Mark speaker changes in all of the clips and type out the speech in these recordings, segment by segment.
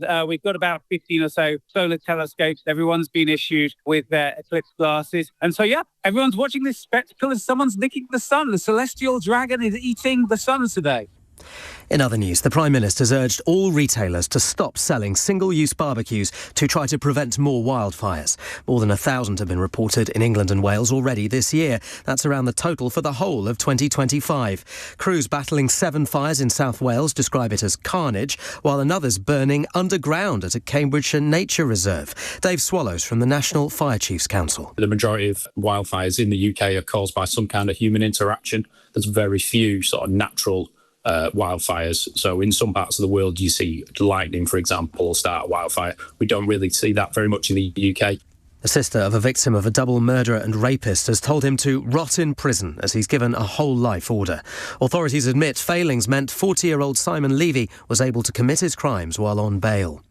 Speaker 1: and we've got about 15 or so solar telescopes. Everyone's been issued with their eclipse glasses. And so, yeah, everyone's watching this spectacle as someone's licking the sun. The celestial dragon is eating the sun today.
Speaker 2: In other news, the Prime Minister's urged all retailers to stop selling single-use barbecues to try to prevent more wildfires. More than 1,000 have been reported in England and Wales already this year. That's around the total for the whole of 2025. Crews battling 7 fires in South Wales describe it as carnage, while another's burning underground at a Cambridgeshire nature reserve. Dave Swallows from the National Fire Chiefs Council.
Speaker 3: The majority of wildfires in the UK are caused by some kind of human interaction. There's very few sort of natural wildfires. So in some parts of the world, you see lightning, for example, start a wildfire. We don't really see that very much in the UK.
Speaker 2: The sister of a victim of a double murderer and rapist has told him to rot in prison as he's given a whole life order. Authorities admit failings meant 40-year-old Simon Levy was able to commit his crimes while on bail.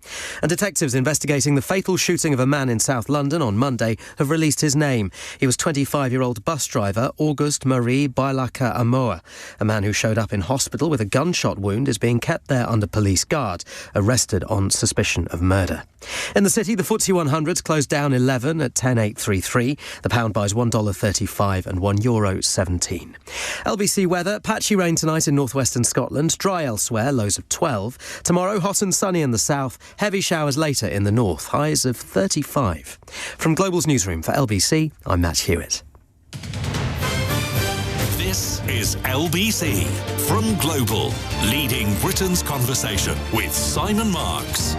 Speaker 2: And detectives investigating the fatal shooting of a man in South London on Monday have released his name. He was 25-year-old bus driver Auguste Marie Bailaka Amoa. A man who showed up in hospital with a gunshot wound is being kept there under police guard, arrested on suspicion of murder. In the city, the FTSE 100 closed down 11 at 10,833. The pound buys $1.35 and €1.17. LBC weather, patchy rain tonight in northwestern Scotland, dry elsewhere, lows of 12. Tomorrow, hot and sunny in the south, heavy showers later in the north, highs of 35. From Global's newsroom for LBC, I'm Matt Hewitt.
Speaker 4: This is LBC from Global, leading Britain's conversation with Simon Marks.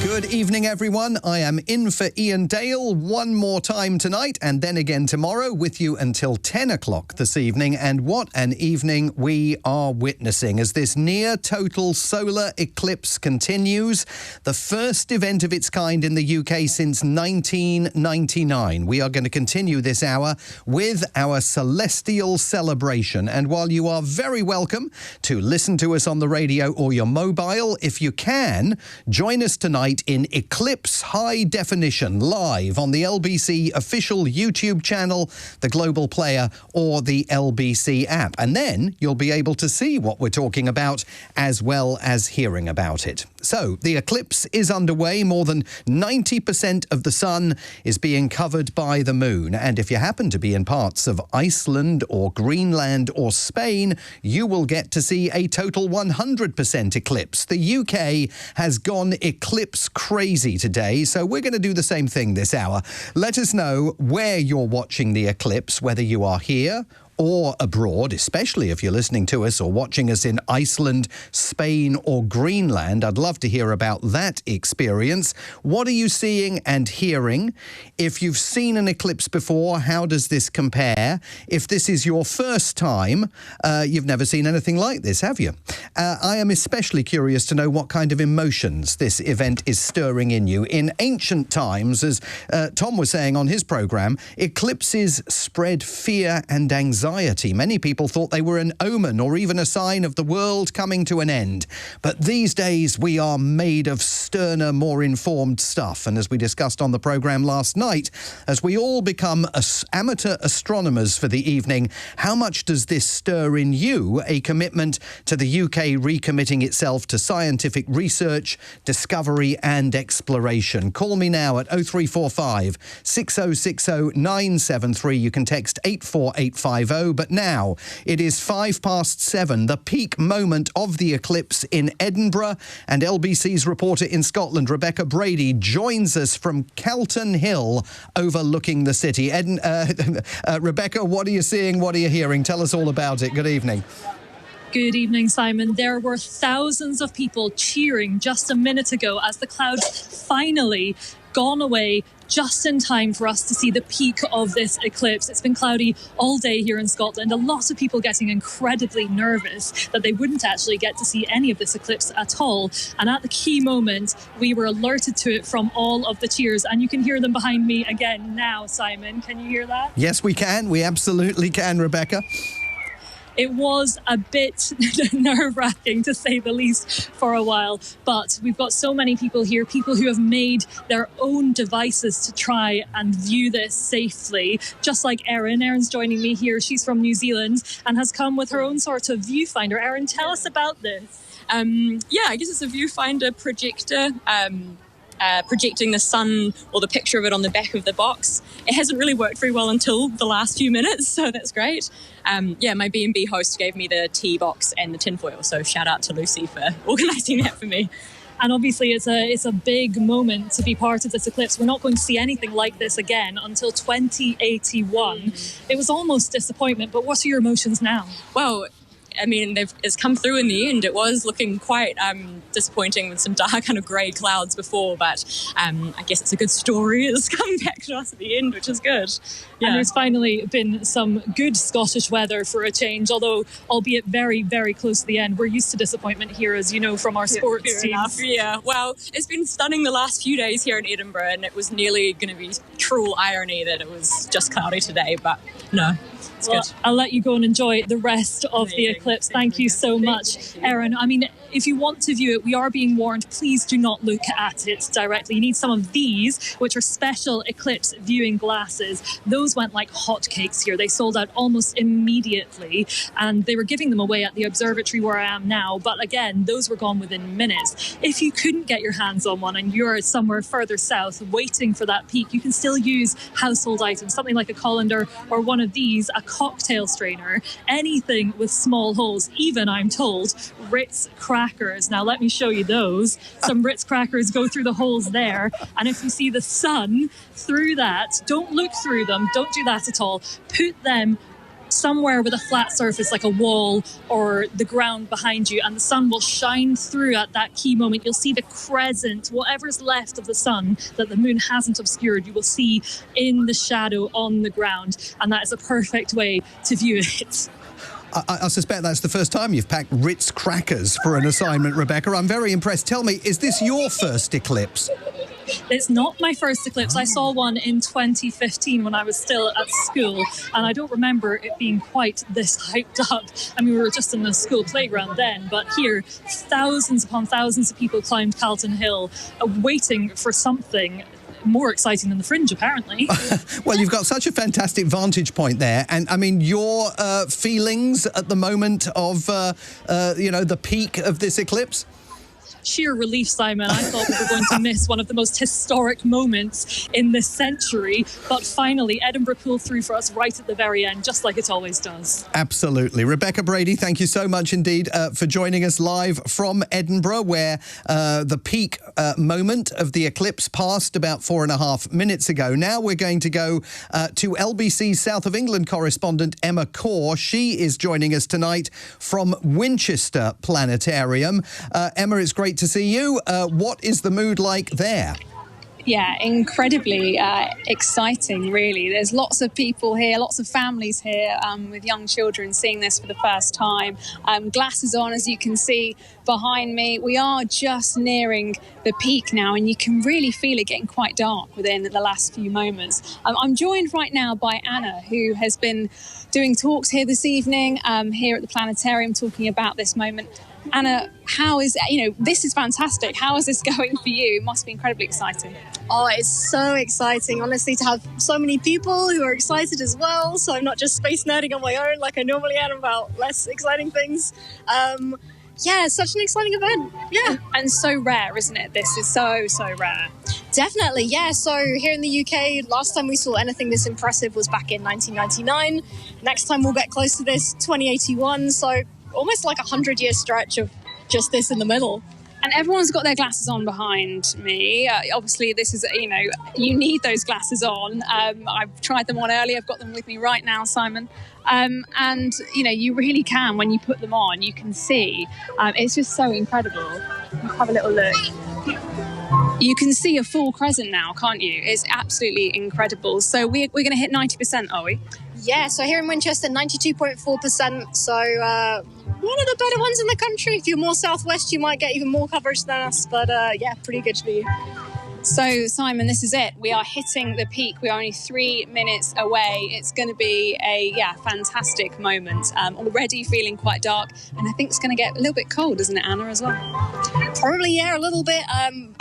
Speaker 5: Good evening, everyone. I am in for Ian Dale one more time tonight and then again tomorrow with you until 10 o'clock this evening. And what an evening we are witnessing as this near-total solar eclipse continues. The first event of its kind in the UK since 1999. We are going to continue this hour with our celestial celebration. And while you are very welcome to listen to us on the radio or your mobile, if you can, join us tonight in Eclipse High Definition live on the LBC official YouTube channel, the Global Player or the LBC app. And then you'll be able to see what we're talking about as well as hearing about it. So the eclipse is underway. More than 90% of the sun is being covered by the moon. And if you happen to be in parts of Iceland or Greenland or Spain, you will get to see a total 100% eclipse. The UK has gone eclipse crazy today, so we're going to do the same thing this hour. Let us know where you're watching the eclipse, whether you are here or abroad, especially if you're listening to us or watching us in Iceland, Spain or Greenland. I'd love to hear about that experience. What are you seeing and hearing? If you've seen an eclipse before, how does this compare? If this is your first time, you've never seen anything like this, have you? I am especially curious to know what kind of emotions this event is stirring in you. In ancient times, as Tom was saying on his programme, eclipses spread fear and anxiety. Many people thought they were an omen or even a sign of the world coming to an end. But these days we are made of sterner, more informed stuff. And as we discussed on the programme last night, as we all become amateur astronomers for the evening, how much does this stir in you a commitment to the UK recommitting itself to scientific research, discovery and exploration? Call me now at 0345 6060 973. You can text 84850. But now it is 7:05, the peak moment of the eclipse in Edinburgh, and LBC's reporter in Scotland, Rebecca Brady, joins us from Calton Hill overlooking the city. Rebecca, what are you seeing? What are you hearing? Tell us all about it. Good evening.
Speaker 6: Good evening, Simon. There were thousands of people cheering just a minute ago as the clouds finally gone away just in time for us to see the peak of this eclipse. It's been cloudy all day here in Scotland. A lot of people getting incredibly nervous that they wouldn't actually get to see any of this eclipse at all. And at the key moment, we were alerted to it from all of the cheers. And you can hear them behind me again now, Simon. Can you hear that?
Speaker 5: Yes, we can. We absolutely can, Rebecca.
Speaker 6: It was a bit nerve-wracking, to say the least, for a while. But we've got so many people here, people who have made their own devices to try and view this safely. Just like Erin. Erin's joining me here. She's from New Zealand and has come with her own sort of viewfinder. Erin, tell us about this.
Speaker 7: I guess it's a viewfinder projector. Projecting the sun or the picture of it on the back of the box. It hasn't really worked very well until the last few minutes, so that's great. My B&B host gave me the tea box and the tinfoil, so shout out to Lucy for organising that for me.
Speaker 6: And obviously it's a big moment to be part of this eclipse. We're not going to see anything like this again until 2081. It was almost disappointment, but what are your emotions now?
Speaker 7: Well, I mean, it's come through in the end. It was looking quite disappointing with some dark kind of grey clouds before, but I guess it's a good story. It's come back to us at the end, which is good. Yeah.
Speaker 6: And there's finally been some good Scottish weather for a change, although albeit very, very close to the end. We're used to disappointment here, as you know, from our sports teams.
Speaker 7: Yeah, well, it's been stunning the last few days here in Edinburgh, and it was nearly going to be cruel irony that it was just cloudy today, but no.
Speaker 6: Well, I'll let you go and enjoy the rest of the eclipse. Thank you so much, Erin. I mean, if you want to view it, we are being warned, please do not look at it directly. You need some of these, which are special eclipse viewing glasses. Those went like hotcakes here. They sold out almost immediately, and they were giving them away at the observatory where I am now. But again, those were gone within minutes. If you couldn't get your hands on one and you're somewhere further south waiting for that peak, you can still use household items, something like a colander or one of these, a cocktail strainer, anything with small holes, even, I'm told, Ritz crackers. Now, let me show you those. Some Ritz crackers go through the holes there, and if you see the sun through that, don't look through them, don't do that at all. Put them somewhere with a flat surface like a wall or the ground behind you, and the sun will shine through at that key moment. You'll see the crescent, whatever's left of the sun that the moon hasn't obscured, you will see in the shadow on the ground, and that is a perfect way to view it.
Speaker 5: I suspect that's the first time you've packed Ritz crackers for an assignment, Rebecca. I'm very impressed. Tell me, is this your first eclipse?
Speaker 6: It's not my first eclipse. I saw one in 2015 when I was still at school, and I don't remember it being quite this hyped up. I mean, we were just in the school playground then, but here, thousands upon thousands of people climbed Calton Hill, waiting for something more exciting than the Fringe, apparently.
Speaker 5: Well, you've got such a fantastic vantage point there, and I mean, your feelings at the moment of, the peak of this eclipse?
Speaker 6: Sheer relief, Simon. I thought we were going to miss one of the most historic moments in this century, but finally Edinburgh pulled through for us right at the very end, just like it always does.
Speaker 5: Absolutely. Rebecca Brady, thank you so much indeed for joining us live from Edinburgh, where the peak moment of the eclipse passed about 4.5 minutes ago. Now we're going to go to LBC South of England correspondent Emma Core. She is joining us tonight from Winchester Planetarium. Emma, it's great to see you. What is the mood like there?
Speaker 8: Yeah, incredibly exciting, really. There's lots of people here, lots of families here with young children seeing this for the first time. Glasses on, as you can see behind me. We are just nearing the peak now, and you can really feel it getting quite dark within the last few moments. I'm joined right now by Anna, who has been doing talks here this evening, here at the planetarium, talking about this moment. Anna, how is, this is fantastic. How is this going for you? It must be incredibly exciting.
Speaker 9: Oh, it's so exciting, honestly, to have so many people who are excited as well. So I'm not just space nerding on my own like I normally am about less exciting things. It's such an exciting event. Yeah.
Speaker 8: And so rare, isn't it? This is so rare.
Speaker 9: Definitely, yeah. So here in the UK, last time we saw anything this impressive was back in 1999. Next time we'll get close to this, 2081. So almost like a 100-year stretch of just this in the middle.
Speaker 8: And everyone's got their glasses on behind me. Obviously, this is, you need those glasses on. I've tried them on earlier. I've got them with me right now, Simon. And, you really can, when you put them on, you can see. It's just so incredible. Have a little look. You can see a full crescent now, can't you? It's absolutely incredible. So we're going to hit 90%, are we?
Speaker 9: Yeah, so here in Winchester, 92.4%. So one of the better ones in the country. If you're more southwest, you might get even more coverage than us. But pretty good for you.
Speaker 8: So, Simon, this is it. We are hitting the peak. We are only 3 minutes away. It's going to be a fantastic moment. Already feeling quite dark, and I think it's going to get a little bit cold, isn't it, Anna, as well?
Speaker 9: Probably, yeah, a little bit.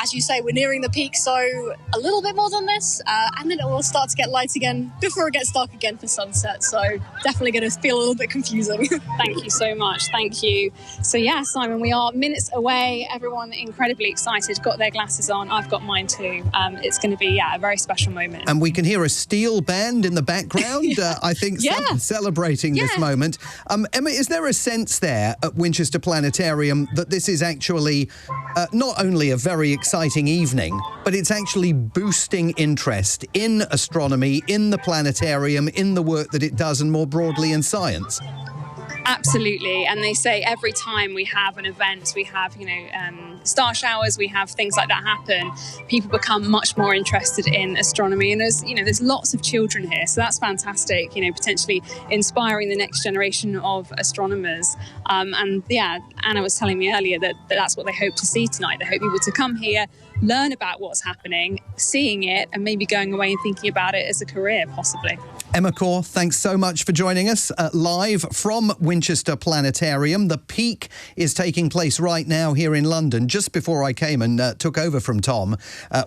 Speaker 9: As you say, we're nearing the peak, so a little bit more than this, and then it will start to get light again before it gets dark again for sunset. So definitely going to feel a little bit confusing.
Speaker 8: Thank you so much. Thank you. So, yeah, Simon, we are minutes away. Everyone incredibly excited, got their glasses on. I've got mine too. It's going to be, a very special moment.
Speaker 5: And we can hear a steel band in the background, I think, celebrating this moment. Emma, is there a sense there at Winchester Planetarium that this is actually not only a very exciting evening, but it's actually boosting interest in astronomy, in the planetarium, in the work that it does, and more broadly in science?
Speaker 8: Absolutely. And they say every time we have an event, we have, star showers, we have things like that happen, people become much more interested in astronomy. And there's lots of children here. So that's fantastic, potentially inspiring the next generation of astronomers. Anna was telling me earlier that that's what they hope to see tonight. They hope people to come here, learn about what's happening, seeing it, and maybe going away and thinking about it as a career, possibly.
Speaker 5: Emma Core, thanks so much for joining us live from Winchester Planetarium. The peak is taking place right now here in London. Just before I came and took over from Tom,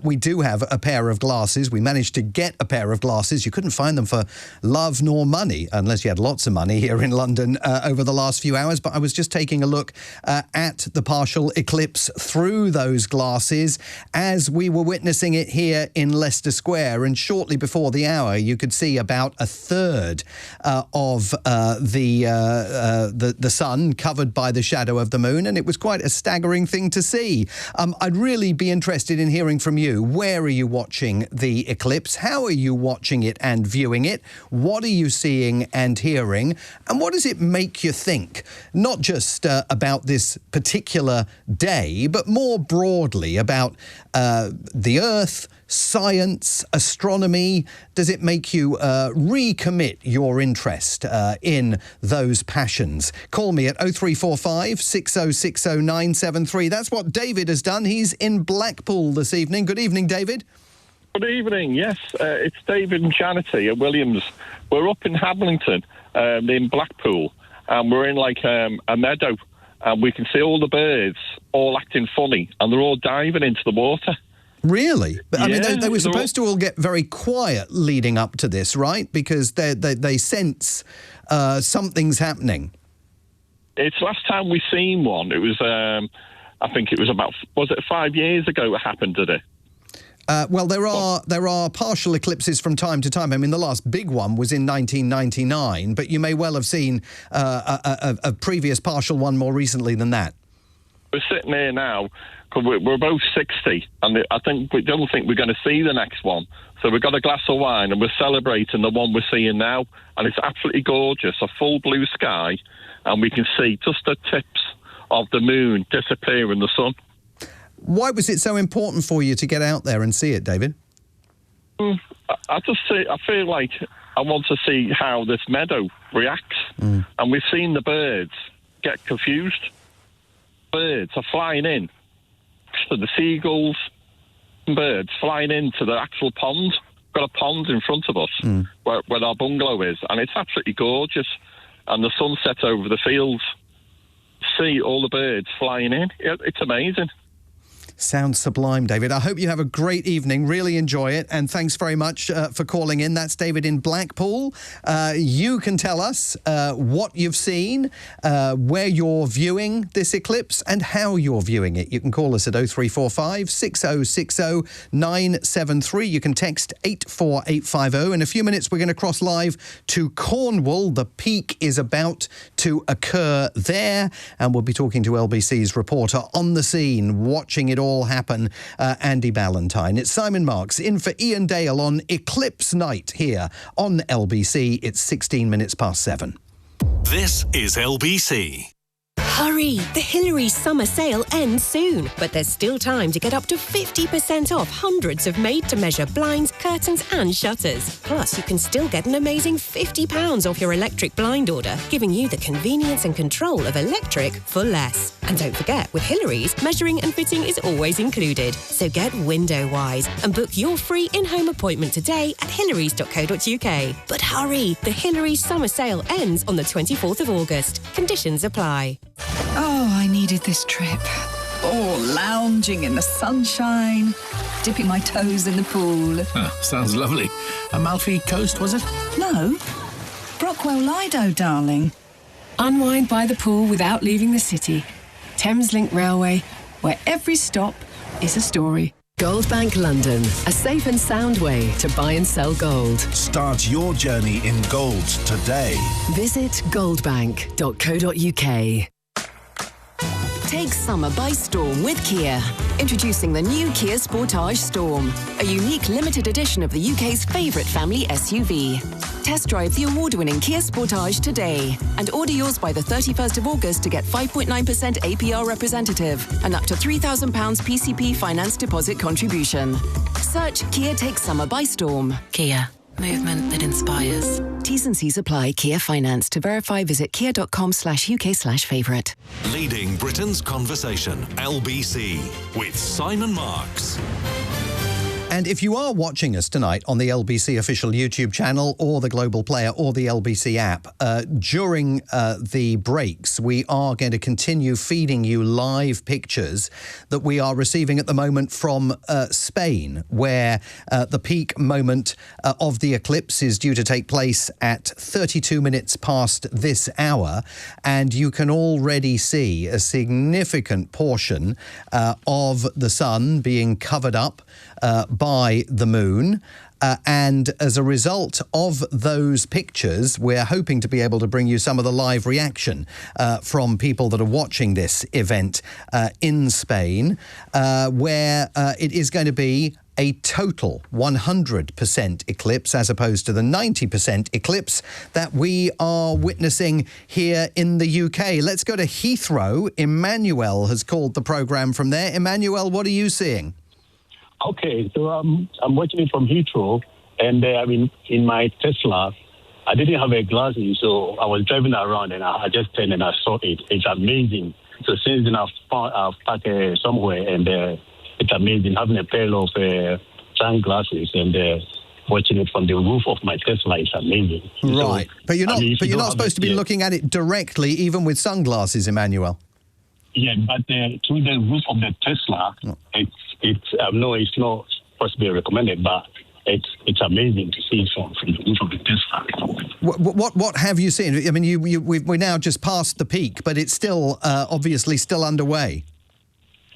Speaker 5: we do have a pair of glasses. We managed to get a pair of glasses. You couldn't find them for love nor money, unless you had lots of money here in London over the last few hours. But I was just taking a look at the partial eclipse through those glasses as we were witnessing it here in Leicester Square. And shortly before the hour, you could see about a third of the sun covered by the shadow of the moon, and it was quite a staggering thing to see. I'd really be interested in hearing from you. Where are you watching the eclipse? How are you watching it and viewing it? What are you seeing and hearing? And what does it make you think? Not just about this particular day, but more broadly about the Earth, science, astronomy. Does it make you recommit your interest in those passions? Call me at 0345 6060 973. That's what David has done. He's in Blackpool this evening. Good evening, David.
Speaker 10: Good evening. Yes, it's David and Charity at Williams. We're up in Hablington, in Blackpool, and we're in a meadow, and we can see all the birds all acting funny, and they're all diving into the water.
Speaker 5: Really? But, I mean, they were supposed to all get very quiet leading up to this, right? Because they sense something's happening.
Speaker 10: It's last time we seen one. It was, I think it was about, was it 5 years ago it happened, did it?
Speaker 5: Well, there are partial eclipses from time to time. I mean, the last big one was in 1999, but you may well have seen a previous partial one more recently than that.
Speaker 10: We're sitting here now, because we're both 60, and we don't think we're going to see the next one. So we've got a glass of wine, and we're celebrating the one we're seeing now, and it's absolutely gorgeous, a full blue sky, and we can see just the tips of the moon disappear in the sun.
Speaker 5: Why was it so important for you to get out there and see it, David?
Speaker 10: I feel like I want to see how this meadow reacts, and we've seen the birds get confused. Birds are flying in. So the seagulls and birds flying into the actual pond. We've got a pond in front of us where our bungalow is, and it's absolutely gorgeous. And the sunset over the fields. See all the birds flying in. It's amazing.
Speaker 5: Sounds sublime, David. I hope you have a great evening. Really enjoy it. And thanks very much for calling in. That's David in Blackpool. You can tell us what you've seen, where you're viewing this eclipse and how you're viewing it. You can call us at 0345 6060 973. You can text 84850. In a few minutes, we're going to cross live to Cornwall. The peak is about to occur there. And we'll be talking to LBC's reporter on the scene, watching it all happen, Andy Ballantyne. It's Simon Marks in for Ian Dale on Eclipse Night here on LBC. It's 16 minutes past 7.
Speaker 4: This is LBC.
Speaker 11: Hurry! The Hillary's summer sale ends soon, but there's still time to get up to 50% off hundreds of made-to-measure blinds, curtains and shutters. Plus, you can still get an amazing £50 off your electric blind order, giving you the convenience and control of electric for less. And don't forget, with Hillary's, measuring and fitting is always included. So get window-wise and book your free in-home appointment today at hillarys.co.uk. But hurry! The Hillary's summer sale ends on the 24th of August. Conditions apply.
Speaker 12: Oh, I needed this trip. Oh, lounging in the sunshine, dipping my toes in the pool.
Speaker 13: Oh, sounds lovely. Amalfi Coast, was it?
Speaker 12: No, Brockwell Lido, darling. Unwind by the pool without leaving the city. Thameslink Railway, where every stop is a story.
Speaker 11: Goldbank London, a safe and sound way to buy and sell gold.
Speaker 13: Start your journey in gold today.
Speaker 11: Visit goldbank.co.uk. Take summer by storm with Kia. Introducing the new Kia Sportage Storm, a unique limited edition of the UK's favourite family SUV. Test drive the award-winning Kia Sportage today and order yours by the 31st of August to get 5.9% APR representative and up to £3,000 PCP finance deposit contribution. Search Kia Take Summer by Storm. Kia. Movement that inspires. T's and C's apply. Kia Finance. To verify, visit kia.com/UK/favourite.
Speaker 4: Leading Britain's conversation, LBC, with Simon Marks.
Speaker 5: And if you are watching us tonight on the LBC official YouTube channel or the Global Player or the LBC app, during the breaks, we are going to continue feeding you live pictures that we are receiving at the moment from Spain, where the peak moment of the eclipse is due to take place at 32 minutes past this hour. And you can already see a significant portion of the sun being covered up by the moon. And as a result of those pictures, we're hoping to be able to bring you some of the live reaction from people that are watching this event in Spain, where it is going to be a total 100% eclipse as opposed to the 90% eclipse that we are witnessing here in the UK. Let's go to Heathrow. Emmanuel has called the programme from there. Emmanuel, what are you seeing?
Speaker 14: Okay, so I'm watching it from Heathrow, and in my Tesla, I didn't have a glasses, so I was driving around, and I just turned and I saw it. It's amazing. So since then, I've parked somewhere, and it's amazing having a pair of sunglasses and watching it from the roof of my Tesla. It's amazing.
Speaker 5: Right,
Speaker 14: so,
Speaker 5: but you're not supposed to be looking at it directly, even with sunglasses, Emmanuel.
Speaker 14: Yeah, but through the roof of the Tesla, it's not supposed to be recommended, but it's amazing to see it from the roof of the Tesla.
Speaker 5: What have you seen? I mean, we're now just past the peak, but it's still obviously still underway.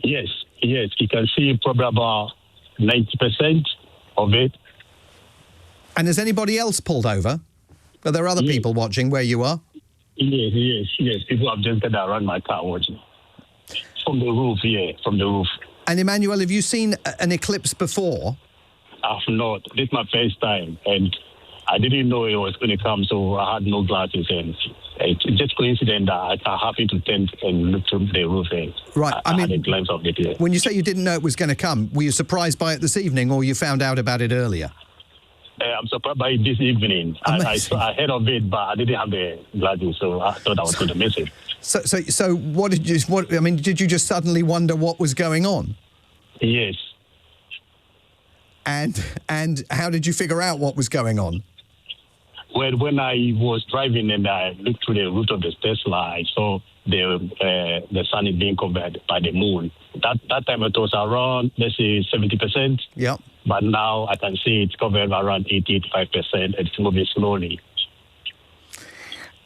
Speaker 14: Yes, you can see probably about 90% of it.
Speaker 5: And has anybody else pulled over? Are there other people watching where you are?
Speaker 14: Yes. People have just gathered around my car watching. From the roof, from the roof.
Speaker 5: And Emmanuel, have you seen an eclipse before?
Speaker 14: I've not. This is my first time, and I didn't know it was going to come, so I had no glasses, and it's just coincidence that I happened to turn and look through the roof, and I had a glimpse of it here.
Speaker 5: When you say you didn't know it was going to come, were you surprised by it this evening, or you found out about it earlier?
Speaker 14: I'm surprised by it this evening. I heard of it, but I didn't have the glasses, so I thought I was going to miss it.
Speaker 5: So what did you? Did you just suddenly wonder what was going on?
Speaker 14: Yes.
Speaker 5: And how did you figure out what was going on?
Speaker 14: Well, when I was driving and I looked through the roof of the Tesla, I saw the sun is being covered by the moon. That time it was around, let's say, 70%.
Speaker 5: Yeah.
Speaker 14: But now I can see it's covered around 80-85%. It's moving slowly.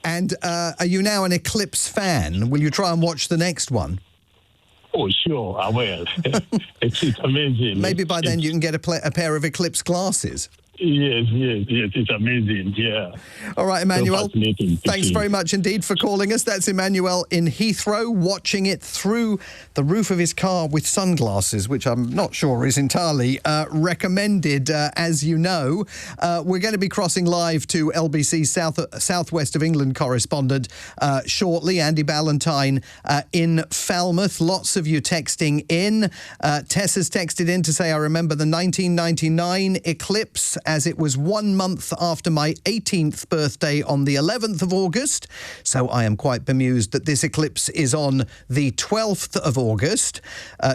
Speaker 5: And are you now an eclipse fan? Will you try and watch the next one?
Speaker 14: Oh, sure, I will. It's amazing.
Speaker 5: Maybe by then you can get a pair of eclipse glasses.
Speaker 14: Yes, it's amazing, yeah.
Speaker 5: All right, Emmanuel,
Speaker 14: So fascinating to
Speaker 5: thanks
Speaker 14: see.
Speaker 5: very much indeed for calling us. That's Emmanuel in Heathrow, watching it through the roof of his car with sunglasses, which I'm not sure is entirely recommended, as you know. We're going to be crossing live to LBC Southwest of England correspondent shortly. Andy Ballantyne in Falmouth. Lots of you texting in. Tess has texted in to say, I remember the 1999 eclipse, as it was 1 month after my 18th birthday on the 11th of August. So I am quite bemused that this eclipse is on the 12th of August.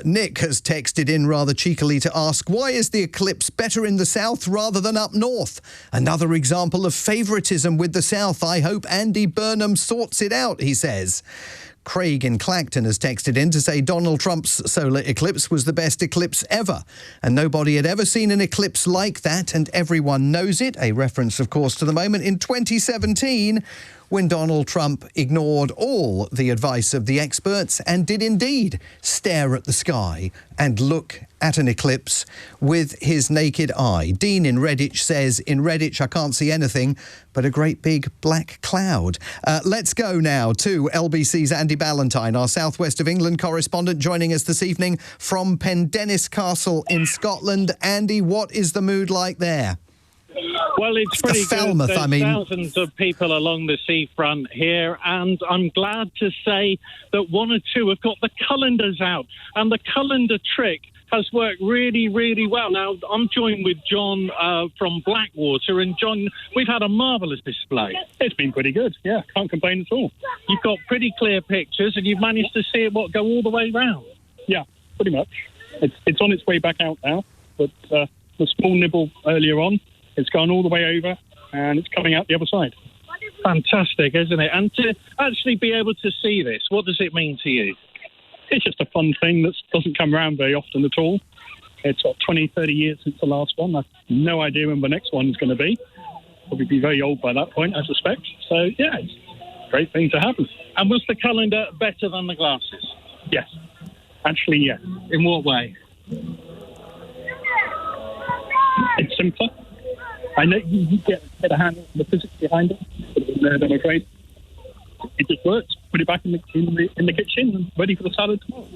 Speaker 5: Nick has texted in rather cheekily to ask, why is the eclipse better in the south rather than up north? Another example of favouritism with the south. I hope Andy Burnham sorts it out, he says. Craig in Clacton has texted in to say Donald Trump's solar eclipse was the best eclipse ever, and nobody had ever seen an eclipse like that, and everyone knows it. A reference, of course, to the moment in 2017 when Donald Trump ignored all the advice of the experts and did indeed stare at the sky and look at an eclipse with his naked eye. Dean in Redditch says, in Redditch I can't see anything but a great big black cloud. Let's go now to LBC's Andy Ballantyne, our Southwest of England correspondent, joining us this evening from Pendennis Castle in Scotland. Andy, what is the mood like there?
Speaker 15: Well, it's pretty
Speaker 5: Falmouth,
Speaker 15: good. There's
Speaker 5: I mean.
Speaker 15: thousands of people along the seafront here, and I'm glad to say that one or two have got the calendars out, and the calendar trick has worked really, really well. Now, I'm joined with John from Blackwater, and John, we've had a marvellous display.
Speaker 16: It's been pretty good, yeah, can't complain at all.
Speaker 15: You've got pretty clear pictures, and you've managed to see it, go all the way round?
Speaker 16: Yeah, pretty much. It's on its way back out now, but the small nibble earlier on, it's gone all the way over, and it's coming out the other side.
Speaker 15: Fantastic, isn't it? And to actually be able to see this, what does it mean to you?
Speaker 16: It's just a fun thing that doesn't come around very often at all. It's 20, 30 years since the last one. I've no idea when the next one is going to be. Probably be very old by that point, I suspect. So, yeah, it's a great thing to happen.
Speaker 15: And was the calendar better than the glasses?
Speaker 16: Yes. Actually, yes.
Speaker 15: In what way?
Speaker 16: It's simpler. I know you get a handle on the physics behind it, but I'm afraid it just works. Put it back in the kitchen and ready for the salad tomorrow.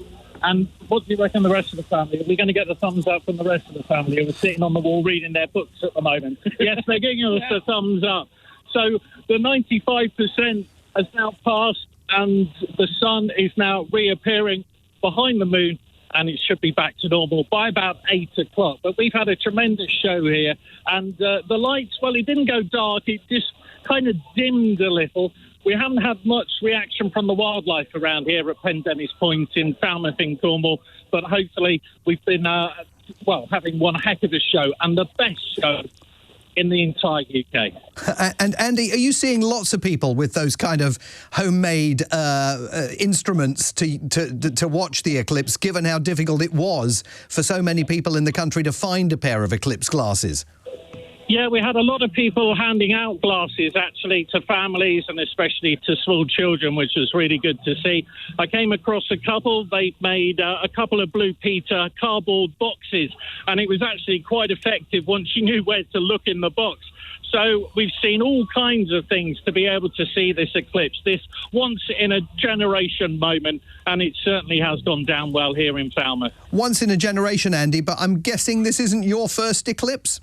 Speaker 15: And what do you reckon the rest of the family? Are we going to get the thumbs up from the rest of the family who are sitting on the wall reading their books at the moment? Yes, they're giving us the thumbs up. So the 95% has now passed, and the sun is now reappearing behind the moon, and it should be back to normal by about 8 o'clock. But we've had a tremendous show here, and the lights, well, it didn't go dark, it just kind of dimmed a little. We haven't had much reaction from the wildlife around here at Pendennis Point in Falmouth in Cornwall, but hopefully we've been, having one heck of a show, and the best show in the entire UK.
Speaker 5: And Andy, are you seeing lots of people with those kind of homemade instruments to watch the eclipse, given how difficult it was for so many people in the country to find a pair of eclipse glasses?
Speaker 15: Yeah, we had a lot of people handing out glasses, actually, to families and especially to small children, which was really good to see. I came across a couple. They made a couple of Blue Peter cardboard boxes, and it was actually quite effective once you knew where to look in the box. So we've seen all kinds of things to be able to see this eclipse, this once-in-a-generation moment, and it certainly has gone down well here in Falmouth.
Speaker 5: Once in a generation, Andy, but I'm guessing this isn't your first eclipse?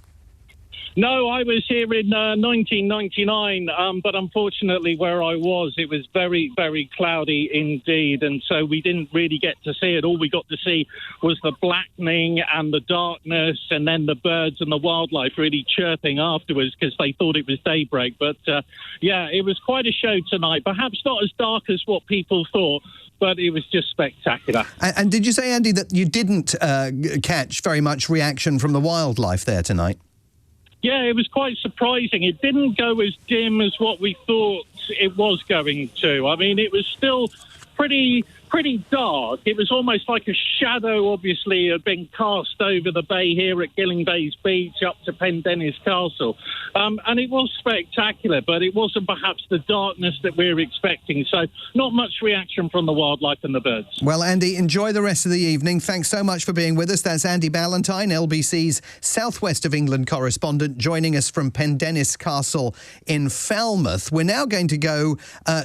Speaker 15: No, I was here in 1999, but unfortunately where I was, it was very, very cloudy indeed, and so we didn't really get to see it. All we got to see was the blackening and the darkness, and then the birds and the wildlife really chirping afterwards because they thought it was daybreak. But, yeah, it was quite a show tonight, perhaps not as dark as what people thought, but it was just spectacular.
Speaker 5: And did you say, Andy, that you didn't catch very much reaction from the wildlife there tonight?
Speaker 15: Yeah, it was quite surprising. It didn't go as dim as what we thought it was going to. I mean, it was still pretty pretty dark. It was almost like a shadow, obviously, had been cast over the bay here at Gillingbays Beach up to Pendennis Castle. And it was spectacular, but it wasn't perhaps the darkness that we're expecting. So not much reaction from the wildlife and the birds.
Speaker 5: Well, Andy, enjoy the rest of the evening. Thanks so much for being with us. That's Andy Ballantyne, LBC's Southwest of England correspondent, joining us from Pendennis Castle in Falmouth. We're now going to go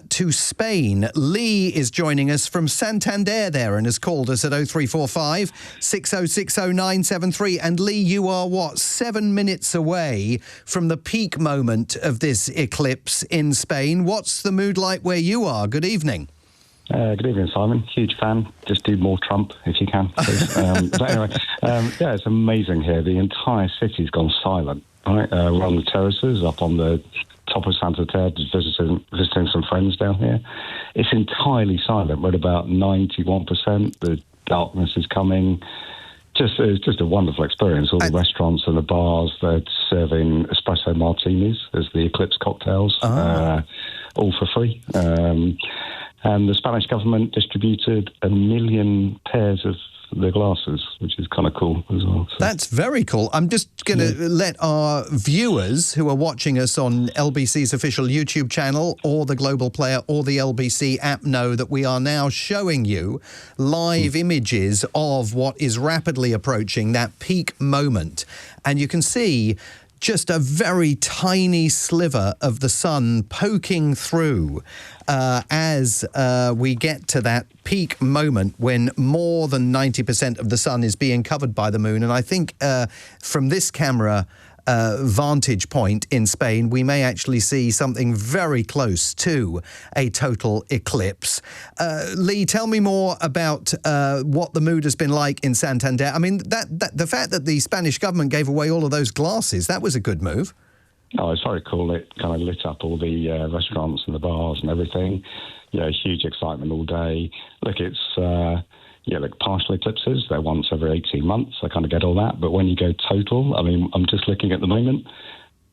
Speaker 5: to Spain. Lee is joining us from Santander there and has called us at 0345 6060 And Lee, you are, 7 minutes away from the peak moment of this eclipse in Spain. What's the mood like where you are? Good evening.
Speaker 17: Good evening, Simon. Huge fan. Just do more Trump if you can, please. But anyway, yeah, it's amazing here. The entire city's gone silent. Right, we're on the terraces up on the top of Santander, visiting some friends down here. It's entirely silent. We're at about 91%. The darkness is coming. It's just a wonderful experience. All the restaurants and the bars, they're serving espresso martinis as the eclipse cocktails, all for free. And the Spanish government distributed 1 million pairs of the glasses, which is kind of cool as well. So.
Speaker 5: That's very cool. I'm just going to let our viewers who are watching us on LBC's official YouTube channel or the Global Player or the LBC app know that we are now showing you live images of what is rapidly approaching that peak moment. And you can see just a very tiny sliver of the sun poking through as we get to that peak moment when more than 90% of the sun is being covered by the moon. And I think from this camera vantage point in Spain, we may actually see something very close to a total eclipse. Lee, tell me more about what the mood has been like in Santander. I mean, the fact that the Spanish government gave away all of those glasses, that was a good move.
Speaker 17: Oh, it's very cool. It kind of lit up all the restaurants and the bars and everything. Yeah, huge excitement all day. Look, it's... like partial eclipses, they're once every 18 months. I kind of get all that. But when you go total, I mean, I'm just looking at the moment.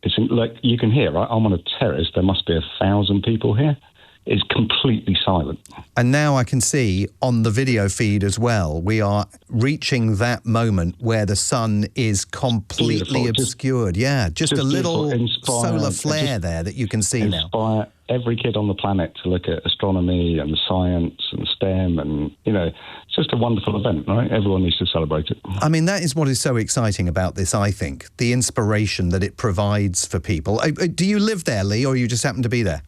Speaker 17: It's like you can hear, right? I'm on a terrace. There must be 1,000 people here. It's completely silent.
Speaker 5: And now I can see on the video feed as well, we are reaching that moment where the sun is completely obscured. Just a little solar flare there that you can see now.
Speaker 17: Inspire every kid on the planet to look at astronomy and science and STEM and, it's just a wonderful event, right? Everyone needs to celebrate it.
Speaker 5: I mean, that is what is so exciting about this, I think, the inspiration that it provides for people. Do you live there, Lee, or you just happen to be there?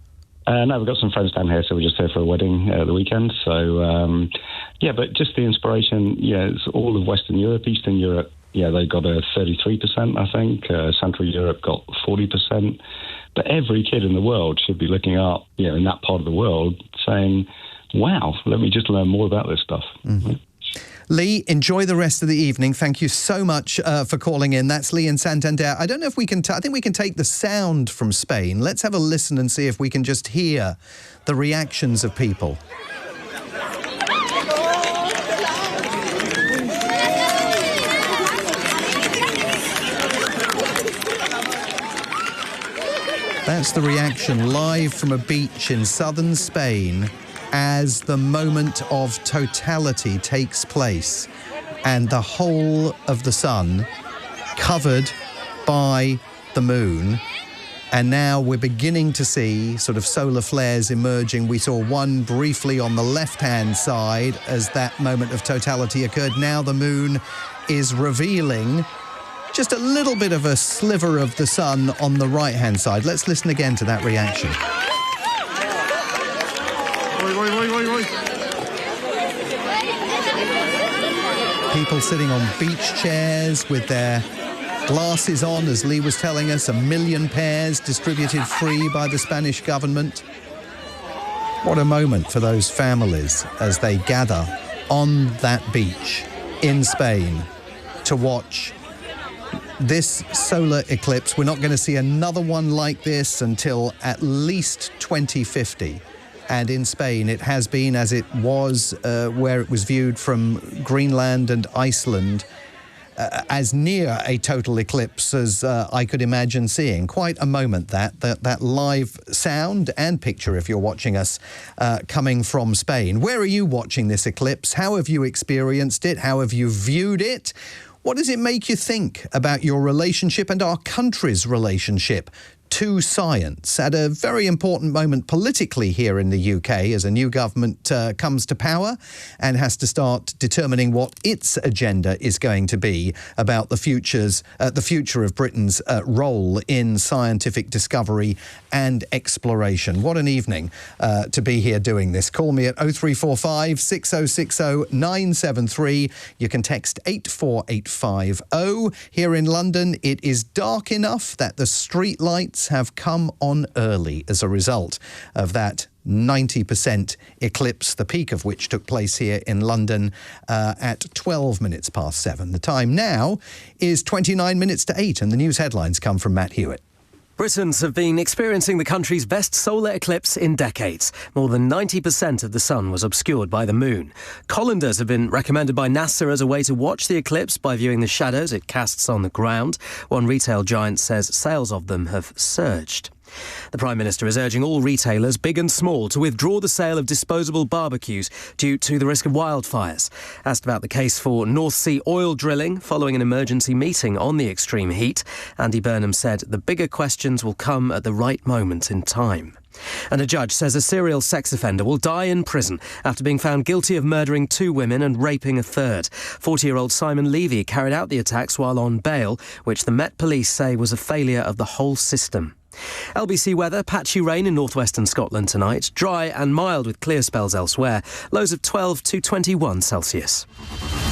Speaker 17: No, we've got some friends down here, so we're just here for a wedding the weekend. So, but just the inspiration, it's all of Western Europe, Eastern Europe, they got a 33%, I think. Central Europe got 40%. But every kid in the world should be looking up, in that part of the world, saying, wow, let me just learn more about this stuff. Mm-hmm.
Speaker 5: Lee, enjoy the rest of the evening. Thank you so much for calling in. That's Lee in Santander. I don't know if we can... I think we can take the sound from Spain. Let's have a listen and see if we can just hear the reactions of people. That's the reaction live from a beach in southern Spain as the moment of totality takes place and the whole of the sun covered by the moon. And now we're beginning to see sort of solar flares emerging. We saw one briefly on the left-hand side as that moment of totality occurred. Now the moon is revealing just a little bit of a sliver of the sun on the right-hand side. Let's listen again to that reaction. People sitting on beach chairs with their glasses on, as Lee was telling us, 1 million pairs distributed free by the Spanish government. What a moment for those families as they gather on that beach in Spain to watch this solar eclipse. We're not going to see another one like this until at least 2050. And in Spain, it has been, as it was where it was viewed from Greenland and Iceland, as near a total eclipse as I could imagine seeing. Quite a moment, that live sound and picture, if you're watching us, coming from Spain. Where are you watching this eclipse? How have you experienced it? How have you viewed it? What does it make you think about your relationship and our country's relationship to science at a very important moment politically here in the UK as a new government comes to power and has to start determining what its agenda is going to be about the future of Britain's role in scientific discovery and exploration. What an evening to be here doing this. Call me at 0345 6060 973. You can text 84850. Here in London, it is dark enough that the street lights have come on early as a result of that 90% eclipse, the peak of which took place here in London at 12 minutes past 7. The time now is 29 minutes to 8, and the news headlines come from Matt Hewitt.
Speaker 2: Britons have been experiencing the country's best solar eclipse in decades. More than 90% of the sun was obscured by the moon. Colanders have been recommended by NASA as a way to watch the eclipse by viewing the shadows it casts on the ground. One retail giant says sales of them have surged. The Prime Minister is urging all retailers, big and small, to withdraw the sale of disposable barbecues due to the risk of wildfires. Asked about the case for North Sea oil drilling following an emergency meeting on the extreme heat, Andy Burnham said the bigger questions will come at the right moment in time. And a judge says a serial sex offender will die in prison after being found guilty of murdering 2 women and raping a third. 40-year-old Simon Levy carried out the attacks while on bail, which the Met Police say was a failure of the whole system. LBC weather, patchy rain in northwestern Scotland tonight, dry and mild with clear spells elsewhere, lows of 12 to 21 Celsius.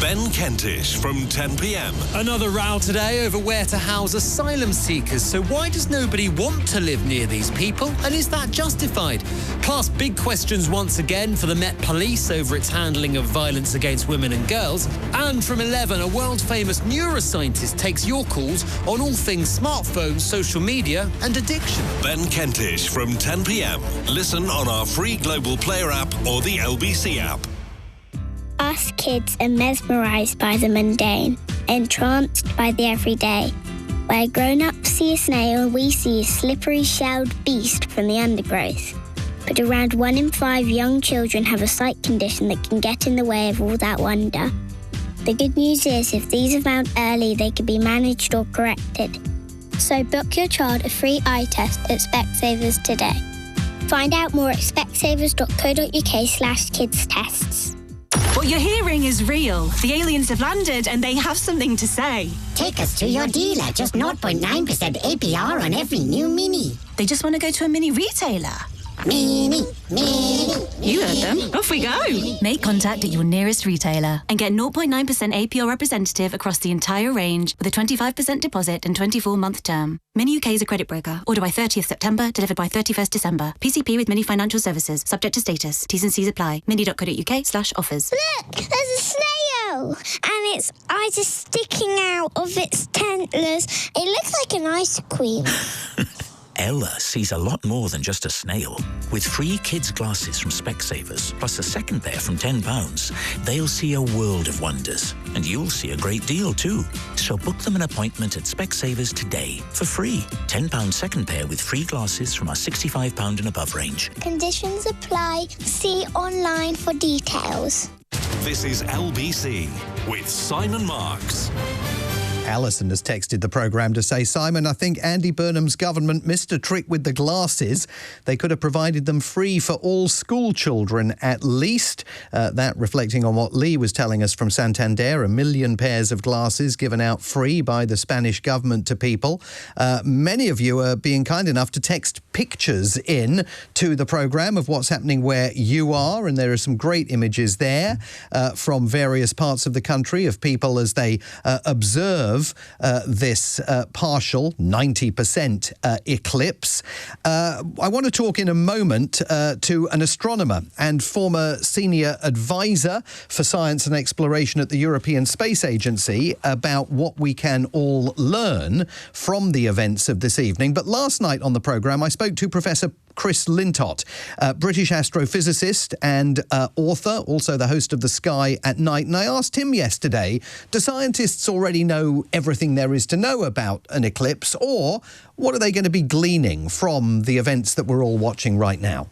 Speaker 4: Ben Kentish from 10 p.m.
Speaker 18: Another row today over where to house asylum seekers. So why does nobody want to live near these people? And is that justified? Plus, big questions once again for the Met Police over its handling of violence against women and girls. And from 11, a world-famous neuroscientist takes your calls on all things smartphones, social media and addiction.
Speaker 4: Ben Kentish from 10 p.m. Listen on our free Global Player app or the LBC app.
Speaker 19: Us kids are mesmerised by the mundane, entranced by the everyday. Where grown-ups see a snail, we see a slippery shelled beast from the undergrowth. But around 1 in 5 young children have a sight condition that can get in the way of all that wonder. The good news is, if these are found early, they can be managed or corrected. So book your child a free eye test at Specsavers today. Find out more at specsavers.co.uk/kidstests.
Speaker 20: What you're hearing is real. The aliens have landed and they have something to say.
Speaker 21: Take us to your dealer. Just 0.9% APR on every new Mini.
Speaker 20: They just want to go to a mini retailer.
Speaker 21: Mini.
Speaker 20: You heard them. Off we go. Make contact at your nearest retailer and get 0.9% APR representative across the entire range with a 25% deposit and 24-month term. Mini UK is a credit broker. Order by 30th September, delivered by 31st December. PCP with Mini Financial Services. Subject to status. T's and C's apply. mini.co.uk/offers.
Speaker 19: Look, there's a snail, and its eyes are sticking out of its antlers. It looks like an ice cream.
Speaker 22: Ella sees a lot more than just a snail. With free kids' glasses from Specsavers, plus a second pair from £10, they'll see a world of wonders. And you'll see a great deal too. So book them an appointment at Specsavers today for free. £10 second pair with free glasses from our £65 and above range.
Speaker 19: Conditions apply. See online for details.
Speaker 4: This is LBC with Simon Marks.
Speaker 5: Alison has texted the programme to say, Simon, I think Andy Burnham's government missed a trick with the glasses. They could have provided them free for all school children at least. That reflecting on what Lee was telling us from Santander, 1 million pairs of glasses given out free by the Spanish government to people. Many of you are being kind enough to text pictures in to the programme of what's happening where you are, and there are some great images there from various parts of the country of people as they observe this partial 90% eclipse. I want to talk in a moment to an astronomer and former senior advisor for science and exploration at the European Space Agency about what we can all learn from the events of this evening. But last night on the programme, I spoke spoke to Professor Chris Lintott, British astrophysicist and author, also the host of The Sky at Night. And I asked him yesterday, do scientists already know everything there is to know about an eclipse, or what are they going to be gleaning from the events that we're all watching right now?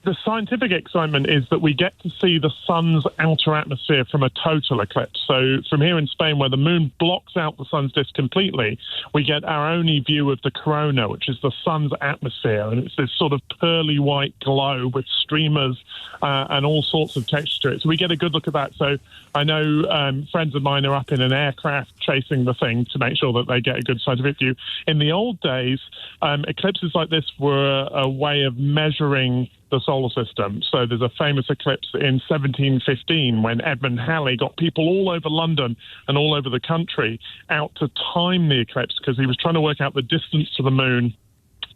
Speaker 1: The scientific excitement is that we get to see the sun's outer atmosphere from a total eclipse. So from here in Spain, where the moon blocks out the sun's disk completely, we get our only view of the corona, which is the sun's atmosphere. And it's this sort of pearly white glow with streamers and all sorts of texture to it. So we get a good look at that. So I know friends of mine are up in an aircraft chasing the thing to make sure that they get a good scientific view. In the old days, eclipses like this were a way of measuring the solar system. So there's a famous eclipse in 1715 when Edmund Halley got people all over London and all over the country out to time the eclipse because he was trying to work out the distance to the moon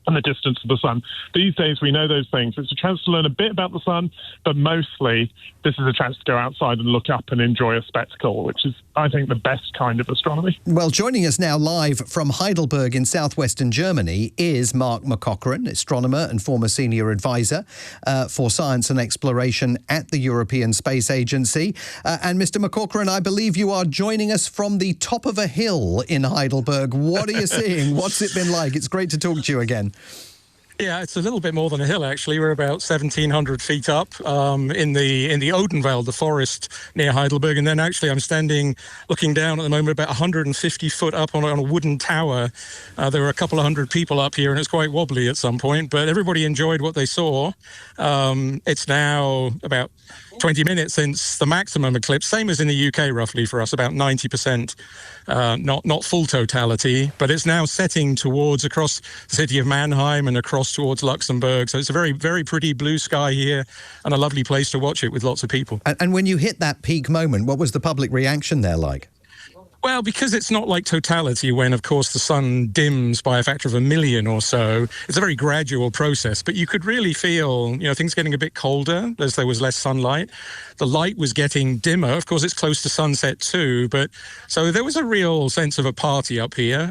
Speaker 1: and the distance of the sun. These days we know those things. It's a chance to learn a bit about the sun, but mostly this is a chance to go outside and look up and enjoy a spectacle, which is, I think, the best kind of astronomy.
Speaker 5: Well, joining us now live from Heidelberg in southwestern Germany is Mark McCaughrean, astronomer and former senior advisor for science and exploration at the European Space Agency. And Mr. McCaughrean, I believe you are joining us from the top of a hill in Heidelberg. What are you seeing? What's it been like? It's great to talk to you again.
Speaker 3: Yeah, it's a little bit more than a hill, actually. We're about 1,700 feet up in the Odenwald, the forest near Heidelberg. And then actually I'm standing looking down at the moment about 150 foot up on a wooden tower. There were a couple of hundred people up here, and it's quite wobbly at some point. But everybody enjoyed what they saw. It's now about 20 minutes since the maximum eclipse, same as in the UK roughly for us, about 90%, not full totality, but it's now setting towards across the city of Mannheim and across towards Luxembourg. So it's a very, very pretty blue sky here and a lovely place to watch it with lots of people.
Speaker 5: And when you hit that peak moment, what was the public reaction there like?
Speaker 3: Well, because it's not like totality when, of course, the sun dims by a factor of 1 million or so. It's a very gradual process, but you could really feel, things getting a bit colder as there was less sunlight. The light was getting dimmer. Of course, it's close to sunset too, but so there was a real sense of a party up here,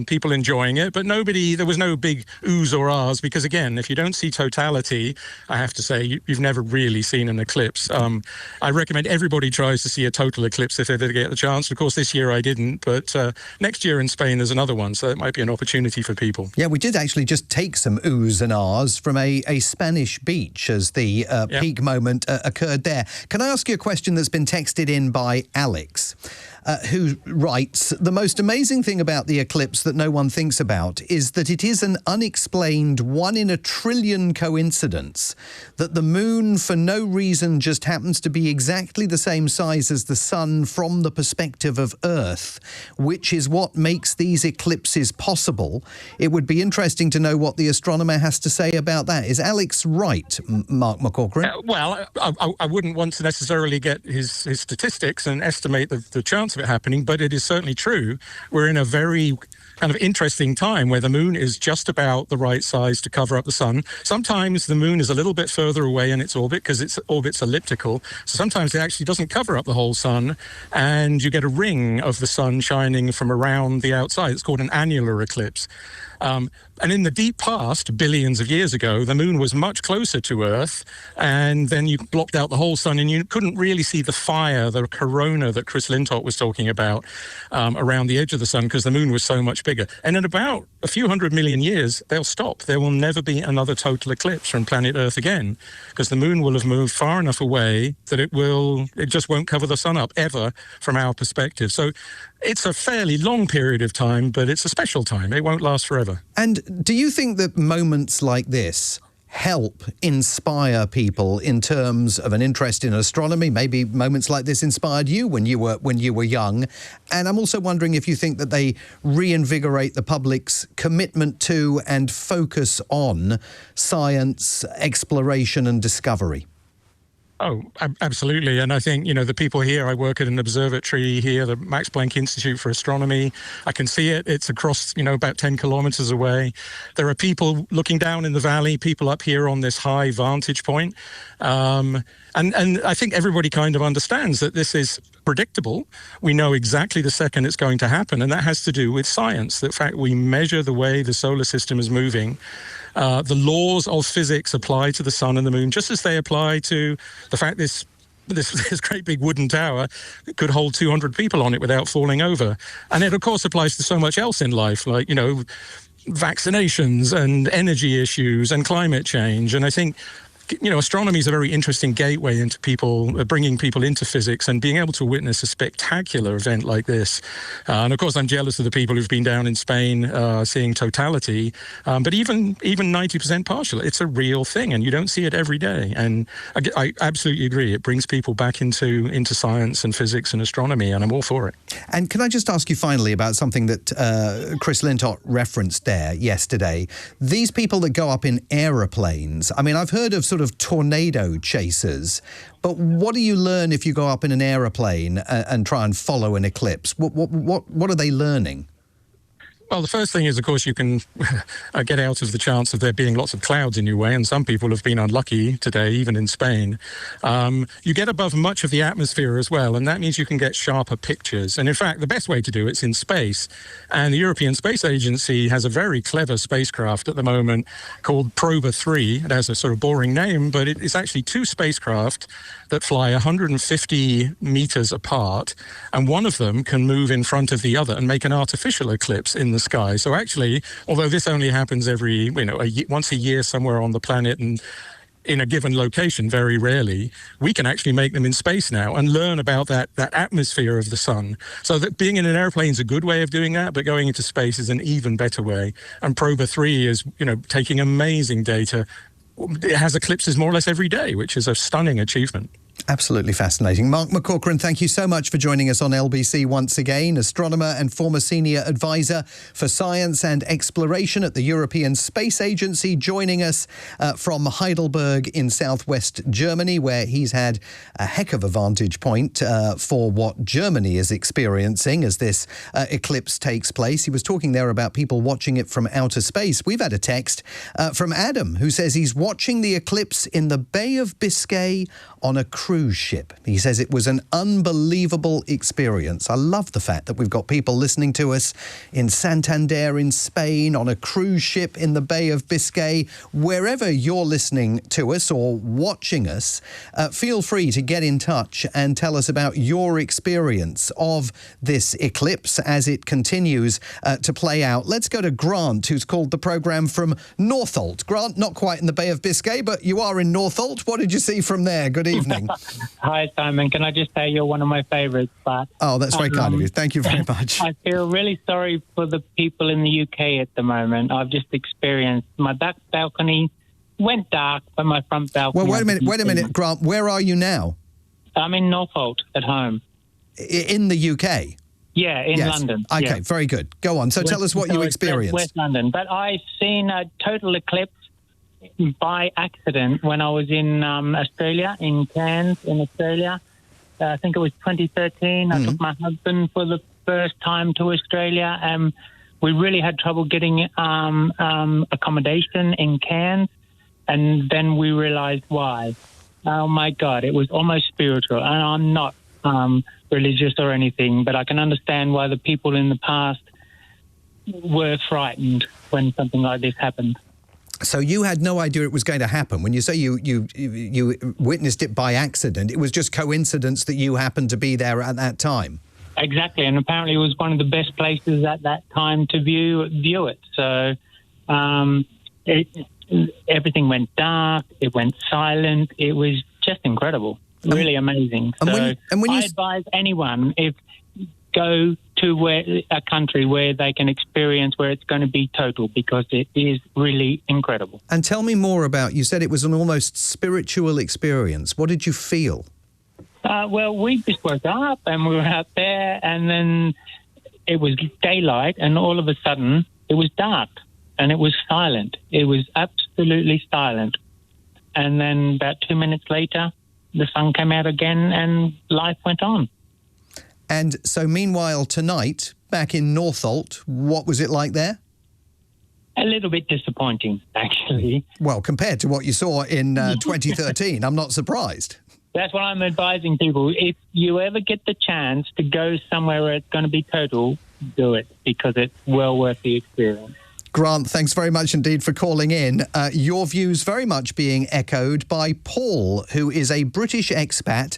Speaker 3: people enjoying it, but there was no big oohs or ahs because, again, if you don't see totality, I have to say, you've never really seen an eclipse. I recommend everybody tries to see a total eclipse if they get the chance. Of course, this year I didn't, but next year in Spain there's another one, so it might be an opportunity for people.
Speaker 5: Yeah, we did actually just take some oohs and ahs from a Spanish beach as the peak moment occurred there. Can I ask you a question that's been texted in by Alex? Who writes, the most amazing thing about the eclipse that no one thinks about is that it is an unexplained 1 in a trillion coincidence that the moon for no reason just happens to be exactly the same size as the sun from the perspective of Earth, which is what makes these eclipses possible. It would be interesting to know what the astronomer has to say about that. Is Alex right, Mark McCaughrean?
Speaker 3: Well, I wouldn't want to necessarily get his statistics and estimate the chance of it happening, but it is certainly true. We're in a very kind of interesting time where the moon is just about the right size to cover up the sun. Sometimes the moon is a little bit further away in its orbit because its orbit's elliptical. So sometimes it actually doesn't cover up the whole sun, and you get a ring of the sun shining from around the outside. It's called an annular eclipse. And in the deep past, billions of years ago, the moon was much closer to Earth, and then you blocked out the whole sun, and you couldn't really see the fire, the corona that Chris Lintott was talking about around the edge of the sun because the moon was so much bigger. And in about a few 100 million years, they'll stop. There will never be another total eclipse from planet Earth again because the moon will have moved far enough away that it just won't cover the sun up ever from our perspective. So it's a fairly long period of time, but it's a special time. It won't last forever.
Speaker 5: And do you think that moments like this help inspire people in terms of an interest in astronomy? Maybe moments like this inspired you when you were young. And I'm also wondering if you think that they reinvigorate the public's commitment to and focus on science, exploration and discovery.
Speaker 3: Oh, absolutely. And I think, the people here, I work at an observatory here, the Max Planck Institute for Astronomy. I can see it. It's across, about 10 kilometers away. There are people looking down in the valley, people up here on this high vantage point. And I think everybody kind of understands that this is predictable. We know exactly the second it's going to happen. And that has to do with science. The fact we measure the way the solar system is moving. The laws of physics apply to the sun and the moon, just as they apply to the fact this great big wooden tower could hold 200 people on it without falling over. And it, of course, applies to so much else in life, like, vaccinations and energy issues and climate change. And I think, astronomy is a very interesting gateway into bringing people into physics and being able to witness a spectacular event like this. And of course, I'm jealous of the people who've been down in Spain seeing totality. But even 90% partial, it's a real thing, and you don't see it every day. And I absolutely agree. It brings people back into science and physics and astronomy, and I'm all for it.
Speaker 5: And can I just ask you finally about something that Chris Lintott referenced there yesterday? These people that go up in aeroplanes, I mean, I've heard of sort of tornado chasers, but what do you learn if you go up in an aeroplane and try and follow an eclipse? What are they learning?
Speaker 3: Well, the first thing is, of course, you can get out of the chance of there being lots of clouds in your way, and some people have been unlucky today, even in Spain. You get above much of the atmosphere as well, and that means you can get sharper pictures. And in fact, the best way to do it's in space. And the European Space Agency has a very clever spacecraft at the moment called Proba 3. It has a sort of boring name, but it's actually two spacecraft that fly 150 meters apart, and one of them can move in front of the other and make an artificial eclipse in the sky. So actually, although this only happens every, once a year somewhere on the planet and in a given location, very rarely, we can actually make them in space now and learn about that atmosphere of the sun. So that being in an airplane is a good way of doing that, but going into space is an even better way. And Proba 3 is, taking amazing data. It has eclipses more or less every day, which is a stunning achievement.
Speaker 5: Absolutely fascinating. Mark McCaughrean, thank you so much for joining us on LBC once again. Astronomer and former senior advisor for science and exploration at the European Space Agency, joining us from Heidelberg in southwest Germany, where he's had a heck of a vantage point for what Germany is experiencing as this eclipse takes place. He was talking there about people watching it from outer space. We've had a text from Adam, who says he's watching the eclipse in the Bay of Biscay on a cruise ship. He says it was an unbelievable experience. I love the fact that we've got people listening to us in Santander in Spain, on a cruise ship in the Bay of Biscay. Wherever you're listening to us or watching us, feel free to get in touch and tell us about your experience of this eclipse as it continues to play out. Let's go to Grant, who's called the programme from Northolt. Grant, not quite in the Bay of Biscay, but you are in Northolt. What did you see from there? Good evening.
Speaker 6: Hi, Simon. Can I just say you're one of my favourites? But
Speaker 5: oh, that's very kind of you. Thank you very much.
Speaker 6: I feel really sorry for the people in the UK at the moment. I've just experienced my back balcony went dark, but my front balcony...
Speaker 5: Well, wait a minute, Grant. Where are you now?
Speaker 6: I'm in Northolt at home.
Speaker 5: In the UK?
Speaker 6: Yeah, in London.
Speaker 5: Okay,
Speaker 6: yeah.
Speaker 5: Very good. Go on. So tell us what you experienced.
Speaker 6: West London. But I've seen a total eclipse by accident when I was in Australia, in Cairns, in Australia. I think it was 2013. I took my husband for the first time to Australia, and we really had trouble getting accommodation in Cairns, and then we realised why. Oh, my God, it was almost spiritual. And I'm not religious or anything, but I can understand why the people in the past were frightened when something like this happened.
Speaker 5: So you had no idea it was going to happen. When you say you witnessed it by accident, it was just coincidence that you happened to be there at that time?
Speaker 6: Exactly, and apparently it was one of the best places at that time to view it. So everything went dark, it went silent, it was just incredible, really amazing. So I advise anyone, go to a country where they can experience where it's going to be total, because it is really incredible.
Speaker 5: And tell me more about, you said it was an almost spiritual experience. What did you feel?
Speaker 6: Well, we just woke up and we were out there, and then it was daylight, and all of a sudden it was dark and it was silent. It was absolutely silent. And then about 2 minutes later, the sun came out again and life went on.
Speaker 5: And so meanwhile, tonight, back in Northolt, what was it like there?
Speaker 6: A little bit disappointing, actually.
Speaker 5: Well, compared to what you saw in 2013, I'm not surprised.
Speaker 6: That's what I'm advising people. If you ever get the chance to go somewhere where it's going to be total, do it, because it's well worth the experience.
Speaker 5: Grant, thanks very much indeed for calling in. Your views very much being echoed by Paul, who is a British expat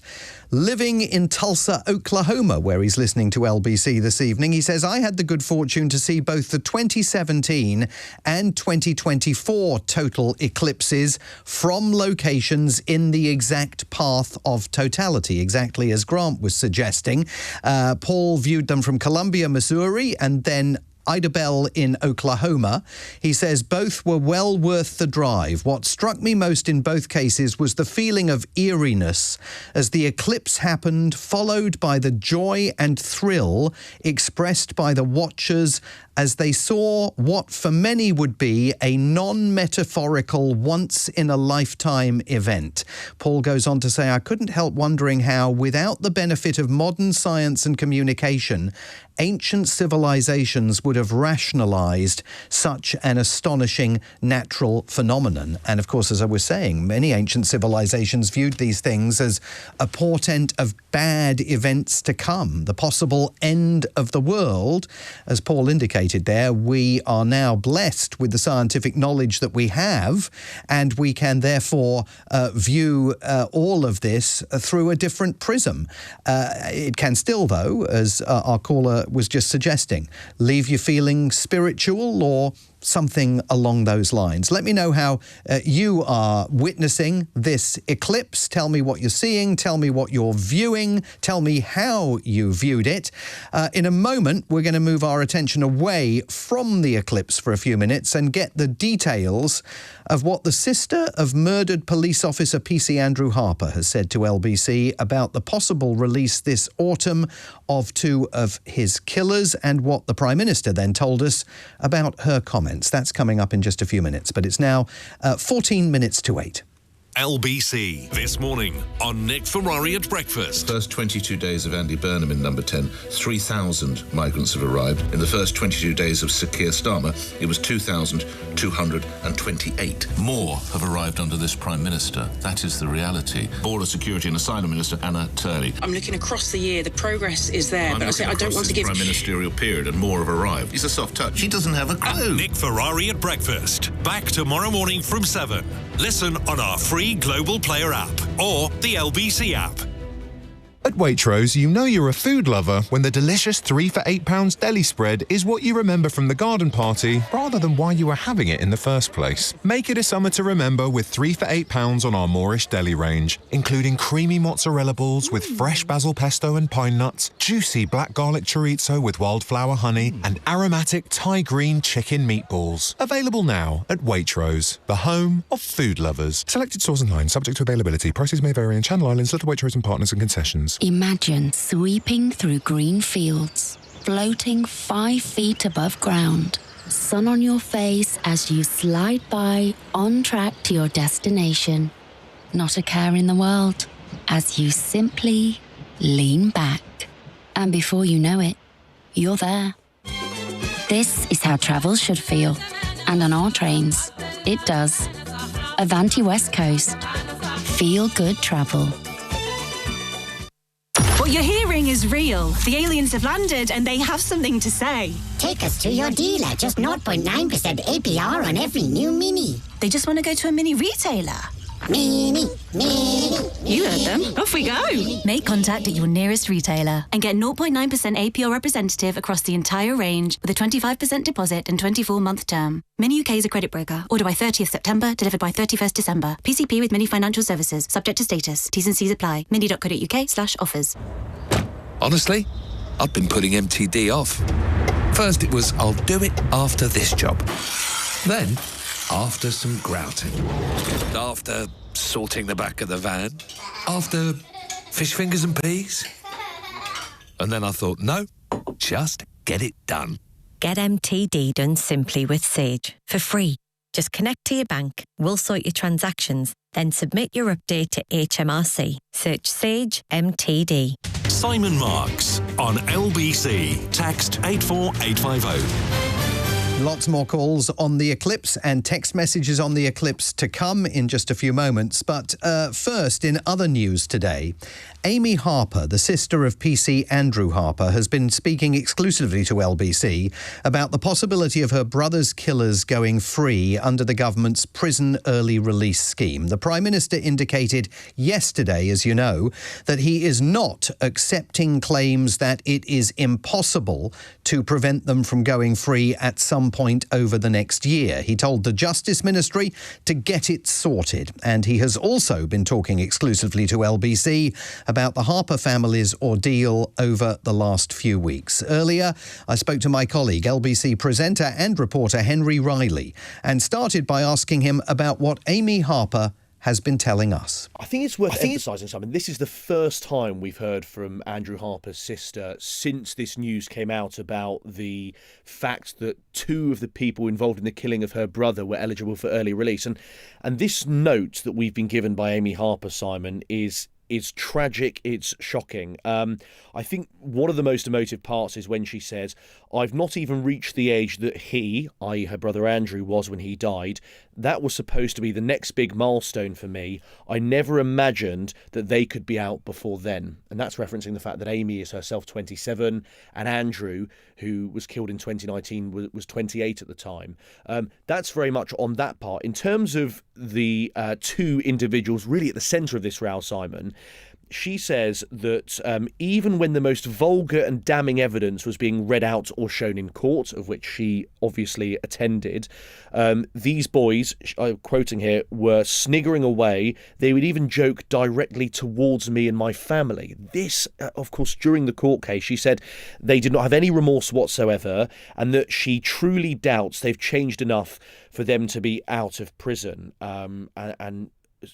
Speaker 5: living in Tulsa, Oklahoma, where he's listening to LBC this evening. He says, I had the good fortune to see both the 2017 and 2024 total eclipses from locations in the exact path of totality, exactly as Grant was suggesting. Paul viewed them from Columbia, Missouri, and then Idabel in Oklahoma. He says both were well worth the drive. What struck me most in both cases was the feeling of eeriness as the eclipse happened, followed by the joy and thrill expressed by the watchers as they saw what for many would be a non-metaphorical once-in-a-lifetime event. Paul goes on to say, I couldn't help wondering how, without the benefit of modern science and communication, ancient civilizations would have rationalized such an astonishing natural phenomenon. And of course, as I was saying, many ancient civilizations viewed these things as a portent of bad events to come, the possible end of the world. As Paul indicated there, we are now blessed with the scientific knowledge that we have, and we can therefore view all of this through a different prism. It can still, though, as our caller was just suggesting, leave you feeling spiritual or something along those lines. Let me know how you are witnessing this eclipse. Tell me what you're seeing. Tell me what you're viewing. Tell me how you viewed it. In a moment, we're going to move our attention away from the eclipse for a few minutes and get the details of what the sister of murdered police officer PC Andrew Harper has said to LBC about the possible release this autumn of two of his killers, and what the Prime Minister then told us about her comments. That's coming up in just a few minutes, but it's now 14 minutes to 8.
Speaker 4: LBC This Morning on Nick Ferrari at Breakfast.
Speaker 7: First 22 days of Andy Burnham in number 10, 3,000 migrants have arrived. In the first 22 days of Sir Keir Starmer, it was 2,228.
Speaker 22: More have arrived under this Prime Minister. That is the reality. Border Security and Asylum Minister Anna Turley.
Speaker 9: I'm looking across the year. The progress is there, but I don't want to give...
Speaker 7: Prime Ministerial period, and more have arrived. He's a soft touch. He doesn't have a clue.
Speaker 4: Nick Ferrari at Breakfast. Back tomorrow morning from 7. Listen on our free Global Player app or the LBC app.
Speaker 23: At Waitrose, you know you're a food lover when the delicious 3 for £8 deli spread is what you remember from the garden party rather than why you were having it in the first place. Make it a summer to remember with 3 for £8 on our Moorish deli range, including creamy mozzarella balls with fresh basil pesto and pine nuts, juicy black garlic chorizo with wildflower honey, and aromatic Thai green chicken meatballs. Available now at Waitrose, the home of food lovers. Selected stores online, subject to availability. Prices may vary in Channel Islands, Little Waitrose and Partners and concessions.
Speaker 24: Imagine sweeping through green fields, floating 5 feet above ground, sun on your face as you slide by, on track to your destination. Not a care in the world, as you simply lean back. And before you know it, you're there. This is how travel should feel. And on our trains, it does. Avanti West Coast. Feel good travel.
Speaker 25: What you're hearing is real. The aliens have landed and they have something to say.
Speaker 21: Take us to your dealer. Just 0.9% APR on every new Mini.
Speaker 25: They just want to go to a mini retailer.
Speaker 21: Mini.
Speaker 25: You heard them. Off we go.
Speaker 20: Make contact at your nearest retailer and get 0.9% APR representative across the entire range with a 25% deposit and 24-month term. Mini UK is a credit broker. Order by 30th September, delivered by 31st December. PCP with Mini Financial Services. Subject to status. T's and C's apply. mini.co.uk/offers.
Speaker 26: Honestly, I've been putting MTD off. First it was, I'll do it after this job. Then, after some grouting. After sorting the back of the van. After fish fingers and peas. And then I thought, no, just get it done.
Speaker 27: Get MTD done simply with Sage for free.
Speaker 8: Just connect to your bank, we'll sort your transactions, then submit your update to HMRC. Search Sage MTD.
Speaker 4: Simon Marks on LBC. Text 84850.
Speaker 5: Lots more calls on the eclipse and text messages on the eclipse to come in just a few moments. But first, in other news today, Amy Harper, the sister of PC Andrew Harper, has been speaking exclusively to LBC about the possibility of her brother's killers going free under the government's prison early release scheme. The Prime Minister indicated yesterday, as you know, that he is not accepting claims that it is impossible to prevent them from going free at some point over the next year. He told the Justice Ministry to get it sorted. And he has also been talking exclusively to LBC about the Harper family's ordeal over the last few weeks. Earlier, I spoke to my colleague, LBC presenter and reporter Henry Riley, and started by asking him about what Amy Harper has been telling us.
Speaker 10: I think it's worth emphasising something. This is the first time we've heard from Andrew Harper's sister since this news came out about the fact that two of the people involved in the killing of her brother were eligible for early release. And this note that we've been given by Amy Harper, Simon, is tragic, it's shocking. I think one of the most emotive parts is when she says, I've not even reached the age that he, i.e. her brother Andrew, was when he died. That was supposed to be the next big milestone for me. I never imagined that they could be out before then. And that's referencing the fact that Amy is herself 27 and Andrew, who was killed in 2019, was 28 at the time. That's very much on that part. In terms of the two individuals really at the centre of this row, Simon, she says that even when the most vulgar and damning evidence was being read out or shown in court, of which she obviously attended, these boys, quoting here, were sniggering away. They would even joke directly towards me and my family. This, of course, during the court case, she said they did not have any remorse whatsoever and that she truly doubts they've changed enough for them to be out of prison. And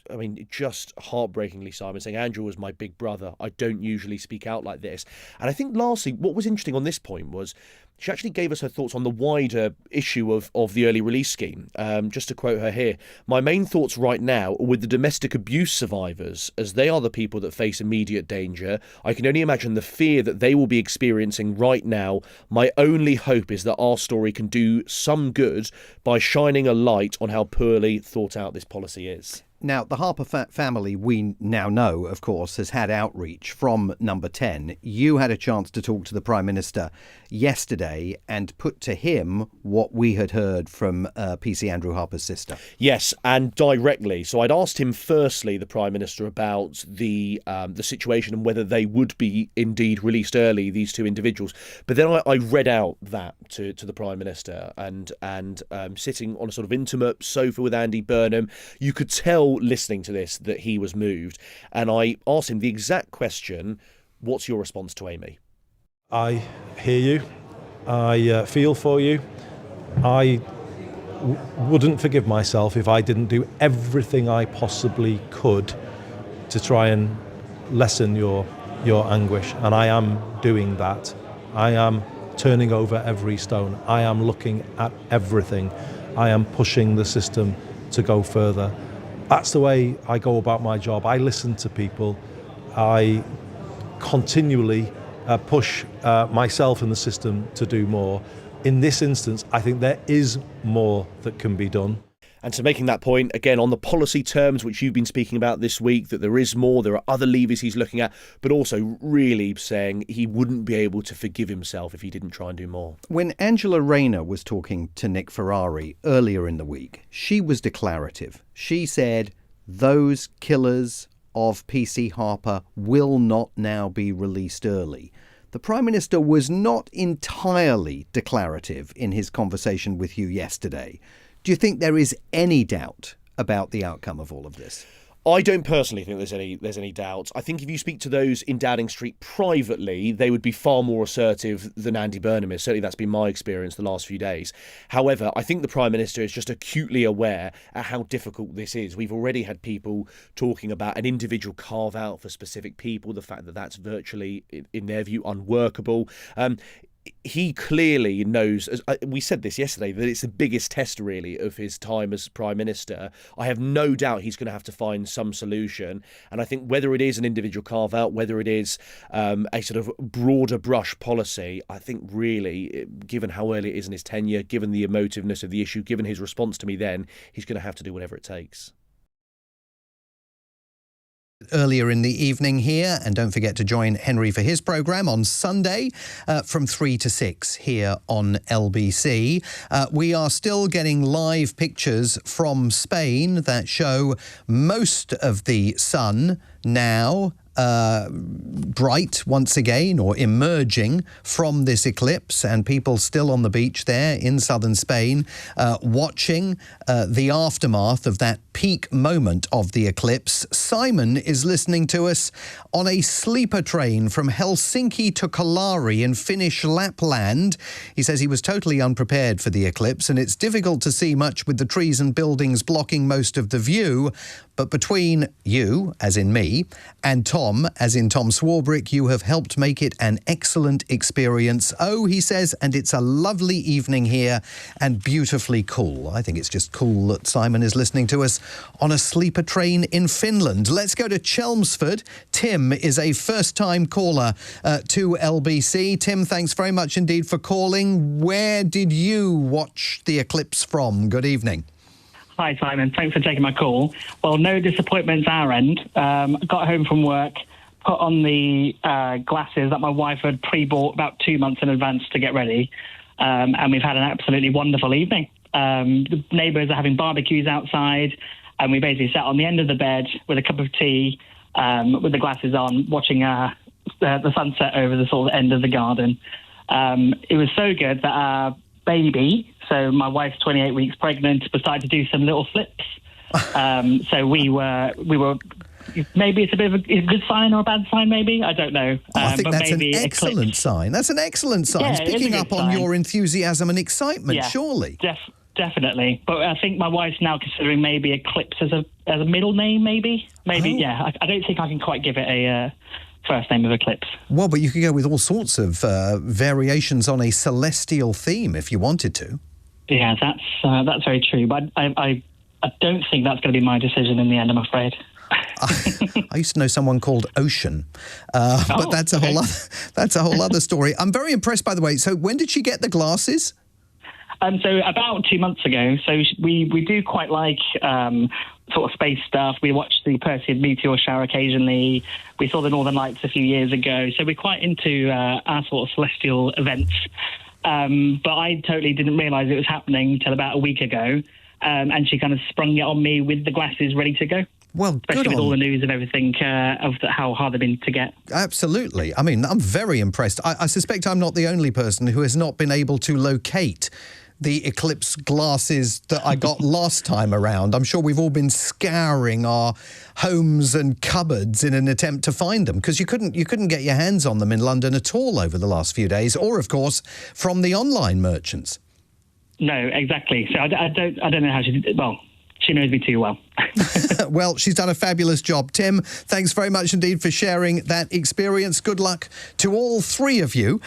Speaker 10: I mean, just heartbreakingly, Simon, saying Andrew was my big brother. I don't usually speak out like this. And I think lastly, what was interesting on this point was she actually gave us her thoughts on the wider issue of the early release scheme. Just to quote her here, my main thoughts right now are with the domestic abuse survivors, as they are the people that face immediate danger. I can only imagine the fear that they will be experiencing right now. My only hope is that our story can do some good by shining a light on how poorly thought out this policy is.
Speaker 5: Now, the Harper family, we now know, of course, has had outreach from Number 10. You had a chance to talk to the Prime Minister yesterday and put to him what we had heard from PC Andrew Harper's sister.
Speaker 10: Yes, and directly. So I'd asked him firstly, the Prime Minister, about the situation and whether they would be indeed released early, these two individuals. But then I read out that to the Prime Minister and sitting on a sort of intimate sofa with Andy Burnham, you could tell listening to this that he was moved, and I asked him the exact question, what's your response to Amy?
Speaker 11: I hear you, I feel for you. I wouldn't forgive myself if I didn't do everything I possibly could to try and lessen your anguish, and I am doing that. I am turning over every stone. I am looking at everything. I am pushing the system to go further. That's the way I go about my job. I listen to people. I continually push myself and the system to do more. In this instance, I think there is more that can be done.
Speaker 10: And so making that point, again, on the policy terms, which you've been speaking about this week, that there is more, there are other levers he's looking at, but also really saying he wouldn't be able to forgive himself if he didn't try and do more.
Speaker 5: When Angela Rayner was talking to Nick Ferrari earlier in the week, she was declarative. She said those killers of PC Harper will not now be released early. The Prime Minister was not entirely declarative in his conversation with you yesterday. Do you think there is any doubt about the outcome of all of this?
Speaker 10: I don't personally think there's any doubt. I think if you speak to those in Downing Street privately, they would be far more assertive than Andy Burnham is. Certainly that's been my experience the last few days. However, I think the Prime Minister is just acutely aware at how difficult this is. We've already had people talking about an individual carve-out for specific people, the fact that that's virtually, in their view, unworkable. he clearly knows, as we said this yesterday, that it's the biggest test really of his time as Prime Minister. I have no doubt he's going to have to find some solution. And I think whether it is an individual carve out, whether it is a sort of broader brush policy, I think really, given how early it is in his tenure, given the emotiveness of the issue, given his response to me then, he's going to have to do whatever it takes.
Speaker 5: Earlier in the evening here, and don't forget to join Henry for his programme on Sunday from 3 to 6 here on LBC. We are still getting live pictures from Spain that show most of the sun now bright once again, or emerging from this eclipse, and people still on the beach there in southern Spain watching the aftermath of that peak moment of the eclipse. Simon is listening to us on a sleeper train from Helsinki to Kalari in Finnish Lapland. He says he was totally unprepared for the eclipse, and it's difficult to see much with the trees and buildings blocking most of the view. But between you, as in me, and Tom, as in Tom Swarbrick, you have helped make it an excellent experience. Oh, he says, and it's a lovely evening here and beautifully cool. I think it's just cool that Simon is listening to us on a sleeper train in Finland. Let's go to Chelmsford. Tim is a first-time caller to LBC. Tim, thanks very much indeed for calling. Where did you watch the eclipse from? Good evening.
Speaker 12: Hi, Simon. Thanks for taking my call. Well, no disappointments our end. Got home from work, put on the glasses that my wife had pre-bought about 2 months in advance to get ready, and we've had an absolutely wonderful evening. The neighbours are having barbecues outside, and we basically sat on the end of the bed with a cup of tea, with the glasses on, watching the sunset over the sort of end of the garden. It was so good that our baby, so my wife's 28 weeks pregnant, decided to do some little flips. So we were. Maybe it's a bit of a good sign or a bad sign, maybe. I don't know.
Speaker 5: I think
Speaker 12: but
Speaker 5: that's
Speaker 12: maybe
Speaker 5: an excellent sign. That's an excellent sign.
Speaker 12: Yeah,
Speaker 5: it's
Speaker 12: it is
Speaker 5: picking
Speaker 12: a
Speaker 5: up
Speaker 12: good
Speaker 5: on
Speaker 12: sign.
Speaker 5: your enthusiasm and excitement, surely.
Speaker 12: Definitely. But I think my wife's now considering maybe Eclipse as a middle name, maybe. Yeah. I don't think I can quite give it a first name of Eclipse.
Speaker 5: Well, but you could go with all sorts of variations on a celestial theme if you wanted to.
Speaker 12: Yeah, that's very true. But I don't think that's going to be my decision in the end, I'm afraid.
Speaker 5: I used to know someone called Ocean, but that's a whole other story. I'm very impressed, by the way. So when did she get the glasses?
Speaker 12: So about 2 months ago. So we do quite like sort of space stuff. We watch the Perseid meteor shower occasionally. We saw the Northern Lights a few years ago. So we're quite into our sort of celestial events. But I totally didn't realise it was happening until about a week ago. And she kind of sprung it on me with the glasses ready to go.
Speaker 5: Well,
Speaker 12: especially with all the news of everything, how hard they've been to get.
Speaker 5: Absolutely. I mean, I'm very impressed. I suspect I'm not the only person who has not been able to locate the Eclipse glasses that I got last time around. I'm sure we've all been scouring our homes and cupboards in an attempt to find them, because you couldn't get your hands on them in London at all over the last few days, or of course from the online merchants.
Speaker 12: No, exactly. So I don't know how she did. Well, she knows me too well.
Speaker 5: Well, she's done a fabulous job. Tim, thanks very much indeed for sharing that experience. Good luck to all three of you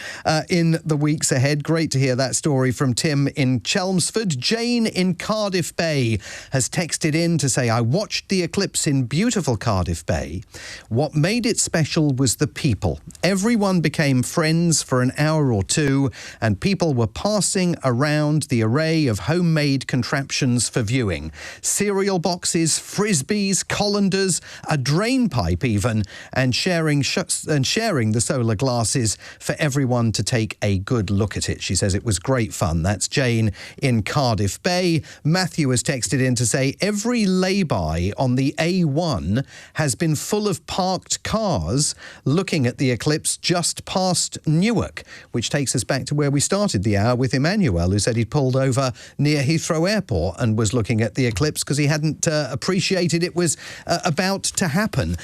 Speaker 5: in the weeks ahead. Great to hear that story from Tim in Chelmsford. Jane in Cardiff Bay has texted in to say, I watched the eclipse in beautiful Cardiff Bay. What made it special was the people. Everyone became friends for an hour or two, and people were passing around the array of homemade contraptions for viewing. Cereal boxes, frisbees, colanders, a drain pipe even, and sharing the solar glasses for everyone to take a good look at it. She says it was great fun. That's Jane in Cardiff Bay. Matthew has texted in to say every lay-by on the A1 has been full of parked cars looking at the eclipse just past Newark, which takes us back to where we started the hour with Emmanuel, who said he'd pulled over near Heathrow Airport and was looking at the eclipse because he hadn't appreciated it was about to happen.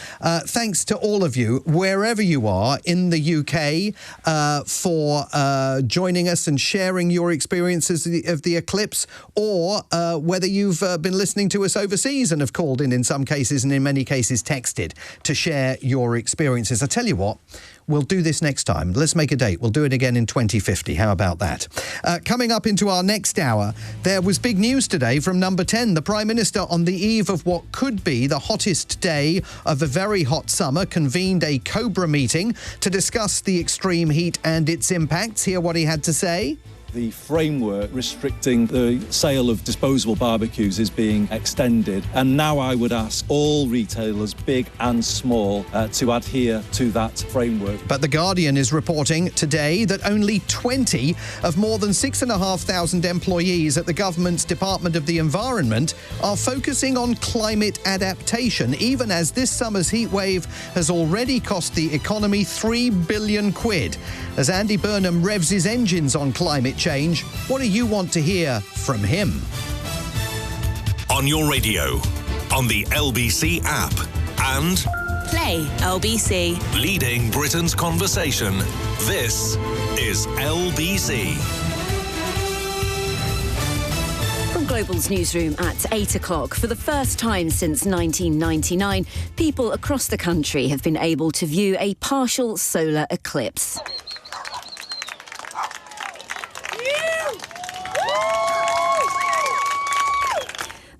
Speaker 5: Thanks to all of you, wherever you are in the UK, for joining us and sharing your experiences of the eclipse, or whether you've been listening to us overseas and have called in some cases, and in many cases texted to share your experiences. I tell you what, we'll do this next time. Let's make a date. We'll do it again in 2050. How about that? Coming up into our next hour, there was big news today from number 10. The Prime Minister, on the eve of what could be the hottest day of a very hot summer, convened a Cobra meeting to discuss the extreme heat and its impacts. Hear what he had to say.
Speaker 2: The framework restricting the sale of disposable barbecues is being extended, and now I would ask all retailers, big and small, to adhere to that framework.
Speaker 5: But The Guardian is reporting today that only 20 of more than 6,500 employees at the government's Department of the Environment are focusing on climate adaptation, even as this summer's heatwave has already cost the economy £3 billion. As Andy Burnham revs his engines on climate change, what do you want to hear from him?
Speaker 4: On your radio, on the LBC app, and
Speaker 25: Play LBC.
Speaker 4: leading Britain's conversation. This is LBC.
Speaker 13: From Global's newsroom at 8 o'clock, for the first time since 1999, people across the country have been able to view a partial solar eclipse.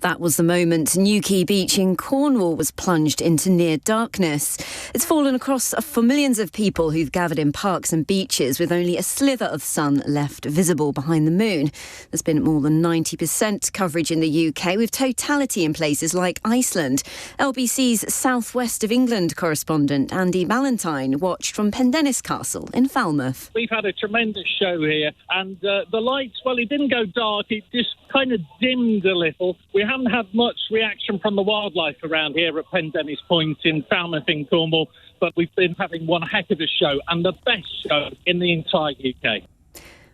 Speaker 13: That was the moment Newquay Beach in Cornwall was plunged into near darkness. It's fallen across for millions of people who've gathered in parks and beaches with only a sliver of sun left visible behind the moon. There's been more than 90% coverage in the UK, with totality in places like Iceland. LBC's southwest of England correspondent Andy Ballantyne watched from Pendennis Castle in Falmouth.
Speaker 14: We've had a tremendous show here, and the lights, well, it didn't go dark, it just kind of dimmed a little. We haven't had much reaction from the wildlife around here at Pendennis Point in Falmouth in Cornwall, but we've been having one heck of a show, and the best show in the entire UK.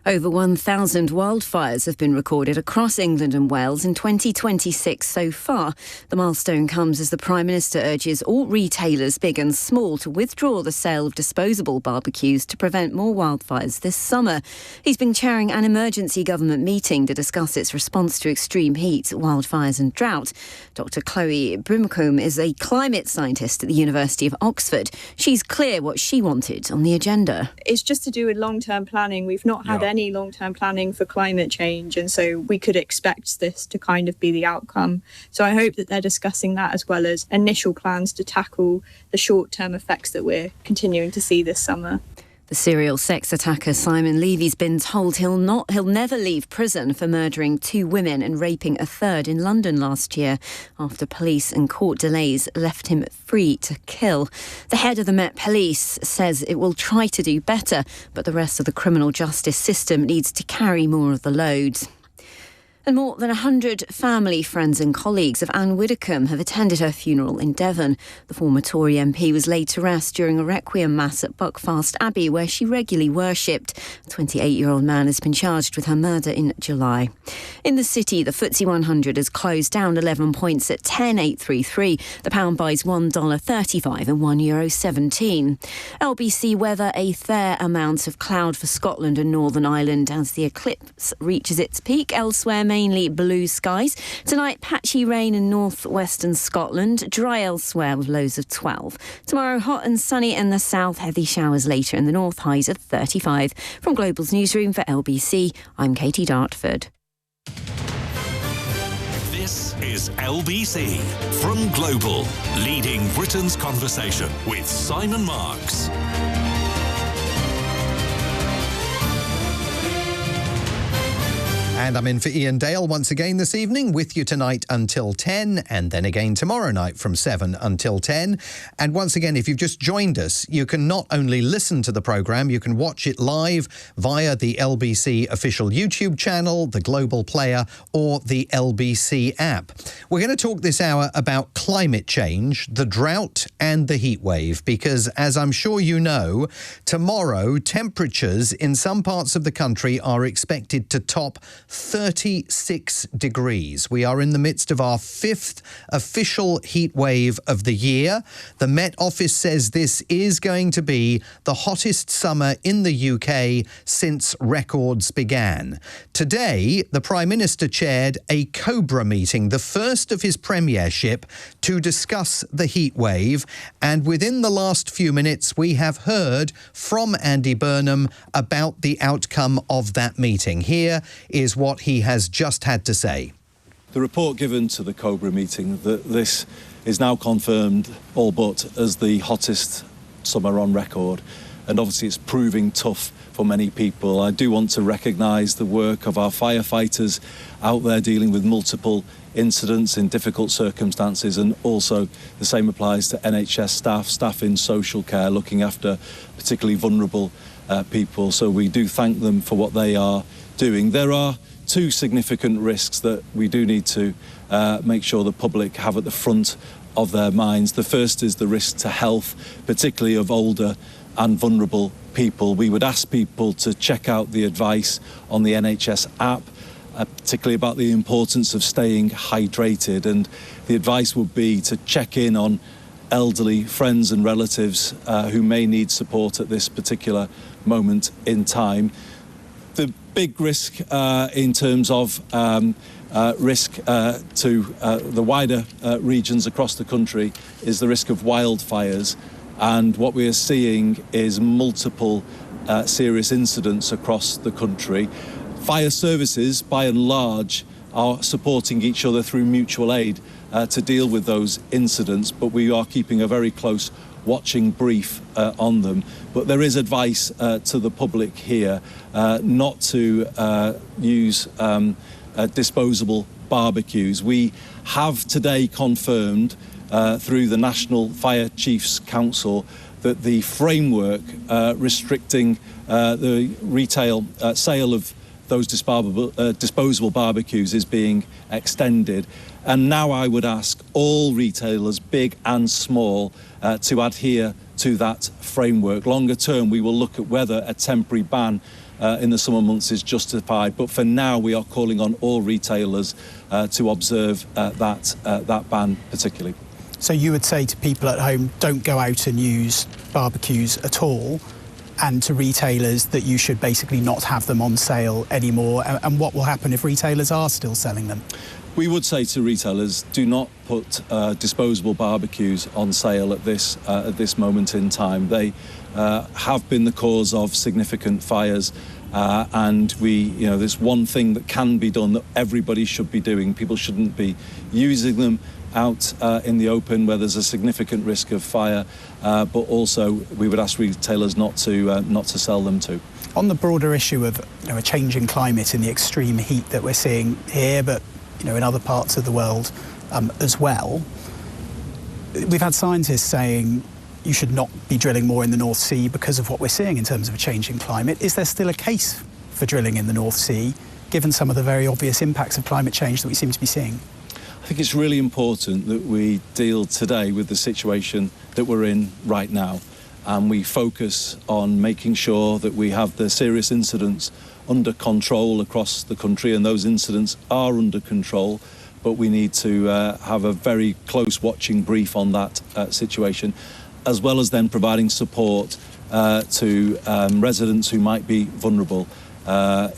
Speaker 13: Over 1,000 wildfires have been recorded across England and Wales in 2026 so far. The milestone comes as the Prime Minister urges all retailers, big and small, to withdraw the sale of disposable barbecues to prevent more wildfires this summer. He's been chairing an emergency government meeting to discuss its response to extreme heat, wildfires and drought. Dr Chloe Brimcombe is a climate scientist at the University of Oxford. She's clear what she wanted on the agenda.
Speaker 15: It's just to do with long-term planning. We've not had any long-term planning for climate change, and so we could expect this to kind of be the outcome. So I hope that they're discussing that, as well as initial plans to tackle the short-term effects that we're continuing to see this summer.
Speaker 13: The serial sex attacker Simon Levy's been told he'll never leave prison for murdering 2 women and raping a third in London last year, after police and court delays left him free to kill. The head of the Met Police says it will try to do better, but the rest of the criminal justice system needs to carry more of the load. And more than 100 family, friends and colleagues of Anne Widdecombe have attended her funeral in Devon. The former Tory MP was laid to rest during a requiem mass at Buckfast Abbey, where she regularly worshipped. A 28-year-old man has been charged with her murder in July. In the city, the FTSE 100 has closed down 11 points at 10,833. The pound buys $1.35 and €1.17. LBC weather: a fair amount of cloud for Scotland and Northern Ireland as the eclipse reaches its peak. Elsewhere, mainly blue skies. Tonight, patchy rain in northwestern Scotland, dry elsewhere with lows of 12. Tomorrow, hot and sunny in the south, heavy showers later in the north, highs of 35. From Global's newsroom for LBC, I'm Katie Dartford.
Speaker 4: This is LBC from Global, leading Britain's conversation with Simon Marks.
Speaker 5: And I'm in for Ian Dale once again this evening, with you tonight until 10, and then again tomorrow night from 7 until 10. And once again, if you've just joined us, you can not only listen to the programme, you can watch it live via the LBC official YouTube channel, the Global Player, or the LBC app. We're going to talk this hour about climate change, the drought and the heatwave, because as I'm sure you know, tomorrow temperatures in some parts of the country are expected to top 36 degrees. We are in the midst of our 5th official heat wave of the year. The Met Office says this is going to be the hottest summer in the UK since records began. Today, the Prime Minister chaired a Cobra meeting, the first of his premiership, to discuss the heat wave. And within the last few minutes, we have heard from Andy Burnham about the outcome of that meeting. Here is what he has just had to say.
Speaker 2: The report given to the Cobra meeting that this is now confirmed all but as the hottest summer on record, and obviously it's proving tough for many people. I do want to recognise the work of our firefighters out there dealing with multiple incidents in difficult circumstances, and also the same applies to NHS staff in social care looking after particularly vulnerable people. So we do thank them for what they are doing. There are two significant risks that we do need to make sure the public have at the front of their minds. The first is the risk to health, particularly of older and vulnerable people. We would ask people to check out the advice on the NHS app, particularly about the importance of staying hydrated, and the advice would be to check in on elderly friends and relatives who may need support at this particular moment in time. The big risk in terms of risk to the wider regions across the country is the risk of wildfires. And what we are seeing is multiple serious incidents across the country. Fire services, by and large, are supporting each other through mutual aid to deal with those incidents, but we are keeping a very close watching brief on them. But there is advice to the public here not to use disposable barbecues. We have today confirmed through the National Fire Chiefs Council that the framework restricting the retail sale of those disposable barbecues is being extended. And now I would ask all retailers, big and small, to adhere to that framework. Longer term, we will look at whether a temporary ban in the summer months is justified. But for now, we are calling on all retailers to observe that ban particularly.
Speaker 1: So you would say to people at home, don't go out and use barbecues at all, and to retailers that you should basically not have them on sale anymore. And what will happen if retailers are still selling them?
Speaker 2: We would say to retailers, do not put disposable barbecues on sale at this moment in time. They have been the cause of significant fires. And there's one thing that can be done that everybody should be doing. People shouldn't be using them out in the open where there's a significant risk of fire, but also we would ask retailers not to sell them to.
Speaker 1: On the broader issue of a changing climate in the extreme heat that we're seeing here, but in other parts of the world as well, we've had scientists saying you should not be drilling more in the North Sea because of what we're seeing in terms of a changing climate. Is there still a case for drilling in the North Sea, given some of the very obvious impacts of climate change that we seem to be seeing?
Speaker 2: I think it's really important that we deal today with the situation that we're in right now, and we focus on making sure that we have the serious incidents under control across the country, and those incidents are under control, but we need to have a very close watching brief on that situation, as well as then providing support to residents who might be vulnerable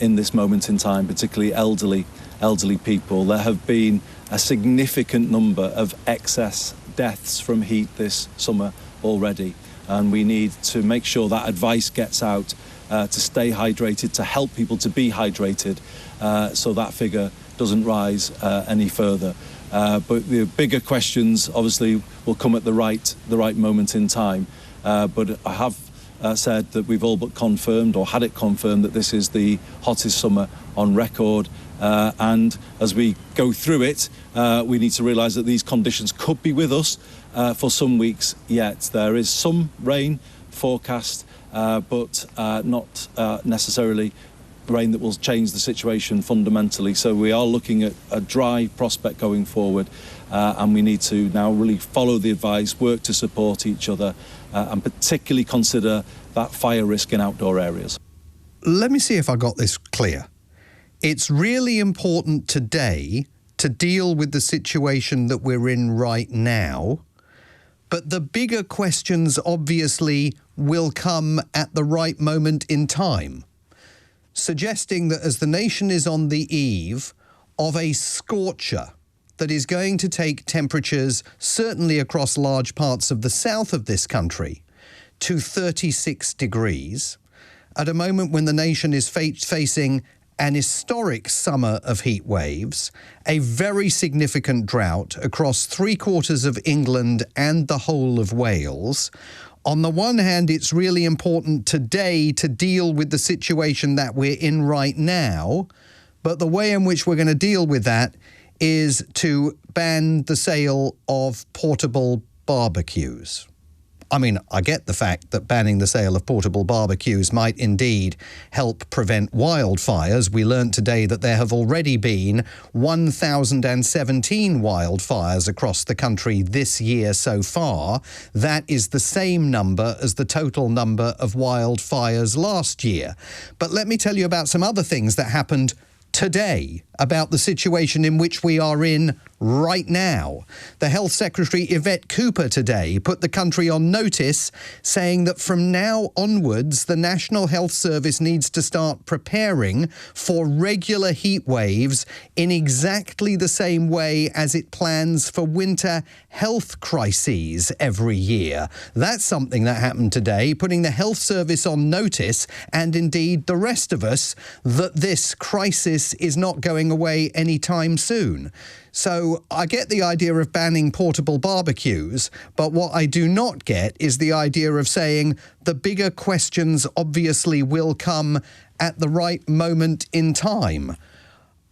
Speaker 2: in this moment in time, particularly elderly people. There have been a significant number of excess deaths from heat this summer already, and we need to make sure that advice gets out to stay hydrated, to help people to be hydrated, so that figure doesn't rise any further. But the bigger questions obviously will come at the right moment in time. But I have said that we've all but confirmed, or had it confirmed, that this is the hottest summer on record. And as we go through it, we need to realise that these conditions could be with us for some weeks yet. There is some rain forecast, but not necessarily rain that will change the situation fundamentally. So we are looking at a dry prospect going forward, and we need to now really follow the advice, work to support each other, and particularly consider that fire risk in outdoor areas.
Speaker 5: Let me see if I got this clear. it's really important today to deal with the situation that we're in right now. But the bigger questions, obviously, will come at the right moment in time, suggesting that as the nation is on the eve of a scorcher that is going to take temperatures, certainly across large parts of the south of this country, to 36 degrees, at a moment when the nation is facing an historic summer of heat waves, a very significant drought across 3/4 of England and the whole of Wales. On the one hand, it's really important today to deal with the situation that we're in right now, but the way in which we're going to deal with that is to ban the sale of portable barbecues. I mean, I get the fact that banning the sale of portable barbecues might indeed help prevent wildfires. We learnt today that there have already been 1,017 wildfires across the country this year so far. That is the same number as the total number of wildfires last year. But let me tell you about some other things that happened today, about the situation in which we are in right now. The Health Secretary, Yvette Cooper, today put the country on notice, saying that from now onwards, the National Health Service needs to start preparing for regular heat waves in exactly the same way as it plans for winter health crises every year. That's something that happened today, putting the Health Service on notice, and indeed the rest of us, that this crisis is not going away anytime soon. So I get the idea of banning portable barbecues, but what I do not get is the idea of saying the bigger questions obviously will come at the right moment in time.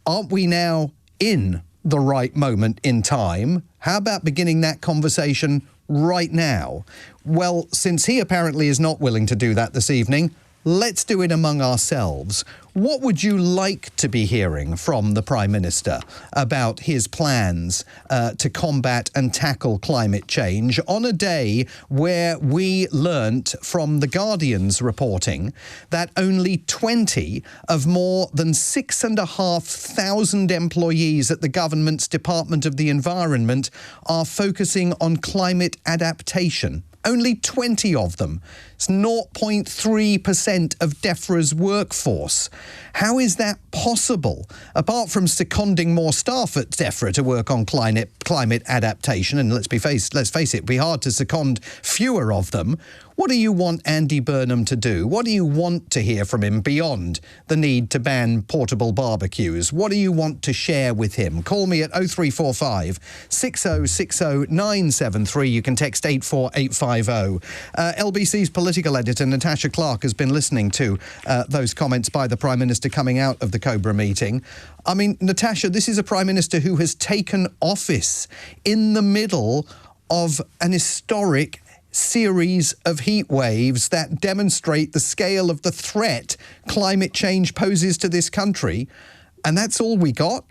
Speaker 5: Aren't we now in the right moment in time? How about beginning that conversation right now? Well, since he apparently is not willing to do that this evening, let's do it among ourselves. What would you like to be hearing from the Prime Minister about his plans to combat and tackle climate change on a day where we learnt from The Guardian's reporting that only 20 of more than 6,500 employees at the government's Department of the Environment are focusing on climate adaptation? Only 20 of them. It's 0.3% of DEFRA's workforce. How is that possible? Apart from seconding more staff at DEFRA to work on climate adaptation, and let's face it, it'd be hard to second fewer of them. What do you want Andy Burnham to do? What do you want to hear from him beyond the need to ban portable barbecues? What do you want to share with him? Call me at 0345 6060 973. You can text 84850. LBC's political editor Natasha Clark has been listening to those comments by the Prime Minister coming out of the Cobra meeting. I mean, Natasha, this is a Prime Minister who has taken office in the middle of an historic series of heat waves that demonstrate the scale of the threat climate change poses to this country. And that's all we got?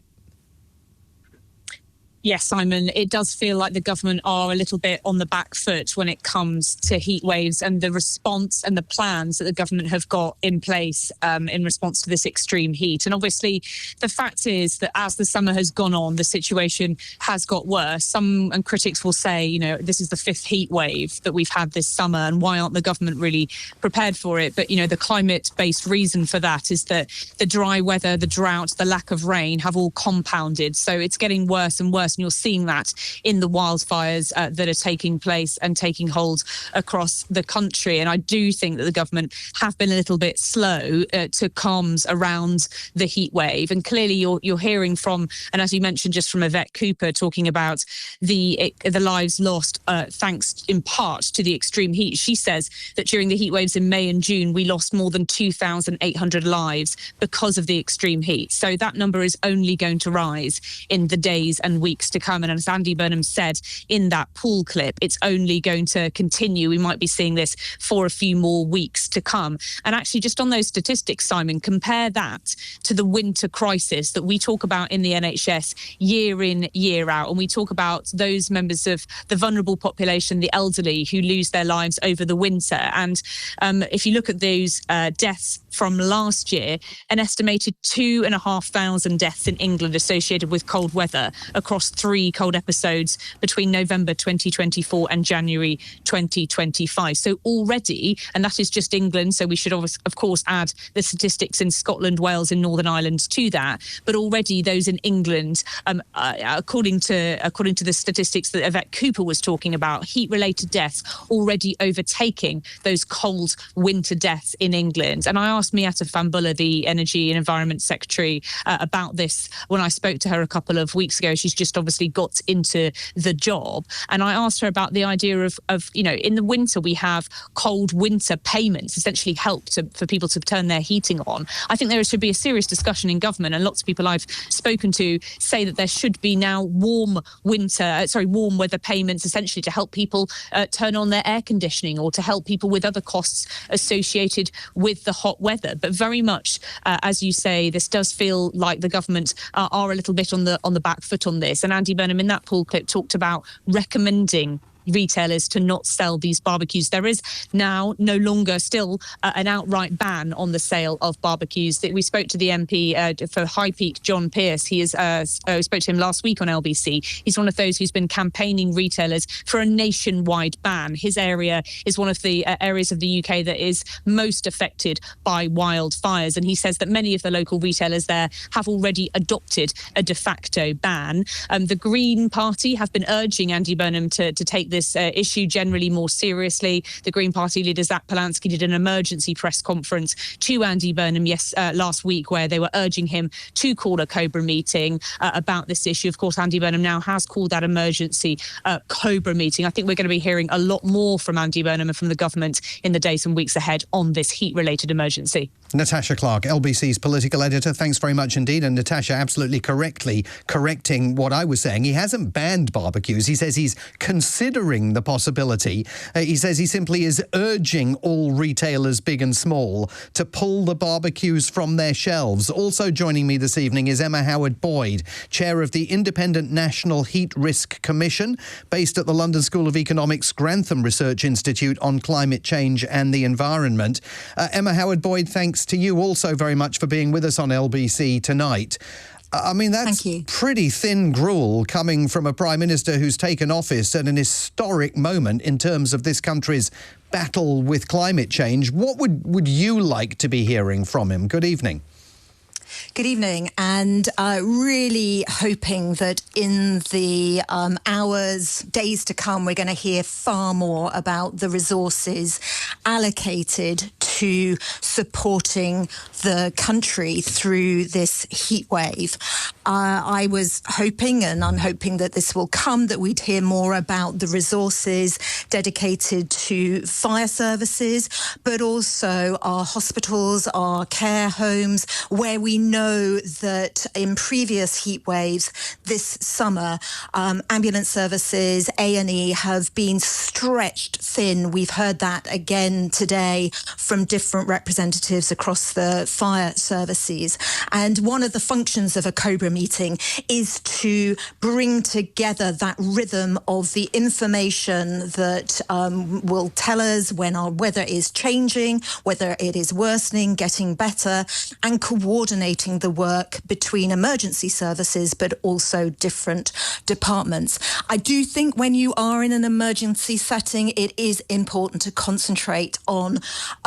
Speaker 3: Yes, Simon, it does feel like the government are a little bit on the back foot when it comes to heat waves and the response and the plans that the government have got in place in response to this extreme heat. And obviously, the fact is that as the summer has gone on, the situation has got worse. Some critics will say, you know, this is the 5th heat wave that we've had this summer, and why aren't the government really prepared for it? But, you know, the climate-based reason for that is that the dry weather, the drought, the lack of rain have all compounded. So it's getting worse and worse. And you're seeing that in the wildfires that are taking place and taking hold across the country. And I do think that the government have been a little bit slow to comms around the heat wave. And clearly you're hearing from, and as you mentioned, just from Yvette Cooper, talking about the lives lost thanks in part to the extreme heat. She says that during the heat waves in May and June, we lost more than 2,800 lives because of the extreme heat. So that number is only going to rise in the days and weeks weeks to come. And as Andy Burnham said in that pool clip, it's only going to continue. We might be seeing this for a few more weeks to come. And actually, just on those statistics, Simon, compare that to the winter crisis that we talk about in the NHS year in, year out. And we talk about those members of the vulnerable population, the elderly, who lose their lives over the winter. And if you look at those deaths from last year, an estimated 2,500 deaths in England associated with cold weather across 3 cold episodes between November 2024 and January 2025. So already, and that is just England, so we should of course add the statistics in Scotland, Wales and Northern Ireland to that, but already those in England, according to the statistics that Yvette Cooper was talking about, heat-related deaths already overtaking those cold winter deaths in England. And I asked Miatta Fahnbulleh, the Energy and Environment Secretary, about this when I spoke to her a couple of weeks ago. She's just obviously got into the job. And I asked her about the idea of in the winter we have cold winter payments, essentially help for people to turn their heating on. I think there should be a serious discussion in government, and lots of people I've spoken to say that there should be now warm weather payments, essentially to help people turn on their air conditioning or to help people with other costs associated with the hot weather. But very much, as you say, this does feel like the government are a little bit on the back foot on this. And Andy Burnham in that poll clip talked about recommending retailers to not sell these barbecues. There is now no longer still an outright ban on the sale of barbecues. We spoke to the MP for High Peak, John Pearce. He spoke to him last week on LBC. He's one of those who's been campaigning retailers for a nationwide ban. His area is one of the areas of the UK that is most affected by wildfires. And he says that many of the local retailers there have already adopted a de facto ban. The Green Party have been urging Andy Burnham to take this issue generally more seriously. The Green Party leader Zach Polanski did an emergency press conference to Andy Burnham last week, where they were urging him to call a Cobra meeting about this issue. Of course, Andy Burnham now has called that emergency Cobra meeting. I think we're going to be hearing a lot more from Andy Burnham and from the government in the days and weeks ahead on this heat-related emergency.
Speaker 5: Natasha Clark, LBC's political editor, thanks very much indeed. And Natasha absolutely correctly correcting what I was saying. He hasn't banned barbecues. He says he's considering the possibility. He says he simply is urging all retailers, big and small, to pull the barbecues from their shelves. Also joining me this evening is Emma Howard-Boyd, chair of the Independent National Heat Risk Commission, based at the London School of Economics Grantham Research Institute on Climate Change and the Environment. Emma Howard-Boyd, thanks to you also very much for being with us on LBC tonight. I mean, that's pretty thin gruel coming from a Prime Minister who's taken office at an historic moment in terms of this country's battle with climate change. What would you like to be hearing from him? Good evening.
Speaker 6: Good evening, and really hoping that in the hours, days to come, we're going to hear far more about the resources allocated to supporting the country through this heat wave. I was hoping, and I'm hoping that this will come, that we'd hear more about the resources dedicated to fire services, but also our hospitals, our care homes, where we know that in previous heat waves this summer, ambulance services, A&E have been stretched thin. We've heard that again today from different representatives across the fire services. And one of the functions of a Cobra meeting is to bring together that rhythm of the information that will tell us when our weather is changing, whether it is worsening, getting better, and coordinating the work between emergency services, but also different departments. I do think when you are in an emergency setting, it is important to concentrate on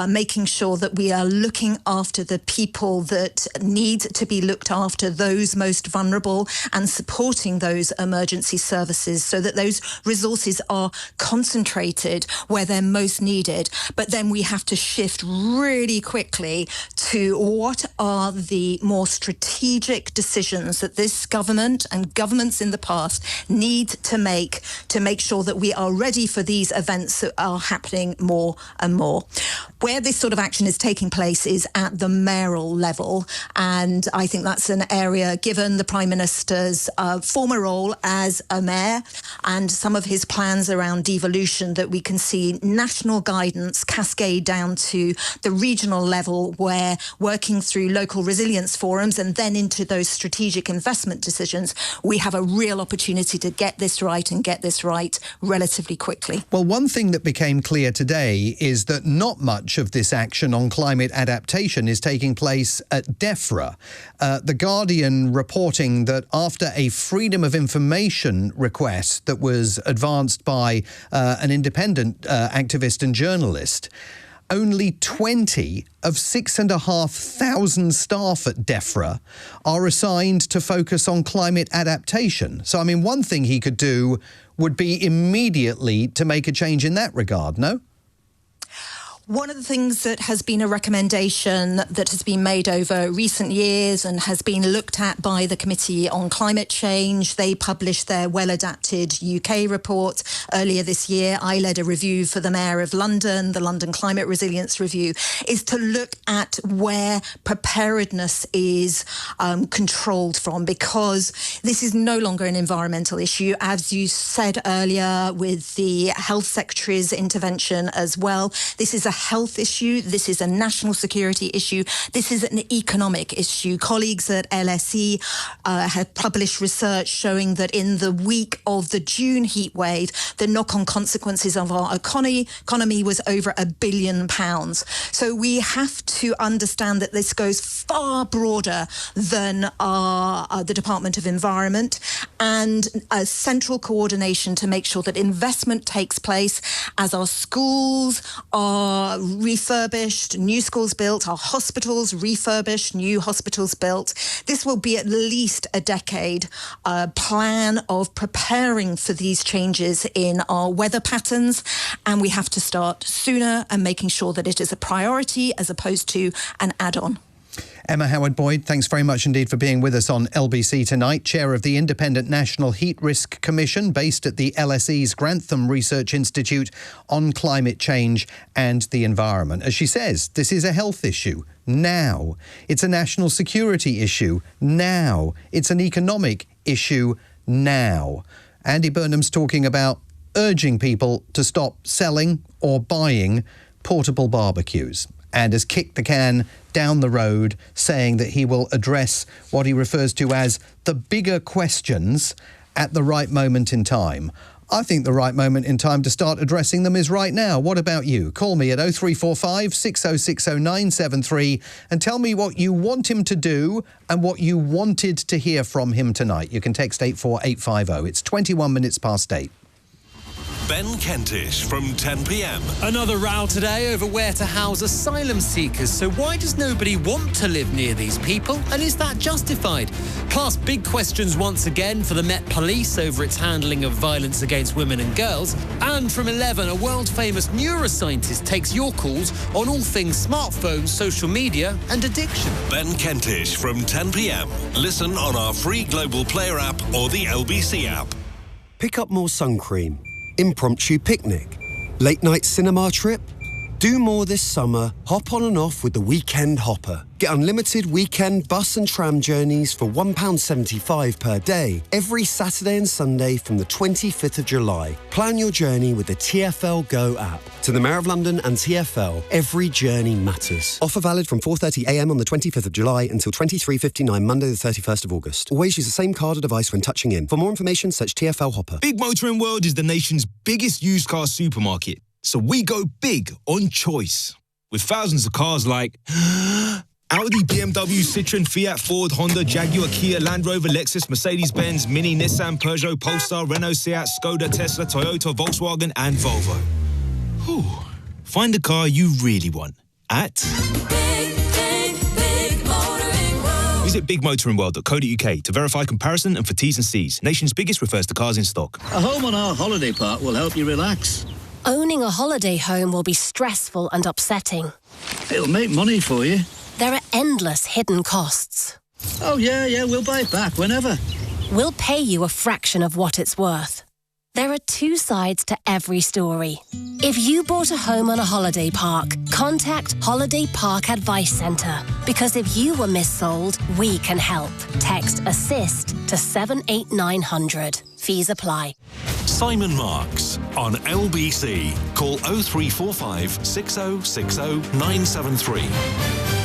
Speaker 6: making sure that we are looking after the people that need to be looked after, those most vulnerable, and supporting those emergency services so that those resources are concentrated where they're most needed. But then we have to shift really quickly to what are the the more strategic decisions that this government and governments in the past need to make sure that we are ready for these events that are happening more and more. Where this sort of action is taking place is at the mayoral level, and I think that's an area, given the Prime Minister's former role as a mayor and some of his plans around devolution, that we can see national guidance cascade down to the regional level, where working through local resilience forums and then into those strategic investment decisions, we have a real opportunity to get this right and get this right relatively quickly.
Speaker 5: Well, one thing that became clear today is that not much of this action on climate adaptation is taking place at DEFRA. The Guardian reporting that after a freedom of information request that was advanced by an independent activist and journalist, only 20 of 6,500 staff at DEFRA are assigned to focus on climate adaptation. So, I mean, one thing he could do would be immediately to make a change in that regard, no?
Speaker 6: One of the things that has been a recommendation that has been made over recent years and has been looked at by the Committee on Climate Change, they published their well-adapted UK report earlier this year. I led a review for the Mayor of London, the London Climate Resilience Review, is to look at where preparedness is controlled from, because this is no longer an environmental issue, as you said earlier, with the Health Secretary's intervention as well. This is a health issue. This is a national security issue. This is an economic issue. Colleagues at LSE have published research showing that in the week of the June heatwave, the knock-on consequences of our economy was over £1 billion. So we have to understand that this goes far broader than the Department of Environment, and a central coordination to make sure that investment takes place as our schools are refurbished, new schools built, our hospitals refurbished, new hospitals built. This will be at least a decade plan of preparing for these changes in our weather patterns, and we have to start sooner and making sure that it is a priority as opposed to an add-on.
Speaker 5: Emma Howard-Boyd, thanks very much indeed for being with us on LBC tonight. Chair of the Independent National Heat Risk Commission, based at the LSE's Grantham Research Institute on climate change and the environment. As she says, this is a health issue now. It's a national security issue now. It's an economic issue now. Andy Burnham's talking about urging people to stop selling or buying portable barbecues, and has kicked the can down the road, saying that he will address what he refers to as the bigger questions at the right moment in time. I think the right moment in time to start addressing them is right now. What about you? Call me at 0345 6060 973 and tell me what you want him to do and what you wanted to hear from him tonight. You can text 84850. It's 21 minutes past 8.
Speaker 4: Ben Kentish from 10 p.m.
Speaker 9: Another row today over where to house asylum seekers. So why does nobody want to live near these people? And is that justified? Plus, big questions once again for the Met Police over its handling of violence against women and girls. And from 11, a world-famous neuroscientist takes your calls on all things smartphones, social media and addiction.
Speaker 4: Ben Kentish from 10 p.m. Listen on our free Global Player app or the LBC app.
Speaker 16: Pick up more sun cream. Impromptu picnic, late night cinema trip. Do more this summer. Hop on and off with the Weekend Hopper. Get unlimited weekend bus and tram journeys for £1.75 per day every Saturday and Sunday from the 25th of July. Plan your journey with the TfL Go app. To the Mayor of London and TfL, every journey matters. Offer valid from 4:30 a.m. on the 25th of July until 23:59 Monday the 31st of August. Always use the same card or device when touching in. For more information, search TfL Hopper.
Speaker 17: Big Motoring World is the nation's biggest used car supermarket. So we go big on choice. With thousands of cars like Audi, BMW, Citroen, Fiat, Ford, Honda, Jaguar, Kia, Land Rover, Lexus, Mercedes-Benz, Mini, Nissan, Peugeot, Polestar, Renault, Seat, Skoda, Tesla, Toyota, Volkswagen and Volvo. Whew. Find the car you really want at Visit bigmotoringworld.co.uk to verify comparison and for T's and C's. Nation's biggest refers to cars in stock.
Speaker 18: A home on our holiday park will help you relax.
Speaker 19: Owning a holiday home will be stressful and upsetting.
Speaker 18: It'll make money for you.
Speaker 7: there are endless hidden costs.
Speaker 18: Oh, yeah, we'll buy it back whenever.
Speaker 7: We'll pay you a fraction of what it's worth. There are two sides to every story. If you bought a home on a holiday park, contact Holiday Park Advice Centre. Because if you were missold, we can help. Text ASSIST to 78900. Fees apply.
Speaker 4: Simon Marks on LBC. Call 0345 6060 973.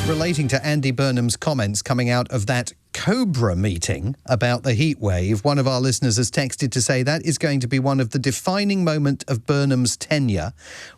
Speaker 5: Relating to Andy Burnham's comments coming out of that Cobra meeting about the heat wave, one of our listeners has texted to say that is going to be one of the defining moments of Burnham's tenure,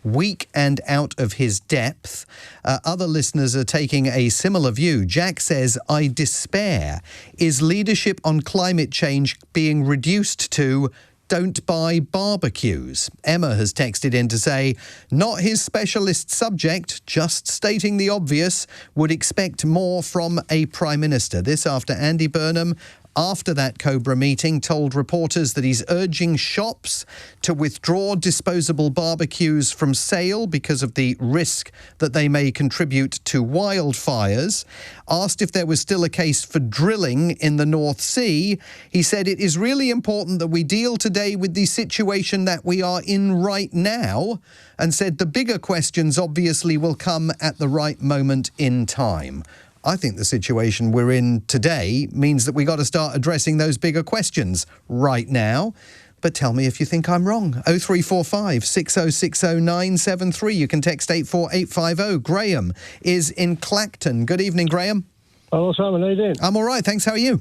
Speaker 5: weak and out of his depth. Other listeners are taking a similar view. Jack says, I despair. Is leadership on climate change being reduced to don't buy barbecues? Emma has texted in to say, not his specialist subject, just stating the obvious, would expect more from a Prime Minister. This after Andy Burnham, after that Cobra meeting, told reporters that he's urging shops to withdraw disposable barbecues from sale because of the risk that they may contribute to wildfires. Asked if there was still a case for drilling in the North Sea, he said it is really important that we deal today with the situation that we are in right now, and said the bigger questions obviously will come at the right moment in time. I think the situation we're in today means that we got to start addressing those bigger questions right now. But tell me if you think I'm wrong. 0345 6060 973. You can text 84850. Graham is in Clacton. Good evening, Graham.
Speaker 19: Hello, Simon. How you doing?
Speaker 5: I'm all right. Thanks. How are you?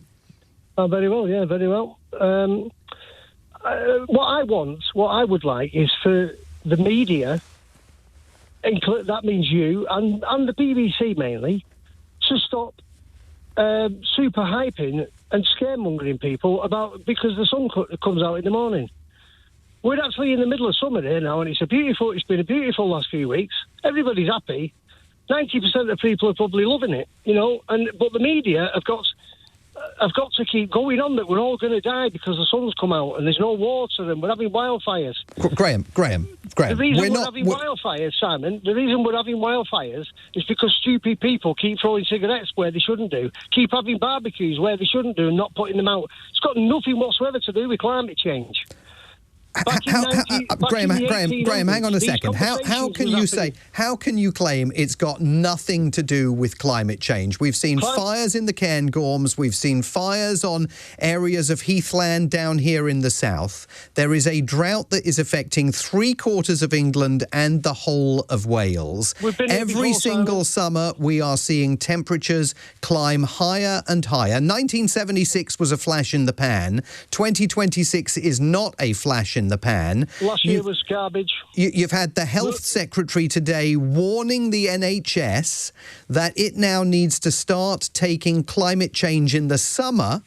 Speaker 19: Oh, very well. Yeah, very well. What I would like is for the media, that means you and the BBC mainly, to stop super hyping and scaremongering people because the sun comes out in the morning. We're actually in the middle of summer here now, and it's been a beautiful last few weeks. Everybody's happy. 90% of people are probably loving it, but the media have got to keep going on that we're all going to die because the sun's come out and there's no water and we're having wildfires.
Speaker 5: Graham.
Speaker 19: The reason we're having wildfires, Simon, is because stupid people keep throwing cigarettes where they shouldn't do, keep having barbecues where they shouldn't do and not putting them out. It's got nothing whatsoever to do with climate change.
Speaker 5: Graham, hang on a second. How can you claim it's got nothing to do with climate change? We've seen fires in the Cairngorms. We've seen fires on areas of heathland down here in the south. There is a drought that is affecting 3/4 of England and the whole of Wales. Every single summer, we are seeing temperatures climb higher and higher. 1976 was a flash in the pan. 2026 is not a flash in the pan.
Speaker 19: Last year was garbage.
Speaker 5: You've had the health secretary today warning the NHS that it now needs to start taking climate change in the summer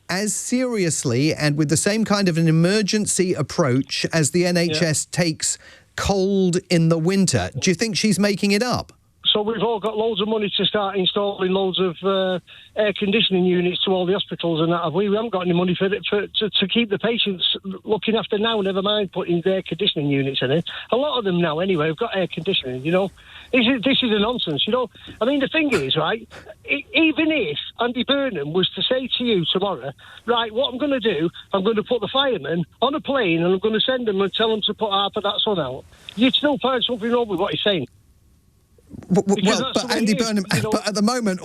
Speaker 5: as seriously and with the same kind of an emergency approach as the NHS takes cold in the winter. Do you think she's making it up?
Speaker 19: So we've all got loads of money to start installing loads of air conditioning units to all the hospitals and that, have we? We haven't got any money to keep the patients looking after now, never mind putting air conditioning units in it. A lot of them now, anyway, have got air conditioning, This is a nonsense, I mean, the thing is, right, even if Andy Burnham was to say to you tomorrow, right, what I'm going to do, I'm going to put the firemen on a plane and I'm going to send them and tell them to put half of that sun out, you'd still find something wrong with what he's saying.
Speaker 5: But Andy Burnham, but at the moment,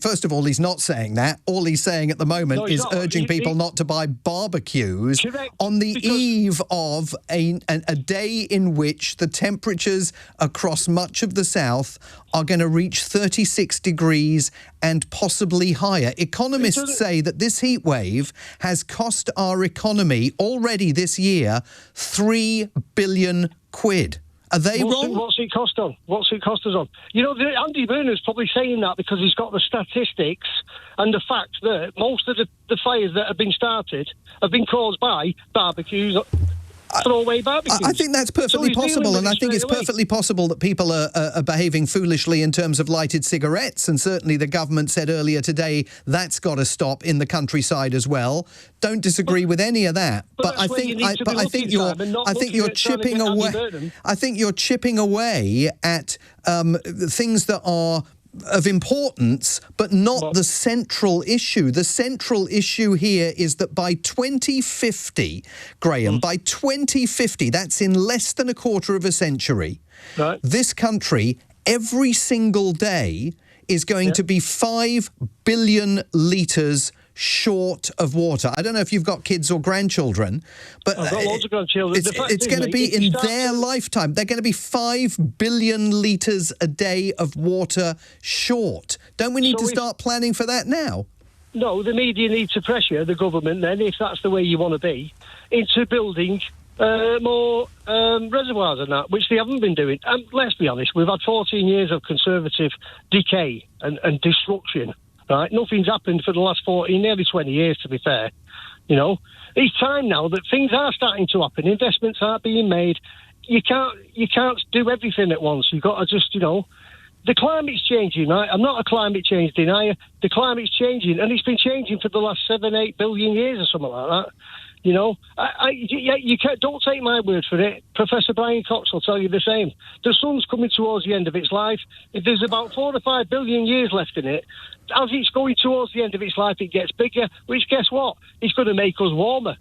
Speaker 5: first of all, he's not saying that. All he's saying at the moment is urging people not to buy barbecues on the eve of a day in which the temperatures across much of the south are going to reach 36 degrees and possibly higher. Economists say that this heat wave has cost our economy already this year £3 billion. Are they wrong?
Speaker 19: What's it cost us on? Andy Burnham's probably saying that because he's got the statistics and the fact that most of the fires that have been started have been caused by barbecues, throwaway barbecues.
Speaker 5: I think that's perfectly possible, and I think it's perfectly possible that people are behaving foolishly in terms of lighted cigarettes, and certainly the government said earlier today that's got to stop in the countryside as well. Don't disagree with any of that, but I think you're chipping away. I think you're chipping away at things that are of importance, but not the central issue. The central issue here is that by 2050, Graham, by 2050, that's in less than a quarter of a century, this country, every single day, is going to be 5 billion litres short of water. I don't know if you've got kids or grandchildren, but
Speaker 19: I've got loads of grandchildren.
Speaker 5: It's going to be in their lifetime. They're going to be 5 billion litres a day of water short. Don't we need to start planning for that now?
Speaker 19: No, the media need to pressure the government then, if that's the way you want to be, into building more reservoirs and that, which they haven't been doing. And let's be honest, we've had 14 years of conservative decay and destruction. Right, nothing's happened for the last 14, nearly 20 years, to be fair. You know, it's time now that things are starting to happen. Investments are being made. You can't do everything at once. You've got to just, you know, the climate's changing. Right? I'm not a climate change denier. The climate's changing, and it's been changing for the last 7-8 billion years or something like that. You know, you can't, don't take my word for it. Professor Brian Cox will tell you the same. The sun's coming towards the end of its life. If there's about 4 to 5 billion years left in it, as it's going towards the end of its life, it gets bigger, which, guess what? It's going to make us warmer.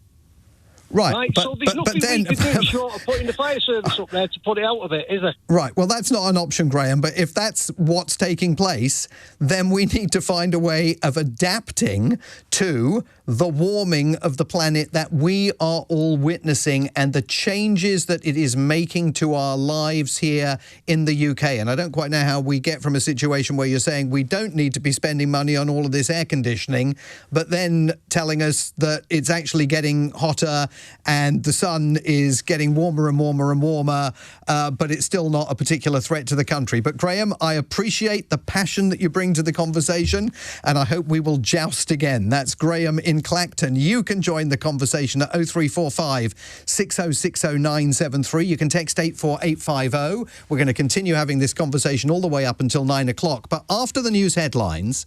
Speaker 5: Right,
Speaker 19: so there's nothing we can do short of putting the fire service up there to put it out of it, is there?
Speaker 5: Right, well, that's not an option, Graham, but if that's what's taking place, then we need to find a way of adapting to the warming of the planet that we are all witnessing and the changes that it is making to our lives here in the UK. And I don't quite know how we get from a situation where you're saying we don't need to be spending money on all of this air conditioning, but then telling us that it's actually getting hotter and the sun is getting warmer and warmer and warmer, but it's still not a particular threat to the country. But Graham, I appreciate the passion that you bring to the conversation, and I hope we will joust again. That's Graham in Clacton. You can join the conversation at 0345 6060 973. You can text 84850. We're going to continue having this conversation all the way up until 9 o'clock. But after the news headlines,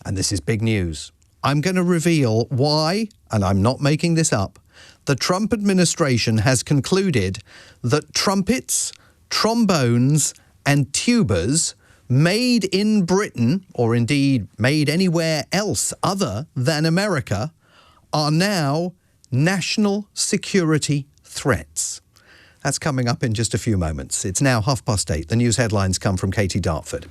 Speaker 5: and this is big news, I'm going to reveal why, and I'm not making this up, the Trump administration has concluded that trumpets, trombones and tubas made in Britain, or indeed made anywhere else other than America, are now national security threats. That's coming up in just a few moments. It's now 8:30. The news headlines come from Katie Dartford.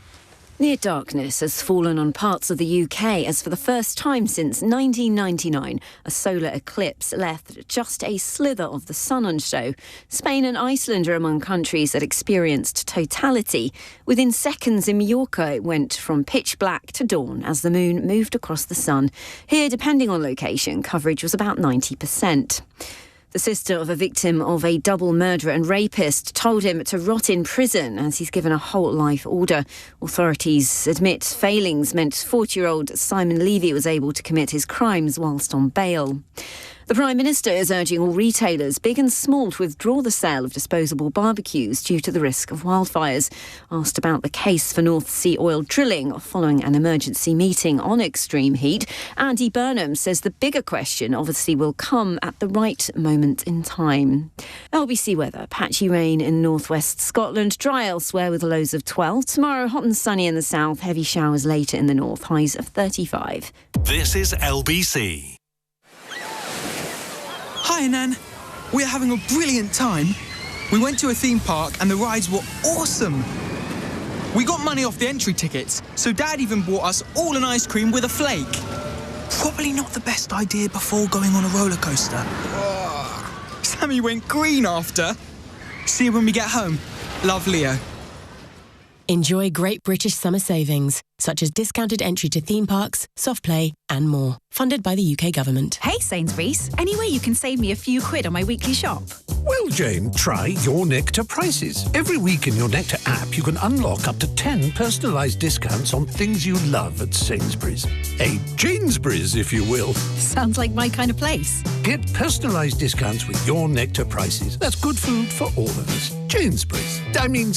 Speaker 13: Near darkness has fallen on parts of the UK as for the first time since 1999, a solar eclipse left just a slither of the sun on show. Spain and Iceland are among countries that experienced totality. Within seconds in Mallorca, it went from pitch black to dawn as the moon moved across the sun. Here, depending on location, coverage was about 90%. The sister of a victim of a double murderer and rapist told him to rot in prison as he's given a whole life order. Authorities admit failings meant 40-year-old Simon Levy was able to commit his crimes whilst on bail. The Prime Minister is urging all retailers, big and small, to withdraw the sale of disposable barbecues due to the risk of wildfires. Asked about the case for North Sea oil drilling following an emergency meeting on extreme heat, Andy Burnham says the bigger question obviously will come at the right moment in time. LBC weather, patchy rain in northwest Scotland, dry elsewhere with lows of 12. Tomorrow, hot and sunny in the south, heavy showers later in the north, highs of 35.
Speaker 4: This is LBC.
Speaker 20: Hi, Nan. We're having a brilliant time. We went to a theme park and the rides were awesome. We got money off the entry tickets, so Dad even bought us all an ice cream with a flake. Probably not the best idea before going on a roller coaster. Sammy went green after. See you when we get home. Love, Leo.
Speaker 21: Enjoy great British summer savings, such as discounted entry to theme parks, soft play and more. Funded by the UK government.
Speaker 22: Hey Sainsbury's, any way you can save me a few quid on my weekly shop?
Speaker 23: Well, Jane, try Your Nectar Prices. Every week in Your Nectar app, you can unlock up to 10 personalised discounts on things you love at Sainsbury's. A Janesbury's, if you will.
Speaker 22: Sounds like my kind of place.
Speaker 23: Get personalised discounts with Your Nectar Prices. That's good food for all of us. Sainsbury's.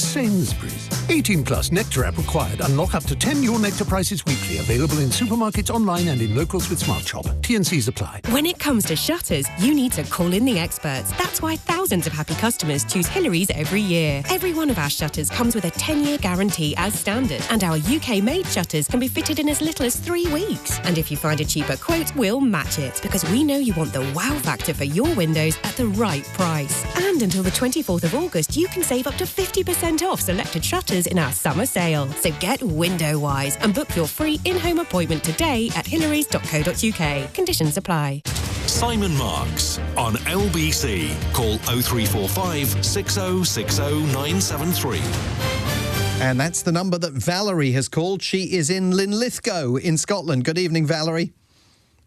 Speaker 23: Sainsbury's. 18 plus Nectar app required. Unlock up to 10 Your Nectar Prices weekly. Available in supermarkets, online and in in locals with Smart Shop. T&Cs apply.
Speaker 21: When it comes to shutters, you need to call in the experts. That's why thousands of happy customers choose Hillary's every year. Every one of our shutters comes with a 10-year guarantee as standard, and our UK-made shutters can be fitted in as little as 3 weeks. And if you find a cheaper quote, we'll match it, because we know you want the wow factor for your windows at the right price. And until the 24th of August, you can save up to 50% off selected shutters in our summer sale. So get window wise and book your free in-home appointment today at hillarys.co.uk. Conditions apply.
Speaker 4: Simon Marks on LBC. Call 0345 6060 973.
Speaker 5: And that's the number that Valerie has called. She is in Linlithgow in Scotland. Good evening, Valerie.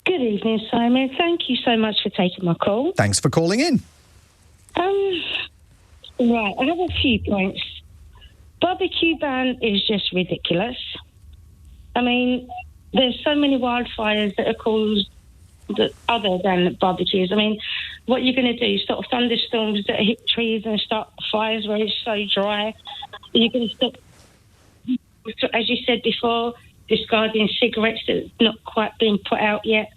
Speaker 8: Good evening, Simon. Thank you so much for taking my call.
Speaker 5: Thanks for calling in.
Speaker 8: Right, I have a few points. Barbecue ban is just ridiculous. I mean, there's so many wildfires that are caused other than barbecues. I mean, what you're going to do, stop thunderstorms that hit trees and start fires where it's so dry. You're going to stop, as you said before, discarding cigarettes that's not quite been put out yet.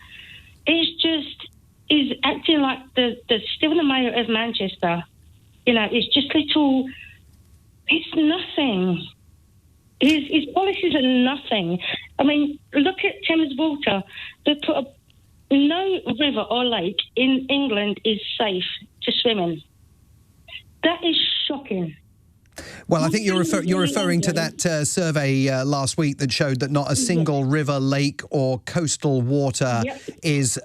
Speaker 8: Is acting like still the mayor of Manchester. You know, it's just little, it's nothing. His policies are nothing. I mean, look at Thames Water. They put no river or lake in England is safe to swim in. That is shocking.
Speaker 5: Well, I think you're referring to that survey last week that showed that not a single river, lake or coastal water is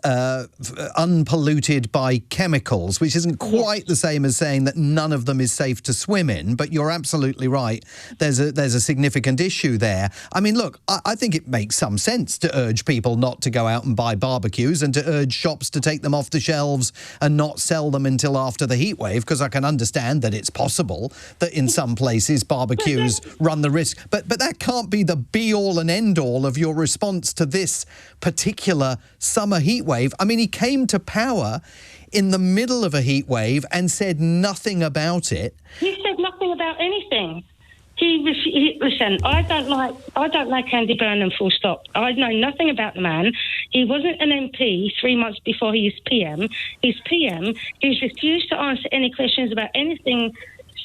Speaker 5: unpolluted by chemicals, which isn't quite the same as saying that none of them is safe to swim in. But you're absolutely right. There's a significant issue there. I mean, look, I think it makes some sense to urge people not to go out and buy barbecues and to urge shops to take them off the shelves and not sell them until after the heatwave, because I can understand that it's possible that in some places barbecues run the risk. But that can't be the be-all and end-all of your response to this particular summer heatwave. I mean, he came to power in the middle of a heatwave and said nothing about it.
Speaker 8: He said nothing about anything. Listen, I don't like Andy Burnham, full stop. I know nothing about the man. He wasn't an MP 3 months before he was PM. He's PM. He's refused to answer any questions about anything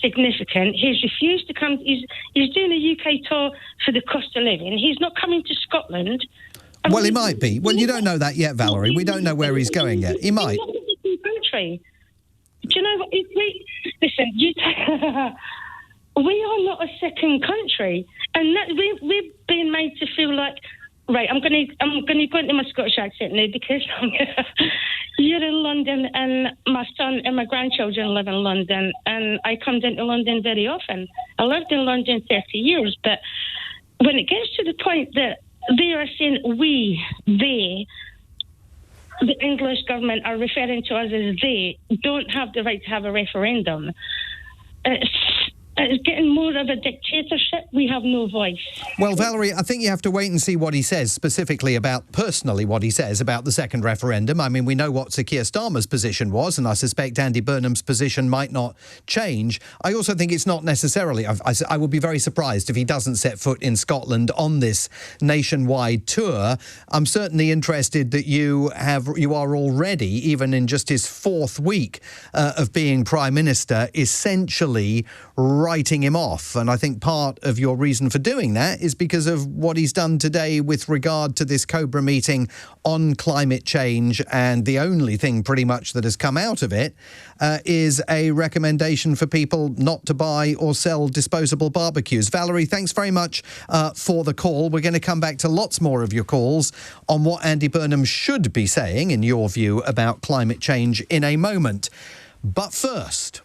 Speaker 8: significant. He's refused to come. He's doing a UK tour for the cost of living. He's not coming to Scotland.
Speaker 5: Well, he might be. Well, you don't know that yet, Valerie. We don't know where he's going yet. He might.
Speaker 8: Country. Do you know what? Listen, we are not a second country, and we're being made to feel like. Right, I'm going to go into my Scottish accent now because you're in London and my son and my grandchildren live in London, and I come down to London very often. I lived in London 30 years, but when it gets to the point that they are saying the English government are referring to us as they, don't have the right to have a referendum. It's getting more of a dictatorship. We have no voice.
Speaker 5: Well, Valerie, I think you have to wait and see what he says, specifically personally what he says about the second referendum. I mean, we know what Sir Keir Starmer's position was, and I suspect Andy Burnham's position might not change. I also think it's not necessarily... I would be very surprised if he doesn't set foot in Scotland on this nationwide tour. I'm certainly interested that you are already, even in just his fourth week of being Prime Minister, essentially writing him off. And I think part of your reason for doing that is because of what he's done today with regard to this Cobra meeting on climate change. And the only thing pretty much that has come out of it is a recommendation for people not to buy or sell disposable barbecues. Valerie, thanks very much for the call. We're going to come back to lots more of your calls on what Andy Burnham should be saying, in your view, about climate change in a moment. But first...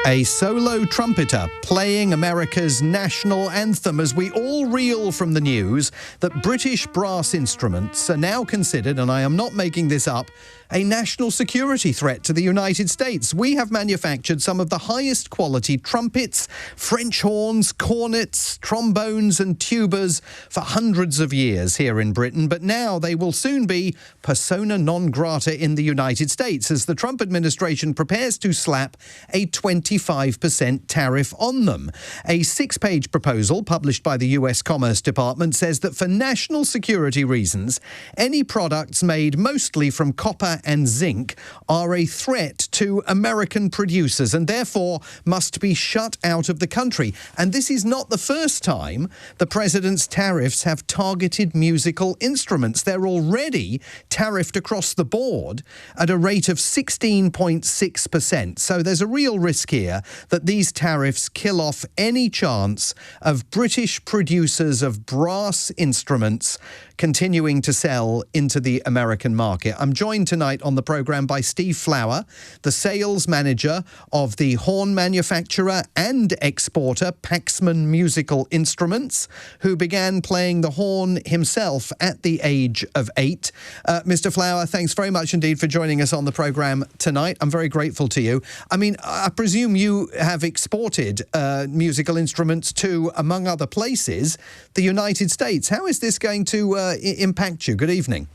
Speaker 5: A solo trumpeter playing America's national anthem as we all reel from the news that British brass instruments are now considered, and I am not making this up, a national security threat to the United States. We have manufactured some of the highest quality trumpets, French horns, cornets, trombones and tubas for hundreds of years here in Britain, but now they will soon be persona non grata in the United States as the Trump administration prepares to slap a 25% tariff on them. A 6-page proposal published by the US Commerce Department says that for national security reasons, any products made mostly from copper and zinc are a threat to American producers and therefore must be shut out of the country. And this is not the first time the president's tariffs have targeted musical instruments. They're already tariffed across the board at a rate of 16.6%. So there's a real risk here that these tariffs kill off any chance of British producers of brass instruments continuing to sell into the American market. I'm joined tonight on the programme by Steve Flower, the sales manager of the horn manufacturer and exporter Paxman Musical Instruments, who began playing the horn himself at the age of 8. Mr. Flower, thanks very much indeed for joining us on the programme tonight. I'm very grateful to you. I mean, I presume you have exported musical instruments to, among other places, the United States. How is this going to impact you? Good evening.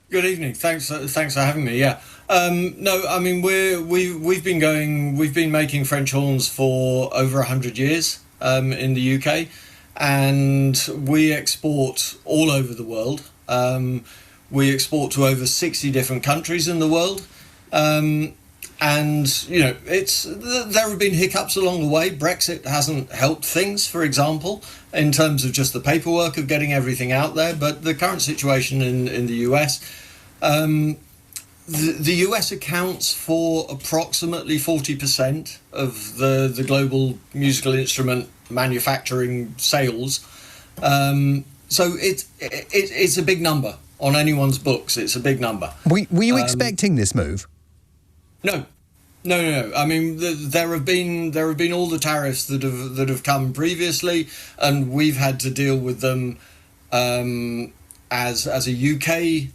Speaker 10: Good evening. Thanks for having me. Yeah. No, I mean we've been making French horns for over 100 years in the UK, and we export all over the world. We export to over 60 different countries in the world. And, you know, there have been hiccups along the way. Brexit hasn't helped things, for example, in terms of just the paperwork of getting everything out there. But the current situation in the US, the US accounts for approximately 40% of the global musical instrument manufacturing sales. So it's a big number on anyone's books. It's a big number.
Speaker 5: Were you expecting this move?
Speaker 10: No. I mean, there have been all the tariffs that have come previously, and we've had to deal with them as a UK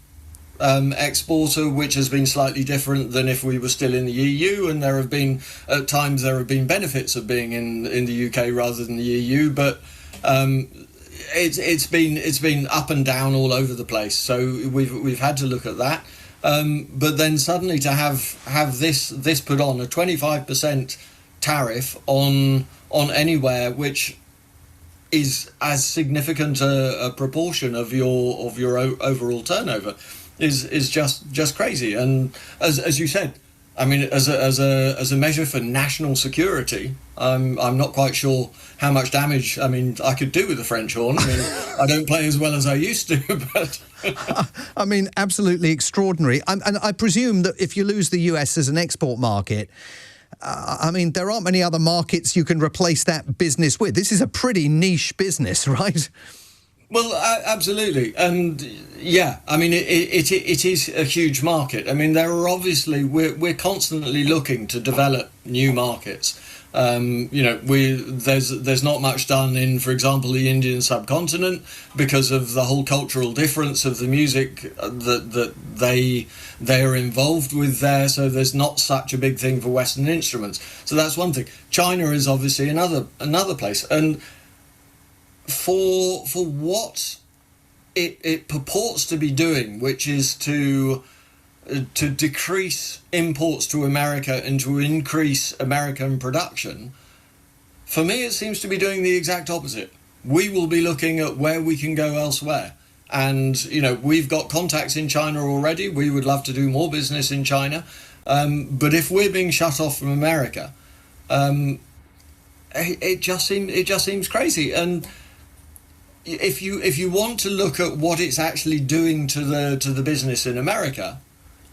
Speaker 10: exporter, which has been slightly different than if we were still in the EU. And there have been at times benefits of being in the UK rather than the EU, but it's been up and down all over the place. So we've had to look at that. But then suddenly to have this put on a 25% tariff on anywhere, which is as significant a proportion of your overall turnover, is just crazy. And as you said, I mean, as a measure for national security, I'm not quite sure how much damage I could do with the French horn. I mean, I don't play as well as I used to, but.
Speaker 5: I mean, absolutely extraordinary. And I presume that if you lose the US as an export market, I mean, there aren't many other markets you can replace that business with. This is a pretty niche business, right?
Speaker 10: Well, absolutely. And yeah, I mean, it is a huge market. I mean, there are obviously, we're constantly looking to develop new markets. You know, there's not much done in, for example, the Indian subcontinent because of the whole cultural difference of the music that they are involved with there. So there's not such a big thing for Western instruments. So that's one thing. China is obviously another place, and for what it purports to be doing, which is to decrease imports to America and to increase American production, for me it seems to be doing the exact opposite. We will be looking at where we can go elsewhere. And, you know, we've got contacts in China already. We would love to do more business in China. But if we're being shut off from America, it just seems crazy. And if you want to look at what it's actually doing to the business in America,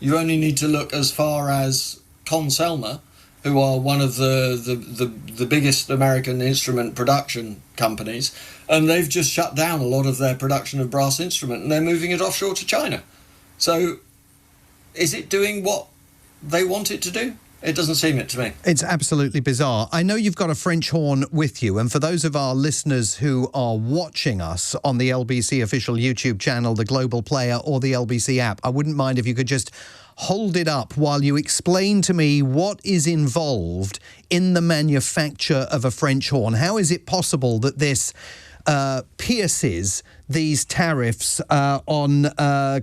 Speaker 10: you only need to look as far as Conn-Selmer, who are one of the biggest American instrument production companies, and they've just shut down a lot of their production of brass instrument, and they're moving it offshore to China. So is it doing what they want it to do? It doesn't seem it to me.
Speaker 5: It's absolutely bizarre. I know you've got a French horn with you, and for those of our listeners who are watching us on the LBC official YouTube channel, the Global Player, or the LBC app, I wouldn't mind if you could just hold it up while you explain to me what is involved in the manufacture of a French horn. How is it possible that this pierces these tariffs on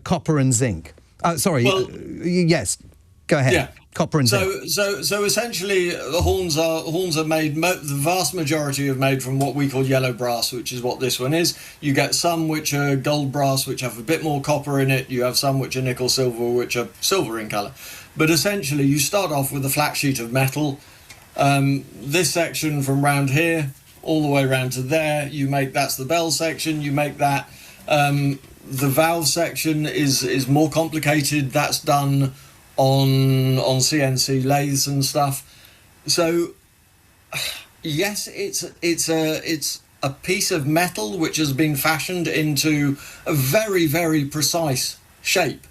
Speaker 5: copper and zinc? Yes, go ahead.
Speaker 10: Yeah.
Speaker 5: Copper and zinc.
Speaker 10: So essentially, the horns are made. The vast majority are made from what we call yellow brass, which is what this one is. You get some which are gold brass, which have a bit more copper in it. You have some which are nickel silver, which are silver in colour. But essentially, you start off with a flat sheet of metal. This section from round here all the way around to there, that's the bell section. You make that. The valve section is more complicated. That's done on CNC lathes and stuff. So yes, it's a piece of metal which has been fashioned into a very, very precise shape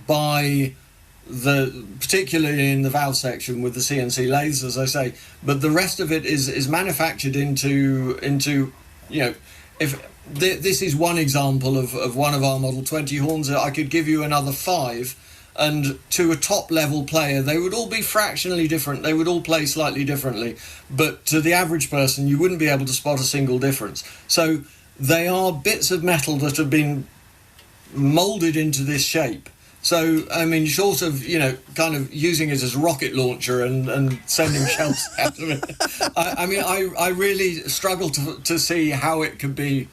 Speaker 10: by particularly in the valve section with the CNC lathes, as I say. But the rest of it is manufactured into if this is one example of one of our Model 20 horns. I could give you another 5. And to a top-level player, they would all be fractionally different. They would all play slightly differently. But to the average person, you wouldn't be able to spot a single difference. So they are bits of metal that have been moulded into this shape. So, I mean, short of, kind of using it as a rocket launcher and sending shells out of it, I really struggle to see how it could be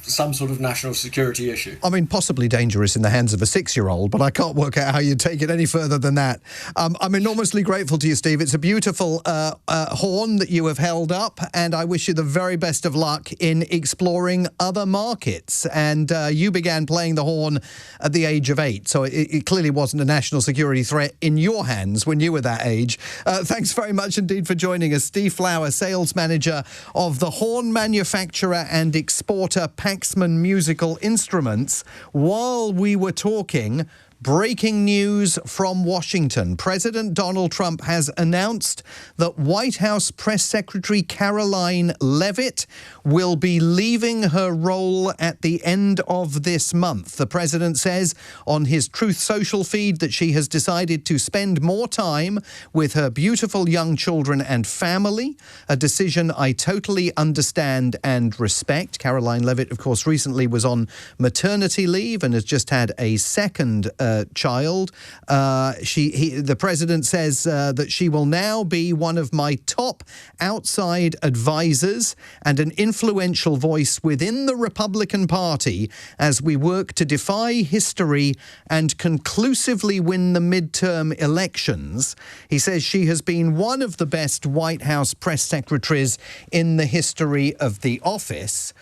Speaker 10: some sort of national security issue.
Speaker 5: I mean, possibly dangerous in the hands of a 6-year-old, but I can't work out how you take it any further than that. I'm enormously grateful to you, Steve. It's a beautiful horn that you have held up, and I wish you the very best of luck in exploring other markets. And you began playing the horn at the age of 8, so it clearly wasn't a national security threat in your hands when you were that age. Thanks very much indeed for joining us. Steve Flower, sales manager of the horn manufacturer and exporter Paxman Musical Instruments. While we were talking, breaking news from Washington. President Donald Trump has announced that White House Press Secretary Caroline Leavitt will be leaving her role at the end of this month. The president says on his Truth Social feed that she has decided to spend more time with her beautiful young children and family, a decision I totally understand and respect. Caroline Leavitt, of course, recently was on maternity leave and has just had a second child. The president says that she will now be one of my top outside advisors and an influential voice within the Republican Party as we work to defy history and conclusively win the midterm elections. He says she has been one of the best White House press secretaries in the history of the office.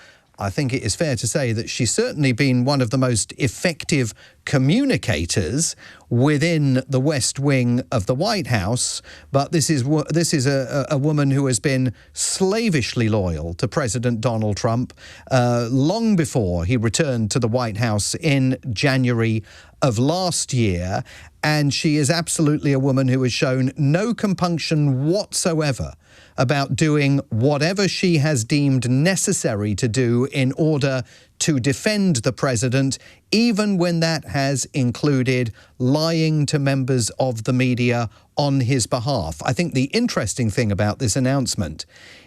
Speaker 5: I think it is fair to say that she's certainly been one of the most effective communicators within the West Wing of the White House. But this is a woman who has been slavishly loyal to President Donald Trump long before he returned to the White House in January of last year. And she is absolutely a woman who has shown no compunction whatsoever about doing whatever she has deemed necessary to do in order to defend the president, even when that has included lying to members of the media on his behalf. I think the interesting thing about this announcement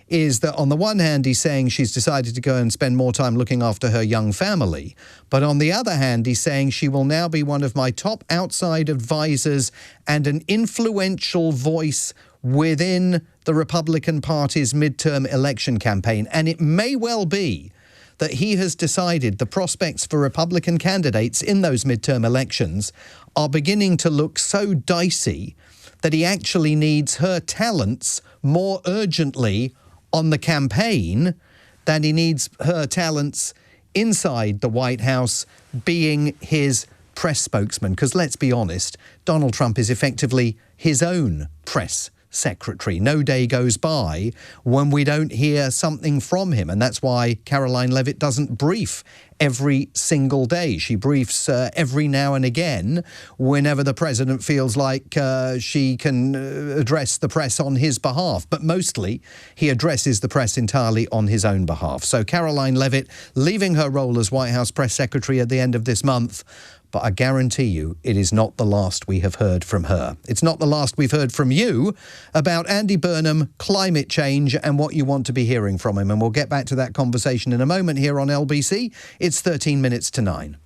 Speaker 5: is that on the one hand, he's saying she's decided to go and spend more time looking after her young family. But on the other hand, he's saying she will now be one of my top outside advisors and an influential voice within the Republican Party's midterm election campaign. And it may well be that he has decided the prospects for Republican candidates in those midterm elections are beginning to look so dicey that he actually needs her talents more urgently on the campaign than he needs her talents inside the White House being his press spokesman. Because let's be honest, Donald Trump is effectively his own press secretary. No day goes by when we don't hear something from him. And that's why Caroline Leavitt doesn't brief every single day. She briefs every now and again whenever the president feels like she can address the press on his behalf. But mostly, he addresses the press entirely on his own behalf. So Caroline Levitt leaving her role as White House press secretary at the end of this month. But I guarantee you it is not the last we have heard from her. It's not the last we've heard from you about Andy Burnham, climate change and what you want to be hearing from him. And we'll get back to that conversation in a moment here on LBC. It's 13 minutes to 9.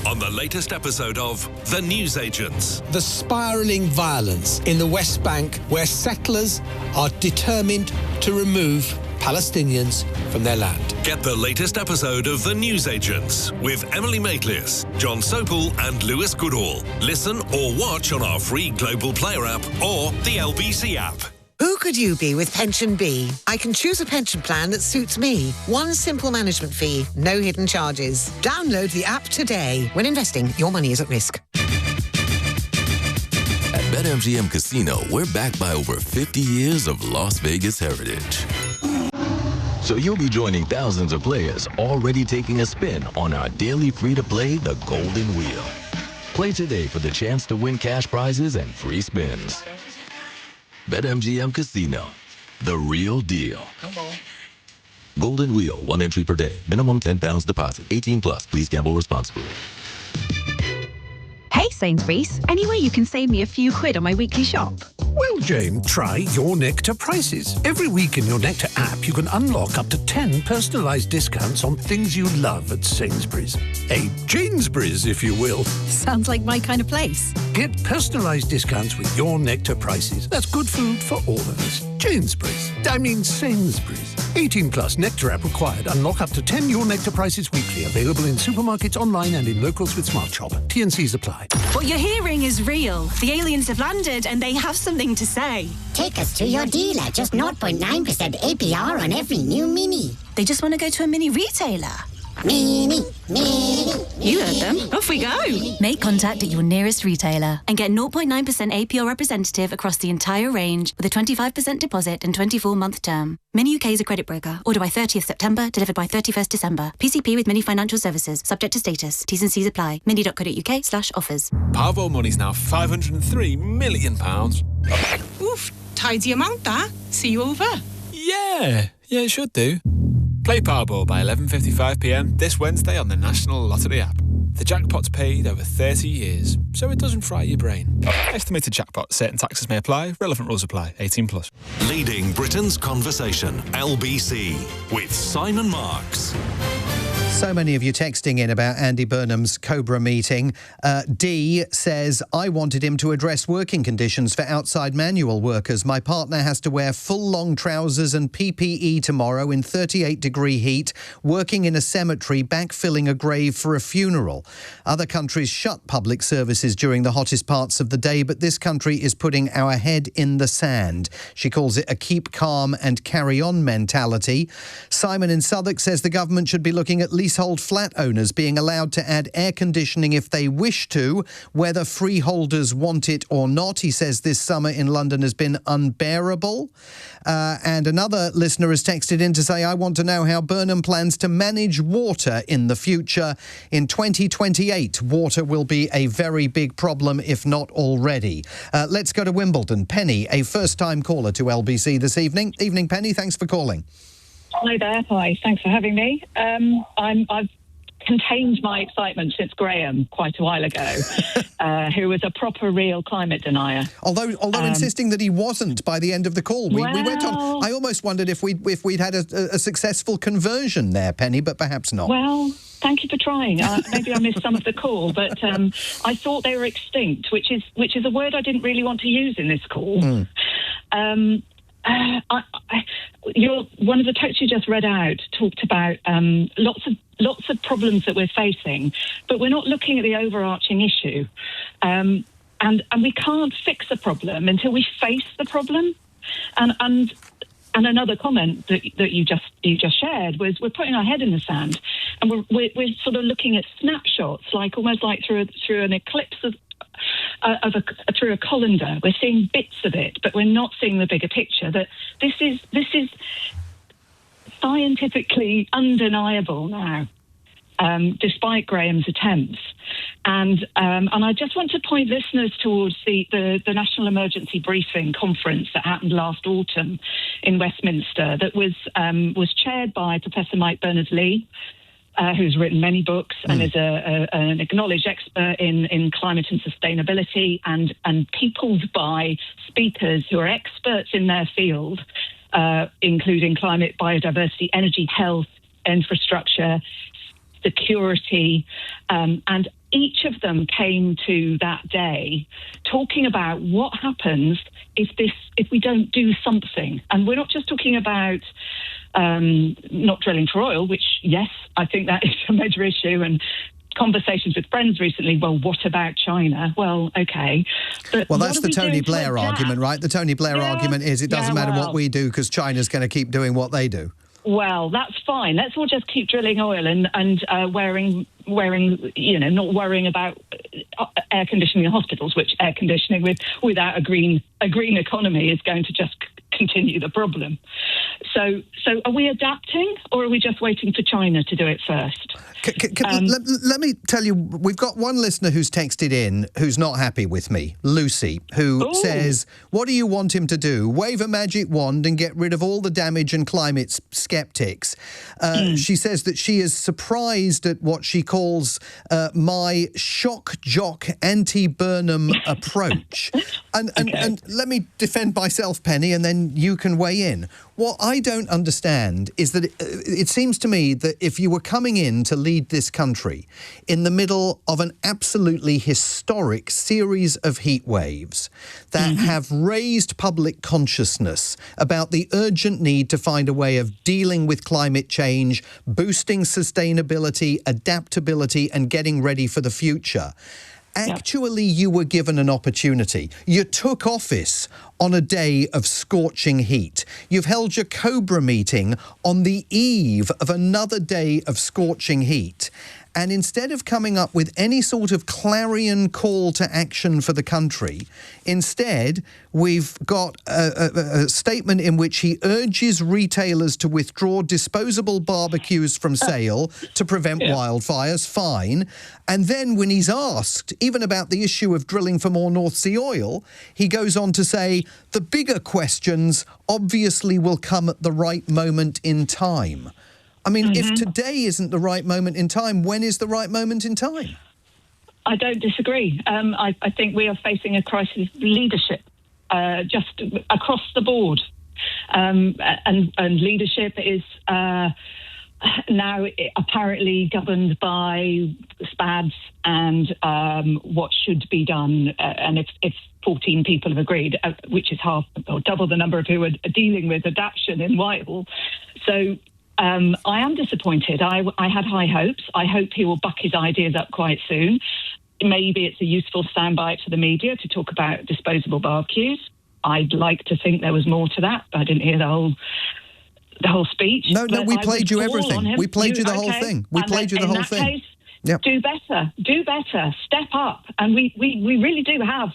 Speaker 4: On the latest episode of The Newsagents.
Speaker 11: The spiralling violence in the West Bank, where settlers are determined to remove Palestinians from their land.
Speaker 4: Get the latest episode of The Newsagents with Emily Maitlis, John Sopel and Lewis Goodall. Listen or watch on our free Global Player app or the LBC app.
Speaker 12: Who could you be with Pension B? I can choose a pension plan that suits me. One simple management fee, no hidden charges. Download the app today. When investing, your money is at risk.
Speaker 14: At BetMGM Casino, we're backed by over 50 years of Las Vegas heritage. So you'll be joining thousands of players already taking a spin on our daily free-to-play The Golden Wheel. Play today for the chance to win cash prizes and free spins. BetMGM Casino, the real deal.
Speaker 12: Come on.
Speaker 14: Golden Wheel, 1 entry per day. Minimum £10 deposit. 18 plus. Please gamble responsibly.
Speaker 22: Hey Sainsbury's, any way you can save me a few quid on my weekly shop?
Speaker 23: Well, Jane, try your Nectar prices. Every week in your Nectar app, you can unlock up to 10 personalised discounts on things you love at Sainsbury's. A Janesbury's, if you will.
Speaker 22: Sounds like my kind of place.
Speaker 23: Get personalised discounts with your Nectar prices. That's good food for all of us. Janesbury's. I mean Sainsbury's. 18 plus Nectar app required. Unlock up to 10 your Nectar prices weekly. Available in supermarkets, online and in locals with Smart Shop. T&Cs apply.
Speaker 22: What you're hearing is real. The aliens have landed and they have something to say.
Speaker 24: Take us to your dealer. Just 0.9% APR on every new Mini.
Speaker 22: They just want to go to a mini retailer.
Speaker 24: Mini.
Speaker 22: You heard them. Off we go. Make contact at your nearest retailer and get 0.9% APR representative across the entire range with a 25% deposit and 24-month term. Mini UK is a credit broker. Order by 30th September, delivered by 31st December. PCP with Mini Financial Services. Subject to status. T's and C's apply. mini.co.uk/offers.
Speaker 25: Powerball money's now £503 million.
Speaker 26: Oof, tidy amount that. See you over.
Speaker 25: Yeah, it should do. Play Powerball by 11:55pm this Wednesday on the National Lottery app. The jackpot's paid over 30 years, so it doesn't fry your brain. Estimated jackpot. Certain taxes may apply. Relevant rules apply. 18 plus.
Speaker 4: Leading Britain's conversation, LBC, with Simon Marks.
Speaker 5: So many of you texting in about Andy Burnham's Cobra meeting. D says, I wanted him to address working conditions for outside manual workers. My partner has to wear full long trousers and PPE tomorrow in 38-degree heat, working in a cemetery, backfilling a grave for a funeral. Other countries shut public services during the hottest parts of the day, but this country is putting our head in the sand. She calls it a keep calm and carry on mentality. Simon in Southwark says the government should be looking at leasehold flat owners being allowed to add air conditioning if they wish to, whether freeholders want it or not. He says this summer in London has been unbearable. And another listener has texted in to say, I want to know how Burnham plans to manage water in the future. In 2028, water will be a very big problem, if not already. Let's go to Wimbledon. Penny, a first-time caller to LBC this evening. Evening, Penny. Thanks for calling.
Speaker 27: Hi there. Hi. Thanks for having me. I've contained my excitement since Graham quite a while ago, who was a proper, real climate denier.
Speaker 5: Although insisting that he wasn't by the end of the call. We went on. I almost wondered if we'd had a successful conversion there, Penny, but perhaps not.
Speaker 27: Well, thank you for trying. Maybe I missed some of the call, but I thought they were extinct, which is a word I didn't really want to use in this call. One of the texts you just read out talked about lots of problems that we're facing, but we're not looking at the overarching issue, and we can't fix the problem until we face the problem. And another comment that you just shared was we're putting our head in the sand, and we're sort of looking at snapshots, almost like through an eclipse through a colander. We're seeing bits of it, but we're not seeing the bigger picture. That this is scientifically undeniable now. despite Graham's attempts. And I just want to point listeners towards the National Emergency Briefing Conference that happened last autumn in Westminster that was chaired by Professor Mike Berners-Lee, who's written many books and is an acknowledged expert in climate and sustainability, and peopled by speakers who are experts in their field, including climate, biodiversity, energy, health, infrastructure, security, and each of them came to that day talking about what happens if we don't do something. And we're not just talking about not drilling for oil, which, yes, I think that is a major issue, and conversations with friends recently, well, what about China? Well, okay. But
Speaker 5: well, that's the Tony Blair argument, right? The Tony Blair argument is it doesn't matter what we do because China's going to keep doing what they do.
Speaker 27: Well, that's fine. Let's all just keep drilling oil and wearing, not worrying about air conditioning in hospitals, which air conditioning without a green economy is going to just continue the problem. So are we adapting, or are we just waiting for China to do it first?
Speaker 5: Let me tell you, we've got one listener who's texted in who's not happy with me, Lucy, who says, what do you want him to do? Wave a magic wand and get rid of all the damage and climate skeptics. She says that she is surprised at what she calls my shock jock anti-Burnham approach. And let me defend myself, Penny, and then you can weigh in. What I don't understand is that it seems to me that if you were coming in to lead this country in the middle of an absolutely historic series of heat waves that have raised public consciousness about the urgent need to find a way of dealing with climate change, boosting sustainability, adaptability, and getting ready for the future, actually, you were given an opportunity. You took office on a day of scorching heat. You've held your Cobra meeting on the eve of another day of scorching heat. And instead of coming up with any sort of clarion call to action for the country, instead, we've got a statement in which he urges retailers to withdraw disposable barbecues from sale to prevent wildfires. Fine. And then when he's asked, even about the issue of drilling for more North Sea oil, he goes on to say, the bigger questions obviously will come at the right moment in time. I mean, if today isn't the right moment in time, when is the right moment in time?
Speaker 27: I don't disagree. I think we are facing a crisis of leadership just across the board. And leadership is now apparently governed by SPADs and what should be done. And if 14 people have agreed, which is half or double the number of who are dealing with adaptation in Whitehall. So I am disappointed. I had high hopes. I hope he will buck his ideas up quite soon. Maybe it's a useful soundbite for the media to talk about disposable barbecues. I'd like to think there was more to that. I didn't hear the whole speech.
Speaker 5: No, we played you everything. We played you the whole thing. We played you the whole thing.
Speaker 27: Case, do better, step up. And we really do have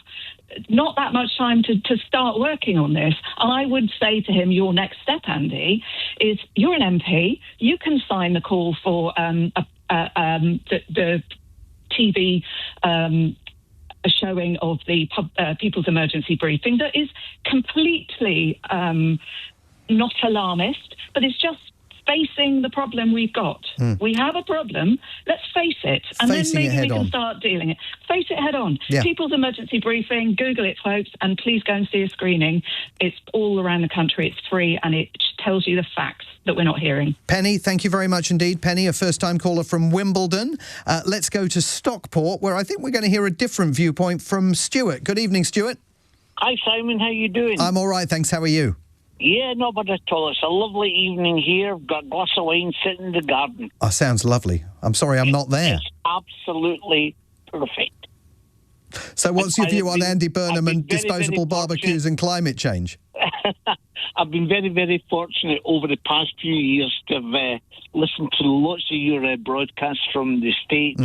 Speaker 27: not that much time to start working on this. I would say to him, your next step, Andy, is you're an MP. You can sign the call for the TV a showing of the People's Emergency Briefing that is completely not alarmist, but it's just facing the problem we've got. We have a problem. Let's face it. And
Speaker 5: Facing
Speaker 27: then maybe we can
Speaker 5: on.
Speaker 27: start dealing it. Face it head on.
Speaker 5: Yeah.
Speaker 27: People's Emergency Briefing. Google it, folks, and please go and see a screening. It's all around the country. It's free, and it tells you the facts that we're not hearing.
Speaker 5: Penny, thank you very much indeed. Penny, a first-time caller from Wimbledon. Let's go to Stockport, where I think we're going to hear a different viewpoint from Stuart. Good evening, Stuart.
Speaker 1: Hi, Simon. How you doing?
Speaker 5: I'm all right, thanks. How are you?
Speaker 1: Yeah, not bad at all. It's a lovely evening here. I've got a glass of wine sitting in the garden.
Speaker 5: Oh, sounds lovely. I'm sorry I'm not there.
Speaker 1: It's absolutely perfect.
Speaker 5: So what's your view on Andy Burnham and disposable barbecues and climate change?
Speaker 1: I've been very, very fortunate over the past few years to have listened to lots of your broadcasts from the States,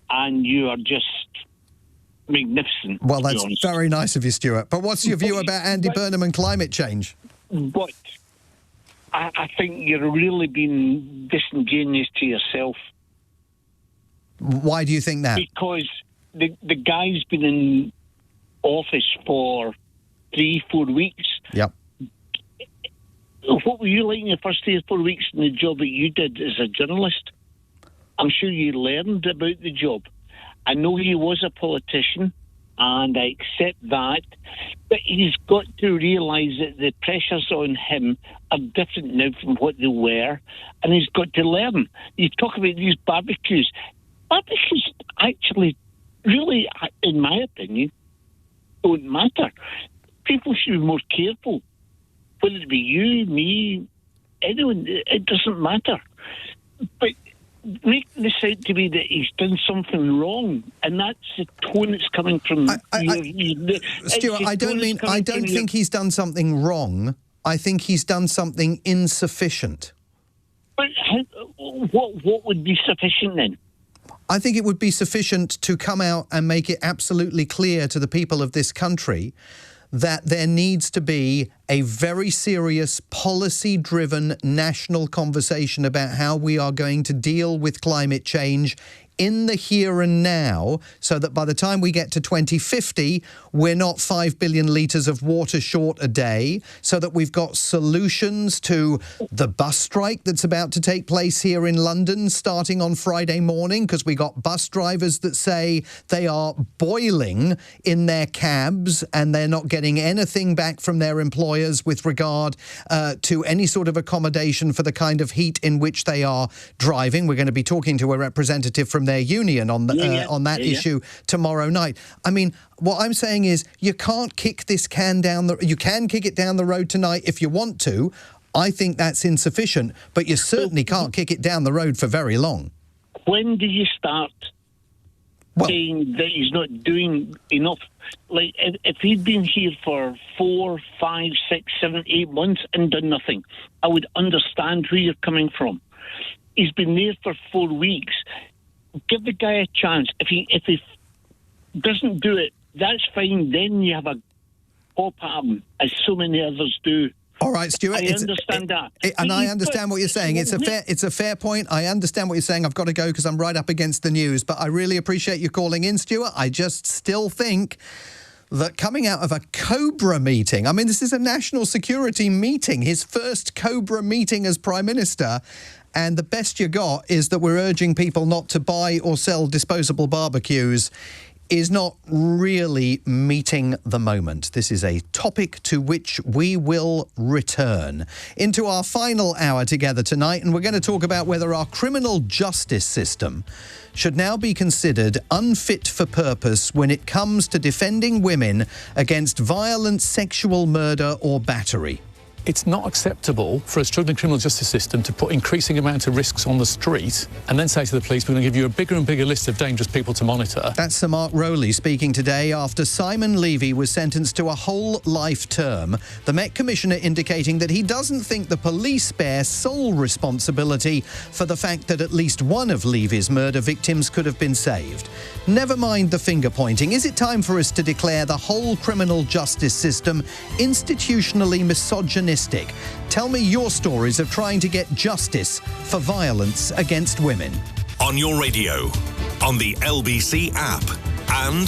Speaker 1: and you are just magnificent.
Speaker 5: Well, that's very nice of you, Stuart. But what's your view about Andy Burnham and climate change?
Speaker 1: But I think you're really being disingenuous to yourself.
Speaker 5: Why do you think that?
Speaker 1: Because the guy's been in office for 3-4 weeks.
Speaker 5: Yep.
Speaker 1: What were you like in the first 3 or 4 weeks in the job that you did as a journalist? I'm sure you learned about the job. I know he was a politician, and I accept that, but he's got to realise that the pressures on him are different now from what they were, and he's got to learn. You talk about these barbecues. Barbecues actually, really, in my opinion, don't matter. People should be more careful. Whether it be you, me, anyone, it doesn't matter. But make this out to be that he's done something wrong, and that's the tone that's coming from.
Speaker 5: Stuart, I don't think he's done something wrong. I think he's done something insufficient.
Speaker 1: But what would be sufficient then?
Speaker 5: I think it would be sufficient to come out and make it absolutely clear to the people of this country that there needs to be a very serious policy-driven national conversation about how we are going to deal with climate change in the here and now, so that by the time we get to 2050, we're not 5 billion litres of water short a day, so that we've got solutions to the bus strike that's about to take place here in London starting on Friday morning, because we got bus drivers that say they are boiling in their cabs and they're not getting anything back from their employers with regard to any sort of accommodation for the kind of heat in which they are driving. We're going to be talking to a representative from their union on that issue tomorrow night. I mean, what I'm saying is you can't kick this can down you can kick it down the road tonight if you want to. I think that's insufficient, but you certainly can't kick it down the road for very long.
Speaker 1: When do you start saying that he's not doing enough? Like, if he'd been here for 4, 5, 6, 7, 8 months and done nothing, I would understand where you're coming from. He's been there for 4 weeks. Give the guy a chance. If he doesn't do it, that's fine. Then you have a pop at him, as so many others do.
Speaker 5: All right, Stuart.
Speaker 1: I understand that.
Speaker 5: I understand what you're saying. It's a fair point. I understand what you're saying. I've got to go because I'm right up against the news. But I really appreciate you calling in, Stuart. I just still think that coming out of a Cobra meeting, I mean, this is a national security meeting, his first Cobra meeting as Prime Minister, and the best you got is that we're urging people not to buy or sell disposable barbecues, is not really meeting the moment. This is a topic to which we will return into our final hour together tonight, and we're going to talk about whether our criminal justice system should now be considered unfit for purpose when it comes to defending women against violent sexual murder or battery.
Speaker 2: It's not acceptable for a struggling criminal justice system to put increasing amount of risks on the street and then say to the police, we're going to give you a bigger and bigger list of dangerous people to monitor.
Speaker 5: That's Sir Mark Rowley speaking today after Simon Levy was sentenced to a whole life term. The Met Commissioner indicating that he doesn't think the police bear sole responsibility for the fact that at least one of Levy's murder victims could have been saved. Never mind the finger-pointing. Is it time for us to declare the whole criminal justice system institutionally misogynistic? Tell me your stories of trying to get justice for violence against women.
Speaker 4: On your radio, on the LBC app, and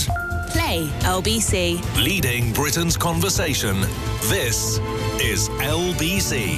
Speaker 22: Play LBC.
Speaker 4: Leading Britain's conversation. This is LBC.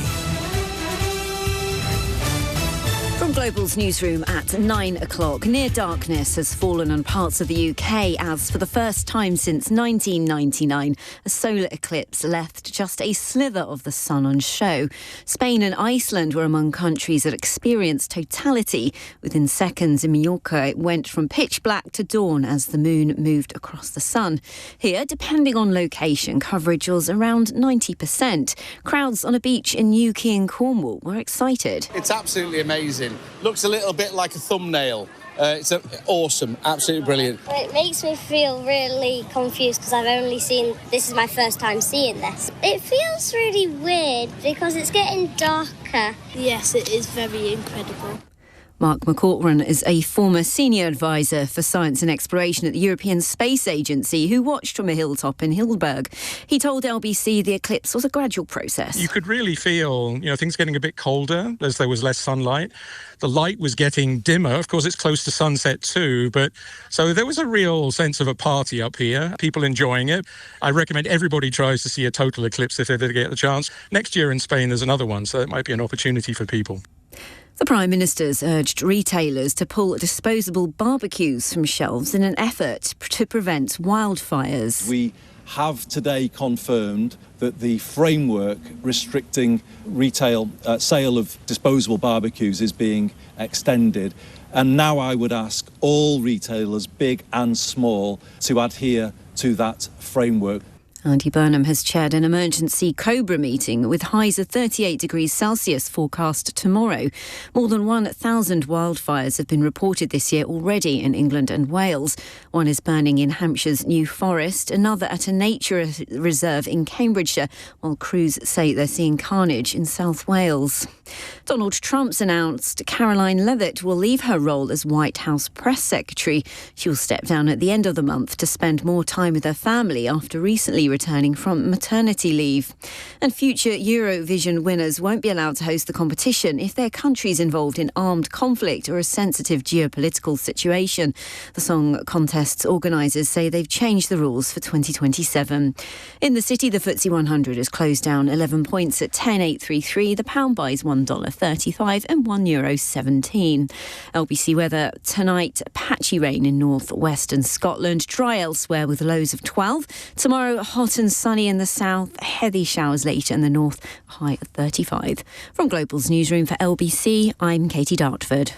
Speaker 13: From Global's newsroom at 9 o'clock, near darkness has fallen on parts of the UK as, for the first time since 1999, a solar eclipse left just a slither of the sun on show. Spain and Iceland were among countries that experienced totality. Within seconds in Mallorca, it went from pitch black to dawn as the moon moved across the sun. Here, depending on location, coverage was around 90%. Crowds on a beach in Newquay in Cornwall were excited.
Speaker 3: It's absolutely amazing. Looks a little bit like a thumbnail. It's awesome, absolutely brilliant.
Speaker 6: It makes me feel really confused because I've only seen, this is my first time seeing this. It feels really weird because it's getting darker.
Speaker 9: Yes, it is very incredible.
Speaker 13: Mark McCaughrean is a former senior advisor for science and exploration at the European Space Agency who watched from a hilltop in Hilberg. He told LBC the eclipse was a gradual process.
Speaker 7: You could really feel, things getting a bit colder as there was less sunlight. The light was getting dimmer. Of course, it's close to sunset too, but so there was a real sense of a party up here, people enjoying it. I recommend everybody tries to see a total eclipse if they ever get the chance. Next year in Spain, there's another one, so it might be an opportunity for people.
Speaker 13: The Prime Minister's urged retailers to pull disposable barbecues from shelves in an effort to prevent wildfires.
Speaker 9: We have today confirmed that the framework restricting retail sale of disposable barbecues is being extended. And now I would ask all retailers, big and small, to adhere to that framework.
Speaker 13: Andy Burnham has chaired an emergency COBRA meeting with highs of 38 degrees Celsius forecast tomorrow. More than 1,000 wildfires have been reported this year already in England and Wales. One is burning in Hampshire's New Forest, another at a nature reserve in Cambridgeshire, while crews say they're seeing carnage in South Wales. Donald Trump's announced Caroline Leavitt will leave her role as White House press secretary. She will step down at the end of the month to spend more time with her family after recently returning from maternity leave. And future Eurovision winners won't be allowed to host the competition if their country's involved in armed conflict or a sensitive geopolitical situation. The song contest's organisers say they've changed the rules for 2027. In the city, the FTSE 100 has closed down 11 points at 10,833. The pound buys $1.35 and €1.17. LBC weather tonight, patchy rain in north-western Scotland, dry elsewhere with lows of 12. Tomorrow, hot and sunny in the south, heavy showers later in the north, high at 35. From Global's newsroom for LBC, I'm Katie Dartford.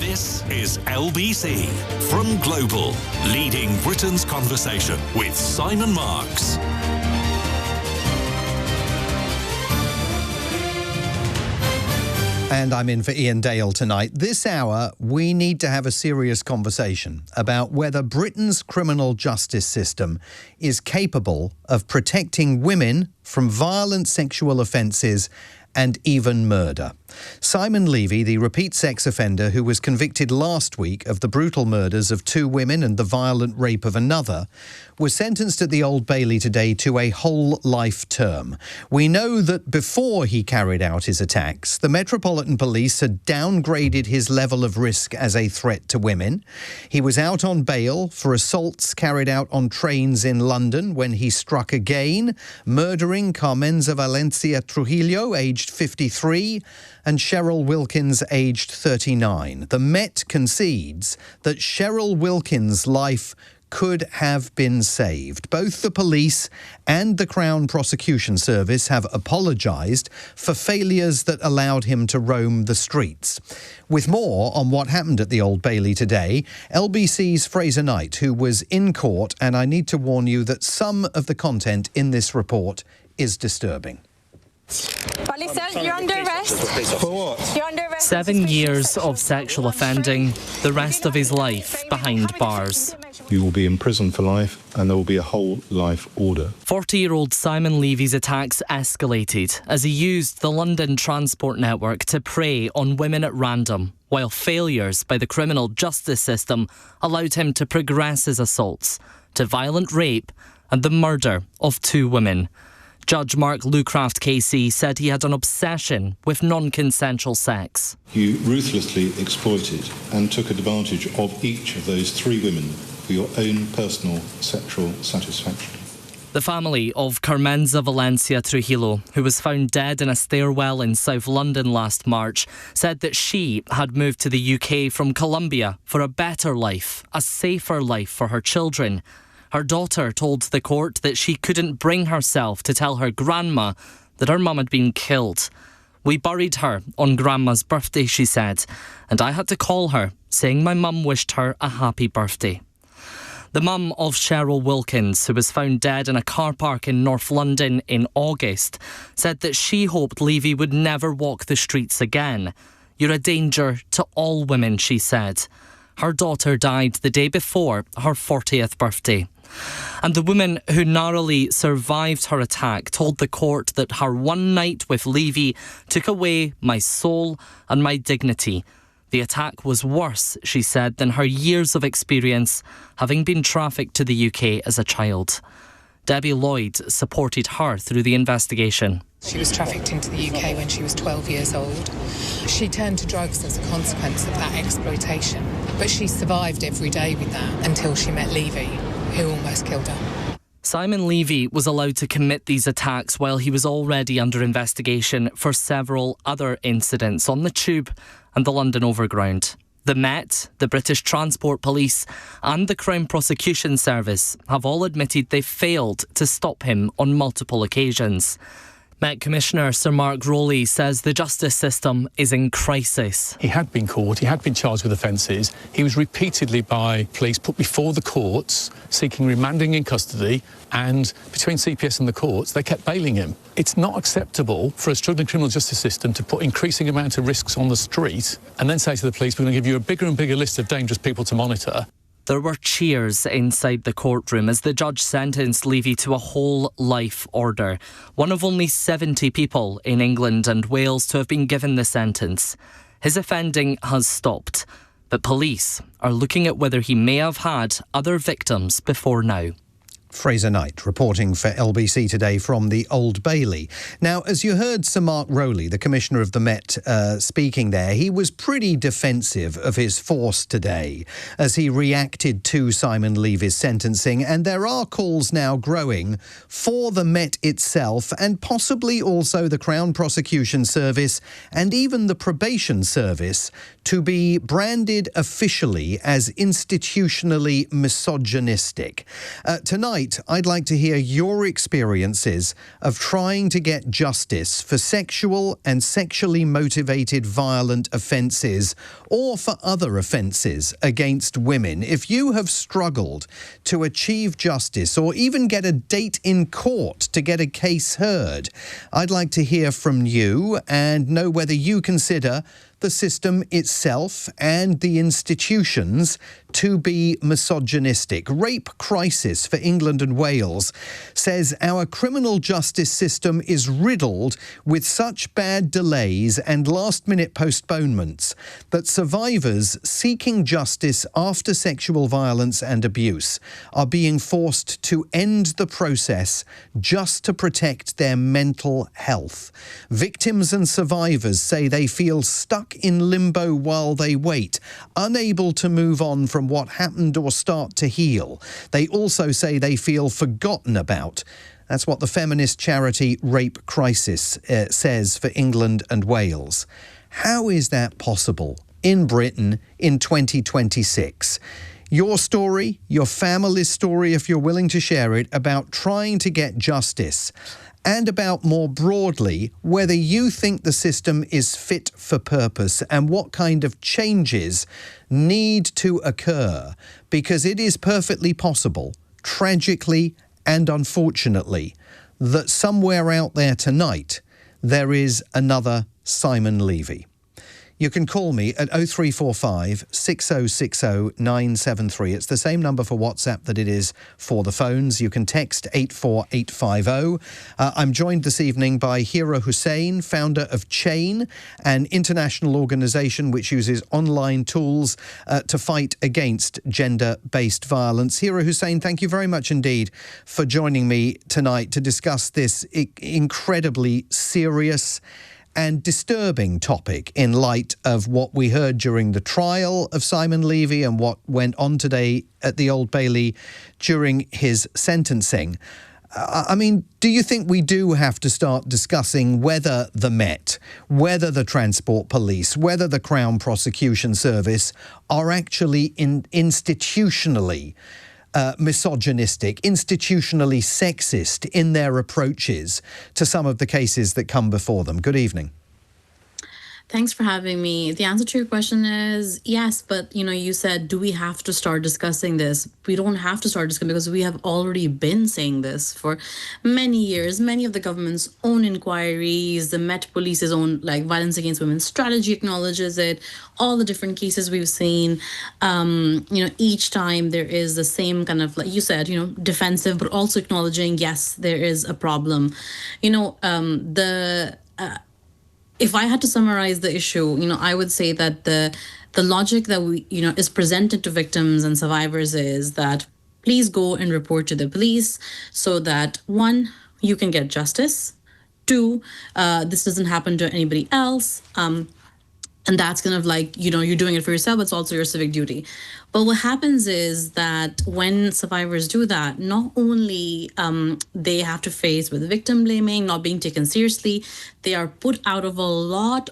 Speaker 4: This is LBC from Global, leading Britain's conversation with Simon Marks.
Speaker 5: And I'm in for Ian Dale tonight. This hour, we need to have a serious conversation about whether Britain's criminal justice system is capable of protecting women from violent sexual offences and even murder. Simon Levy, the repeat sex offender who was convicted last week of the brutal murders of 2 women and the violent rape of another, was sentenced at the Old Bailey today to a whole life term. We know that before he carried out his attacks, the Metropolitan Police had downgraded his level of risk as a threat to women. He was out on bail for assaults carried out on trains in London when he struck again, murdering Carmenza Valencia Trujillo, aged 53, and Cheryl Wilkins, aged 39. The Met concedes that Cheryl Wilkins' life could have been saved. Both the police and the Crown Prosecution Service have apologised for failures that allowed him to roam the streets. With more on what happened at the Old Bailey today, LBC's Fraser Knight, who was in court, and I need to warn you that some of the content in this report is disturbing.
Speaker 15: But listen, you're under arrest.
Speaker 9: For what?
Speaker 15: You're under arrest.
Speaker 16: 7 years of sexual offending, the rest of his life behind bars.
Speaker 17: You will be in prison for life and there will be a whole life order.
Speaker 16: 40-year-old Simon Levy's attacks escalated as he used the London transport network to prey on women at random, while failures by the criminal justice system allowed him to progress his assaults to violent rape and the murder of 2 women. Judge Mark Lucraft KC said he had an obsession with non-consensual sex.
Speaker 17: You ruthlessly exploited and took advantage of each of those 3 women for your own personal sexual satisfaction.
Speaker 16: The family of Carmenza Valencia Trujillo, who was found dead in a stairwell in South London last March, said that she had moved to the UK from Colombia for a better life, a safer life for her children. Her daughter told the court that she couldn't bring herself to tell her grandma that her mum had been killed. We buried her on grandma's birthday, she said, and I had to call her, saying my mum wished her a happy birthday. The mum of Cheryl Wilkins, who was found dead in a car park in North London in August, said that she hoped Levy would never walk the streets again. You're a danger to all women, she said. Her daughter died the day before her 40th birthday. And the woman who narrowly survived her attack told the court that her one night with Levy took away my soul and my dignity. The attack was worse, she said, than her years of experience having been trafficked to the UK as a child. Debbie Lloyd supported her through the investigation.
Speaker 8: She was trafficked into the UK when she was 12 years old. She turned to drugs as a consequence of that exploitation, but she survived every day with that until she met Levy, who almost killed her.
Speaker 16: Simon Levy was allowed to commit these attacks while he was already under investigation for several other incidents on the Tube and the London Overground. The Met, the British Transport Police and the Crown Prosecution Service have all admitted they failed to stop him on multiple occasions. Met Commissioner Sir Mark Rowley says the justice system is in crisis.
Speaker 2: He had been caught, he had been charged with offences. He was repeatedly by police put before the courts, seeking remanding in custody, and between CPS and the courts, they kept bailing him. It's not acceptable for a struggling criminal justice system to put increasing amount of risks on the street and then say to the police, we're going to give you a bigger and bigger list of dangerous people to monitor.
Speaker 16: There were cheers inside the courtroom as the judge sentenced Levy to a whole life order, one of only 70 people in England and Wales to have been given the sentence. His offending has stopped, but police are looking at whether he may have had other victims before now.
Speaker 5: Fraser Knight reporting for LBC today from the Old Bailey. Now, as you heard Sir Mark Rowley, the Commissioner of the Met, speaking there, he was pretty defensive of his force today as he reacted to Simon Levy's sentencing, and there are calls now growing for the Met itself and possibly also the Crown Prosecution Service and even the Probation Service to be branded officially as institutionally misogynistic. Tonight, I'd like to hear your experiences of trying to get justice for sexual and sexually motivated violent offences or for other offences against women. If you have struggled to achieve justice or even get a date in court to get a case heard, I'd like to hear from you and know whether you consider the system itself and the institutions to be misogynistic. Rape Crisis for England and Wales says our criminal justice system is riddled with such bad delays and last-minute postponements that survivors seeking justice after sexual violence and abuse are being forced to end the process just to protect their mental health. Victims and survivors say they feel stuck in limbo while they wait, unable to move on from what happened or start to heal. They also say they feel forgotten about. That's what the feminist charity Rape Crisis says for England and Wales. How is that possible in Britain in 2026? Your story, your family's story, if you're willing to share it, about trying to get justice, and about more broadly whether you think the system is fit for purpose and what kind of changes need to occur, because it is perfectly possible, tragically and unfortunately, that somewhere out there tonight there is another Simon Levy. You can call me at 0345 6060 973. It's the same number for WhatsApp that it is for the phones. You can text 84850. I'm joined this evening by Hira Hussain, founder of Chain, an international organisation which uses online tools to fight against gender-based violence. Hira Hussain, thank you very much indeed for joining me tonight to discuss this incredibly serious and disturbing topic in light of what we heard during the trial of Simon Levy and what went on today at the Old Bailey during his sentencing. I mean, do you think we do have to start discussing whether the Met, whether the Transport Police, whether the Crown Prosecution Service are actually institutionally misogynistic, institutionally sexist in their approaches to some of the cases that come before them? Good evening.
Speaker 10: Thanks for having me. The answer to your question is yes, but you said, do we have to start discussing this? We don't have to start discussing because we have already been saying this for many years. Many of the government's own inquiries, the Met Police's own violence against women strategy acknowledges it. All the different cases we've seen, each time there is the same kind of, like you said, defensive, but also acknowledging, yes, there is a problem. If I had to summarize the issue, I would say that the logic that is presented to victims and survivors is that please go and report to the police so that 1, you can get justice, 2, this doesn't happen to anybody else. And that's kind of you're doing it for yourself, it's also your civic duty. But what happens is that when survivors do that, not only they have to face with victim blaming, not being taken seriously, they are put out of a lot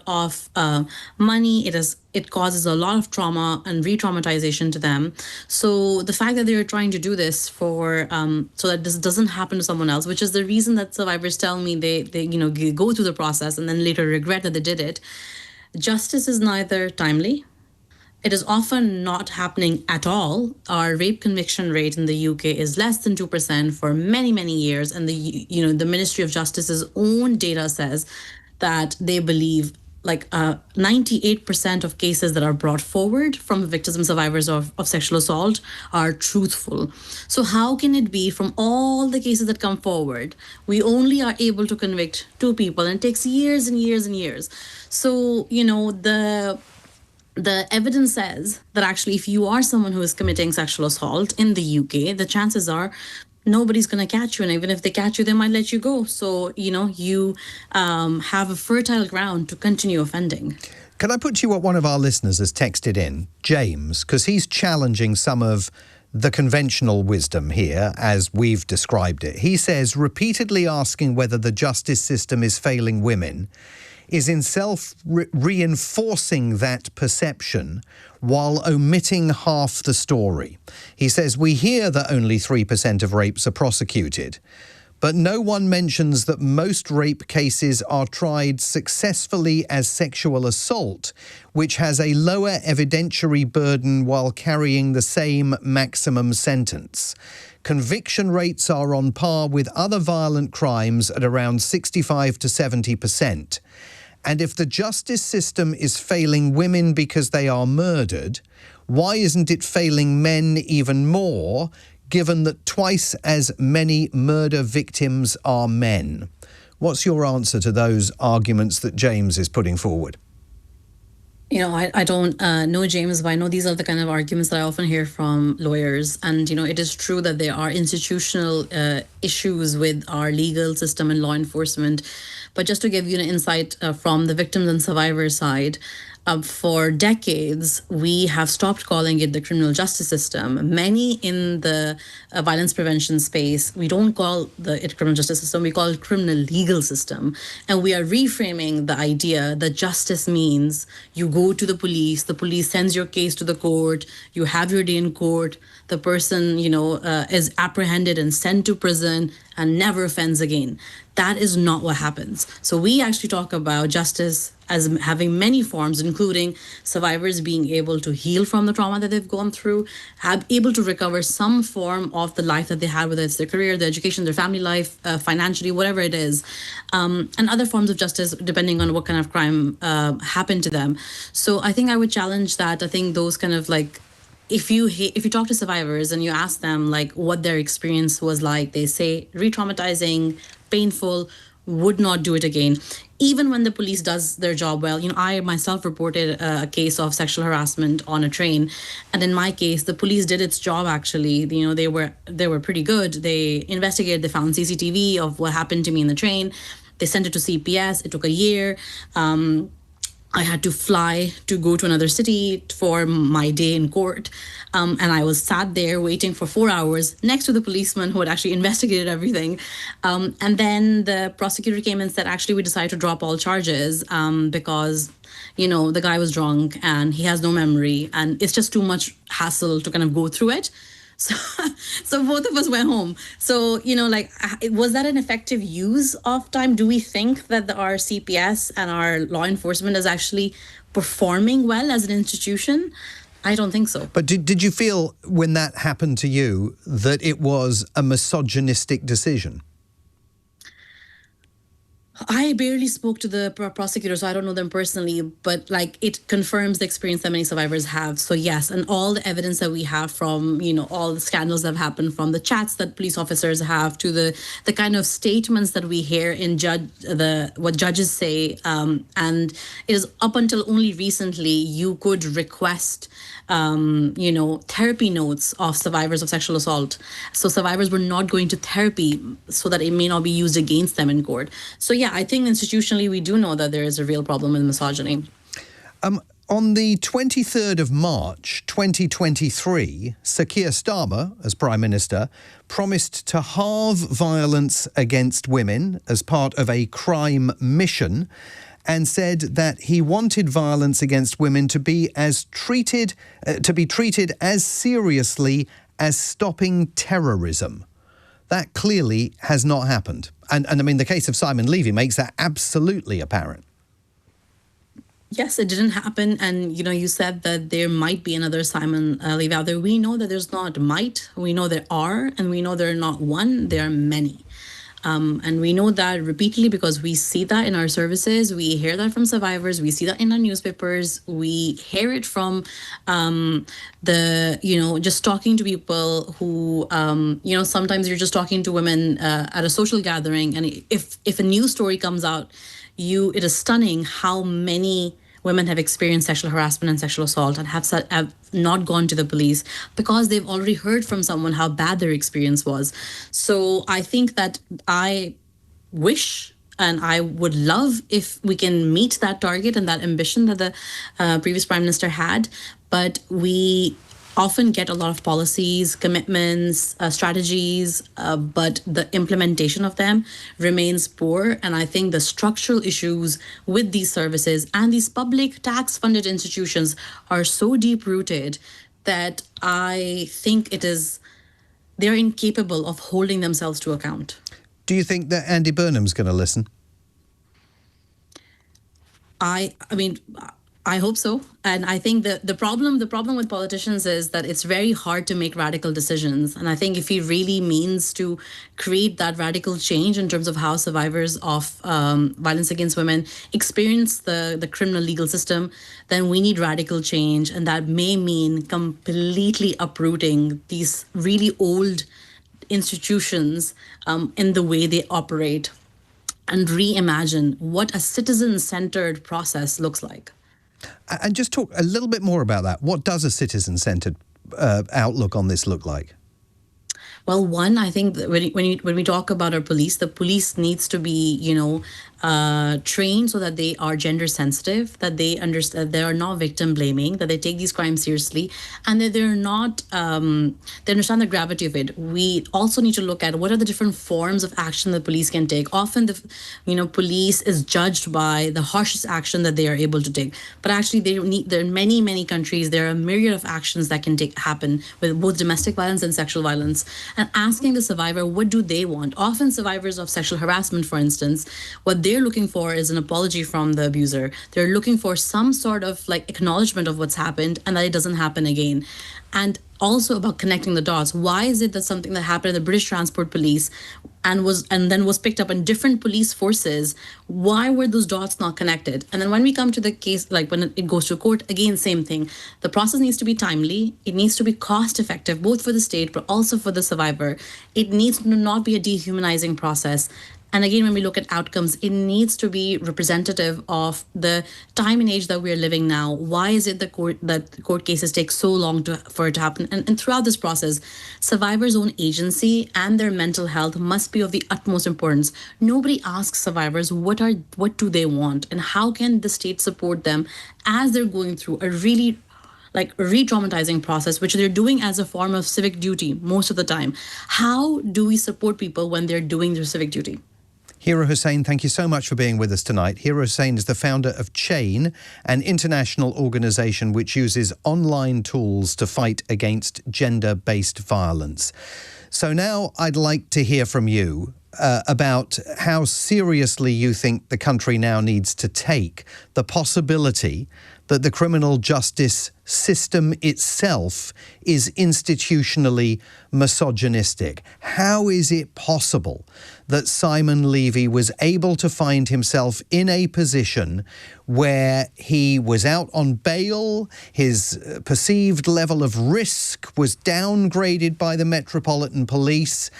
Speaker 10: of money. It causes a lot of trauma and re-traumatization to them. So the fact that they're trying to do this for so that this doesn't happen to someone else, which is the reason that survivors tell me they go through the process and then later regret that they did it. Justice is neither timely. It is often not happening at all. Our rape conviction rate in the UK is less than 2% for many, many years. And the Ministry of Justice's own data says that they believe 98% of cases that are brought forward from victims and survivors of sexual assault are truthful. So how can it be from all the cases that come forward, we only are able to convict 2 people, and it takes years and years and years. So, the evidence says that actually if you are someone who is committing sexual assault in the UK, the chances are nobody's going to catch you. And even if they catch you, they might let you go. So, you have a fertile ground to continue offending.
Speaker 5: Can I put to you what one of our listeners has texted in? James, because he's challenging some of the conventional wisdom here as we've described it. He says, repeatedly asking whether the justice system is failing women is in reinforcing that perception while omitting half the story. He says, we hear that only 3% of rapes are prosecuted, but no one mentions that most rape cases are tried successfully as sexual assault, which has a lower evidentiary burden while carrying the same maximum sentence. Conviction rates are on par with other violent crimes at around 65 to 70%. And if the justice system is failing women because they are murdered, why isn't it failing men even more, given that twice as many murder victims are men? What's your answer to those arguments that James is putting forward?
Speaker 10: I don't know James, but I know these are the kind of arguments that I often hear from lawyers. And, it is true that there are institutional issues with our legal system and law enforcement. But just to give you an insight from the victims and survivors side, for decades, we have stopped calling it the criminal justice system. Many in the violence prevention space, we don't call it criminal justice system, we call it criminal legal system. And we are reframing the idea that justice means you go to the police sends your case to the court, you have your day in court, the person, is apprehended and sent to prison and never offends again. That is not what happens. So we actually talk about justice as having many forms, including survivors being able to heal from the trauma that they've gone through, able to recover some form of the life that they had, whether it's their career, their education, their family life, financially, whatever it is, and other forms of justice, depending on what kind of crime happened to them. So I think I would challenge that. I think those kind of if you talk to survivors and you ask them what their experience was like, they say re-traumatizing, painful, would not do it again. Even when the police does their job well, I myself reported a case of sexual harassment on a train, and in my case, the police did its job. Actually, they were pretty good. They investigated. They found CCTV of what happened to me in the train. They sent it to CPS. It took a year. I had to fly to go to another city for my day in court. And I was sat there waiting for 4 hours next to the policeman who had actually investigated everything. And then the prosecutor came and said, actually, we decided to drop all charges because, the guy was drunk and he has no memory and it's just too much hassle to kind of go through it. So both of us went home. So, was that an effective use of time? Do we think that our CPS and our law enforcement is actually performing well as an institution? I don't think so.
Speaker 5: But did you feel when that happened to you that it was a misogynistic decision?
Speaker 10: I barely spoke to the prosecutor, so I don't know them personally, but it confirms the experience that many survivors have. So yes, and all the evidence that we have from, all the scandals that have happened, from the chats that police officers have to the kind of statements that we hear in what judges say, and it is up until only recently you could request therapy notes of survivors of sexual assault. So survivors were not going to therapy so that it may not be used against them in court. So yeah, I think institutionally we do know that there is a real problem with misogyny.
Speaker 5: On the 23rd of March 2023, Sir Keir Starmer, as Prime Minister, promised to halve violence against women as part of a crime mission, and said that he wanted violence against women to be treated as seriously as stopping terrorism. That clearly has not happened. And I mean, the case of Simon Levy makes that absolutely apparent.
Speaker 10: Yes, it didn't happen. And, you said that there might be another Simon Levy out there. We know that there's not might. We know there are. And we know there are not one. There are many. And we know that repeatedly because we see that in our services. We hear that from survivors. We see that in our newspapers. We hear it from just talking to people who, sometimes you're just talking to women at a social gathering. And if a news story comes out, it is stunning how many women have experienced sexual harassment and sexual assault and have not gone to the police because they've already heard from someone how bad their experience was. So I think that I wish and I would love if we can meet that target and that ambition that the previous Prime Minister had, but we often get a lot of policies, commitments, strategies, but the implementation of them remains poor. And I think the structural issues with these services and these public tax-funded institutions are so deep-rooted that I think they're incapable of holding themselves to account.
Speaker 5: Do you think that Andy Burnham's going to listen?
Speaker 10: I hope so. And I think the problem with politicians is that it's very hard to make radical decisions. And I think if he really means to create that radical change in terms of how survivors of violence against women experience the criminal legal system, then we need radical change. And that may mean completely uprooting these really old institutions in the way they operate and reimagine what a citizen-centered process looks like.
Speaker 5: And just talk a little bit more about that. What does a citizen-centred outlook on this look like?
Speaker 10: Well, one, I think that when we talk about our police, the police needs to be, trained so that they are gender sensitive, that they understand they are not victim blaming, that they take these crimes seriously, and that they're not they understand the gravity of it. We also need to look at what are the different forms of action that police can take. Often the police is judged by the harshest action that they are able to take, but actually there are many countries, there are a myriad of actions that can happen with both domestic violence and sexual violence. And asking the survivor, what do they want? Often survivors of sexual harassment, for instance, what they're looking for is an apology from the abuser. They're looking for some sort of acknowledgement of what's happened and that it doesn't happen again. And also about connecting the dots. Why is it that something that happened in the British Transport Police and then was picked up in different police forces, why were those dots not connected? And then when we come to the case, when it goes to court, again, same thing. The process needs to be timely. It needs to be cost effective, both for the state, but also for the survivor. It needs to not be a dehumanizing process. And again, when we look at outcomes, it needs to be representative of the time and age that we're living now. Why is it that court cases take so long for it to happen? And throughout this process, survivors' own agency and their mental health must be of the utmost importance. Nobody asks survivors what do they want and how can the state support them as they're going through a really re-traumatizing process, which they're doing as a form of civic duty most of the time. How do we support people when they're doing their civic duty?
Speaker 5: Hira Hussain, thank you so much for being with us tonight. Hira Hussain is the founder of Chain, an international organisation which uses online tools to fight against gender-based violence. So now I'd like to hear from you about how seriously you think the country now needs to take the possibility that the criminal justice system itself is institutionally misogynistic. How is it possible that Simon Levy was able to find himself in a position where he was out on bail, his perceived level of risk was downgraded by the Metropolitan Police,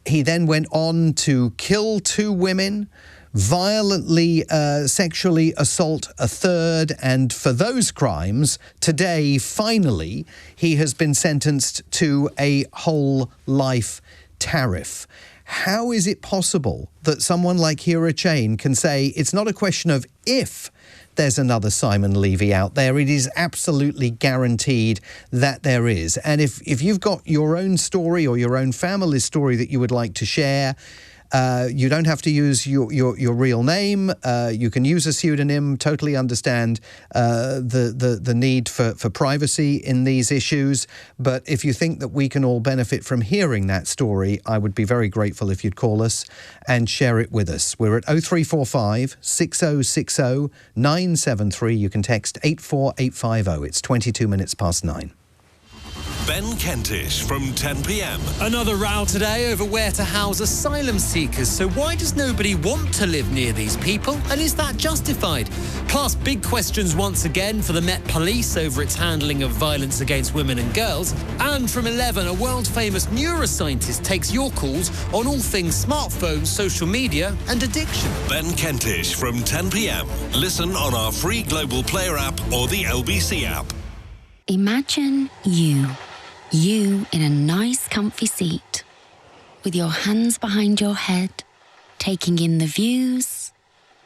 Speaker 5: he then went on to kill 2 women, violently sexually assault a third, and for those crimes, today, finally, he has been sentenced to a whole life tariff. How is it possible that someone like Hira Chain can say it's not a question of if there's another Simon Levy out there, it is absolutely guaranteed that there is? And if you've got your own story or your own family's story that you would like to share, you don't have to use your real name. You can use a pseudonym. Totally understand the need for privacy in these issues. But if you think that we can all benefit from hearing that story, I would be very grateful if you'd call us and share it with us. We're at 0345 6060 973. You can text 84850. It's 22 minutes past 9.
Speaker 4: Ben Kentish from 10 p.m.
Speaker 11: Another row today over where to house asylum seekers. So why does nobody want to live near these people? And is that justified? Plus, big questions once again for the Met Police over its handling of violence against women and girls. And from 11, a world-famous neuroscientist takes your calls on all things smartphones, social media and addiction.
Speaker 4: Ben Kentish from 10 p.m. Listen on our free Global Player app or the LBC app.
Speaker 12: Imagine you in a nice comfy seat, with your hands behind your head, taking in the views,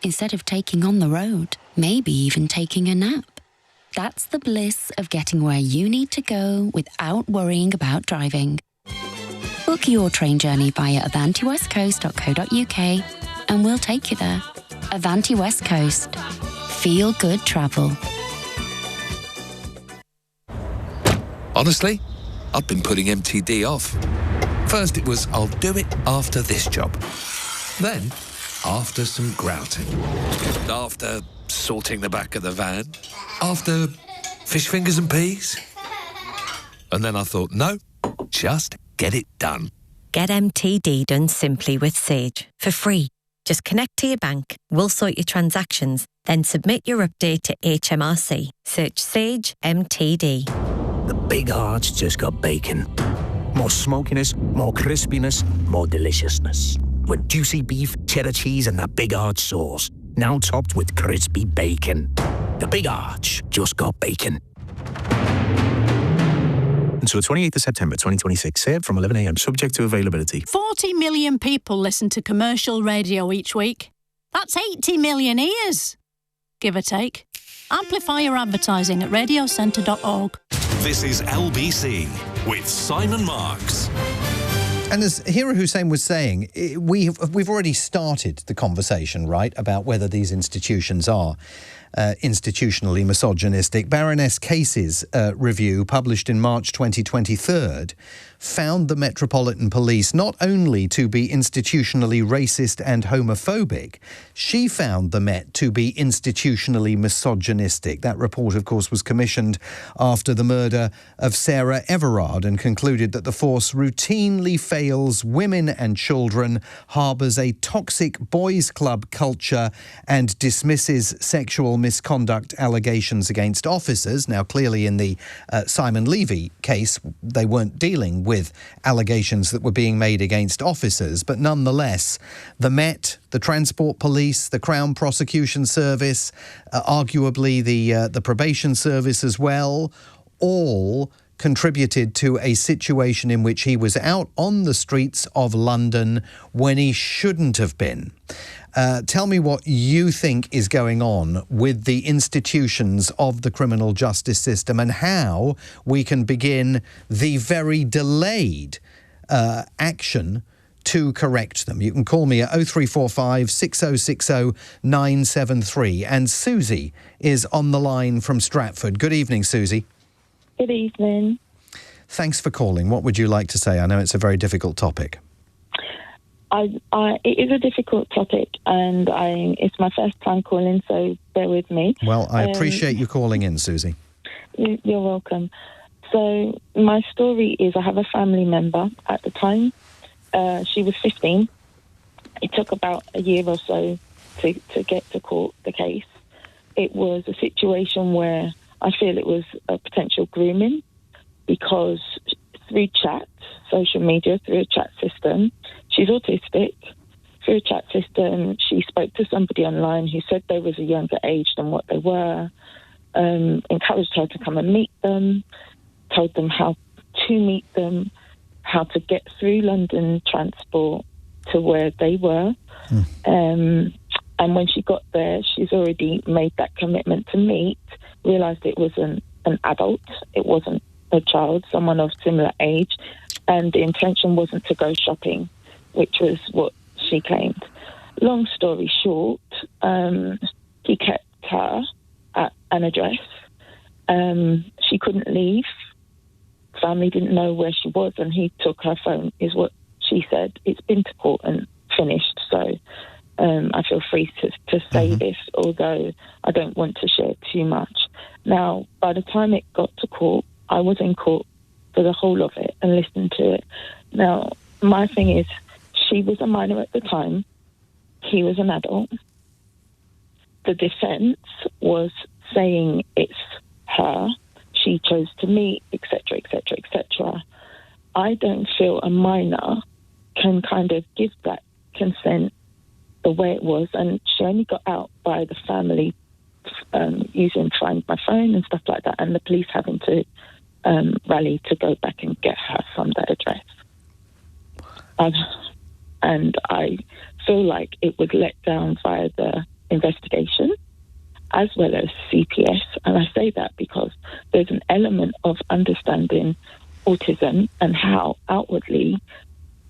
Speaker 12: instead of taking on the road, maybe even taking a nap. That's the bliss of getting where you need to go without worrying about driving. Book your train journey via avantiwestcoast.co.uk and we'll take you there. Avanti West Coast. Feel good travel.
Speaker 14: Honestly, I've been putting MTD off. First it was, I'll do it after this job. Then, after some grouting. After sorting the back of the van. After fish fingers and peas. And then I thought, no, just get it done.
Speaker 18: Get MTD done simply with Sage for free. Just connect to your bank, we'll sort your transactions, then submit your update to HMRC. Search Sage MTD.
Speaker 19: The Big Heart's just got bacon. More smokiness, more crispiness, more deliciousness. With juicy beef, cheddar cheese and that Big Heart sauce. Now topped with crispy bacon. The Big Arch just got bacon.
Speaker 20: Until 28th of September 2026. Served from 11 a.m. Subject to availability.
Speaker 21: 40 million people listen to commercial radio each week. That's 80 million ears, give or take. Amplify your advertising at radiocentre.org.
Speaker 4: This is LBC with Simon Marks.
Speaker 5: And as Hira Hussain was saying, we've already started the conversation, right, about whether these institutions are institutionally misogynistic. Baroness Case's review, published in March 2023, found the Metropolitan Police not only to be institutionally racist and homophobic, she found the Met to be institutionally misogynistic. That report, of course, was commissioned after the murder of Sarah Everard and concluded that the force routinely fails women and children, harbours a toxic boys' club culture and dismisses sexual misconduct allegations against officers. Now, clearly in the Simon Levy case, they weren't dealing with allegations that were being made against officers, but nonetheless, the Met, the Transport Police, the Crown Prosecution Service, arguably the Probation Service as well, all contributed to a situation in which he was out on the streets of London when he shouldn't have been. Tell me what you think is going on with the institutions of the criminal justice system and how we can begin the very delayed action to correct them. You can call me at 0345 6060 973. And Susie is on the line from Stratford. Good evening, Susie.
Speaker 1: Good evening.
Speaker 5: Thanks for calling. What would you like to say? I know it's a very difficult topic.
Speaker 1: It is a difficult topic, and it's my first time calling, so bear with me.
Speaker 5: Well, I appreciate you calling in, Susie.
Speaker 1: You're welcome. So my story is I have a family member at the time. She was 15. It took about a year or so to get to court, the case. It was a situation where I feel it was a potential grooming because through chat, social media, through a chat system, she's autistic. Through a chat system, she spoke to somebody online who said they was a younger age than what they were, encouraged her to come and meet them, told them how to meet them, how to get through London transport to where they were. And when she got there, she's already made that commitment to meet, realised it was an adult, it wasn't a child, someone of similar age, and the intention wasn't to go shopping, which was what she claimed. Long story short, he kept her at an address. She couldn't leave. Family didn't know where she was, and he took her phone, is what she said. It's been to court and finished, so I feel free to say this, although I don't want to share too much. Now, by the time it got to court, I was in court for the whole of it and listened to it. Now, my thing is, she was a minor at the time. He was an adult. The defence was saying it's her. She chose to meet, etc., etc., etc. I don't feel a minor can kind of give that consent the way it was, and she only got out by the family using Find My Phone and stuff like that, and the police having to rally to go back and get her from that address. And I feel like it was let down via the investigation as well as CPS. And I say that because there's an element of understanding autism and how outwardly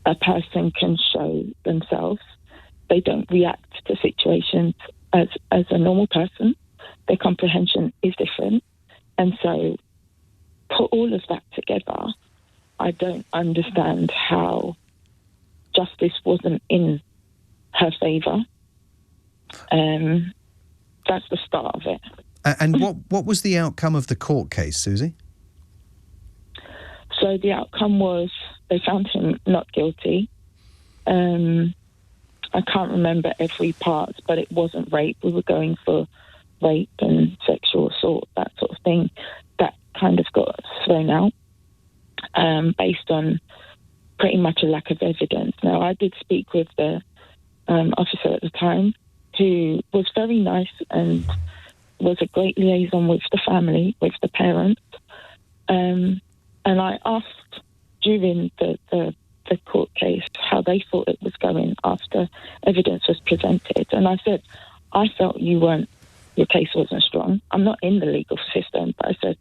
Speaker 1: a person can show themselves. They don't react to situations as a normal person. Their comprehension is different. And so put all of that together, I don't understand how justice wasn't in her favour. That's the start of it.
Speaker 5: And what was the outcome of the court case, Susie?
Speaker 1: So the outcome was they found him not guilty. I can't remember every part, but it wasn't rape. We were going for rape and sexual assault, that sort of thing. That kind of got thrown out based on pretty much a lack of evidence. Now, I did speak with the officer at the time, who was very nice and was a great liaison with the family, with the parents. And I asked during the court case how they thought it was going after evidence was presented. And I said, I felt your case wasn't strong. I'm not in the legal system, but I said,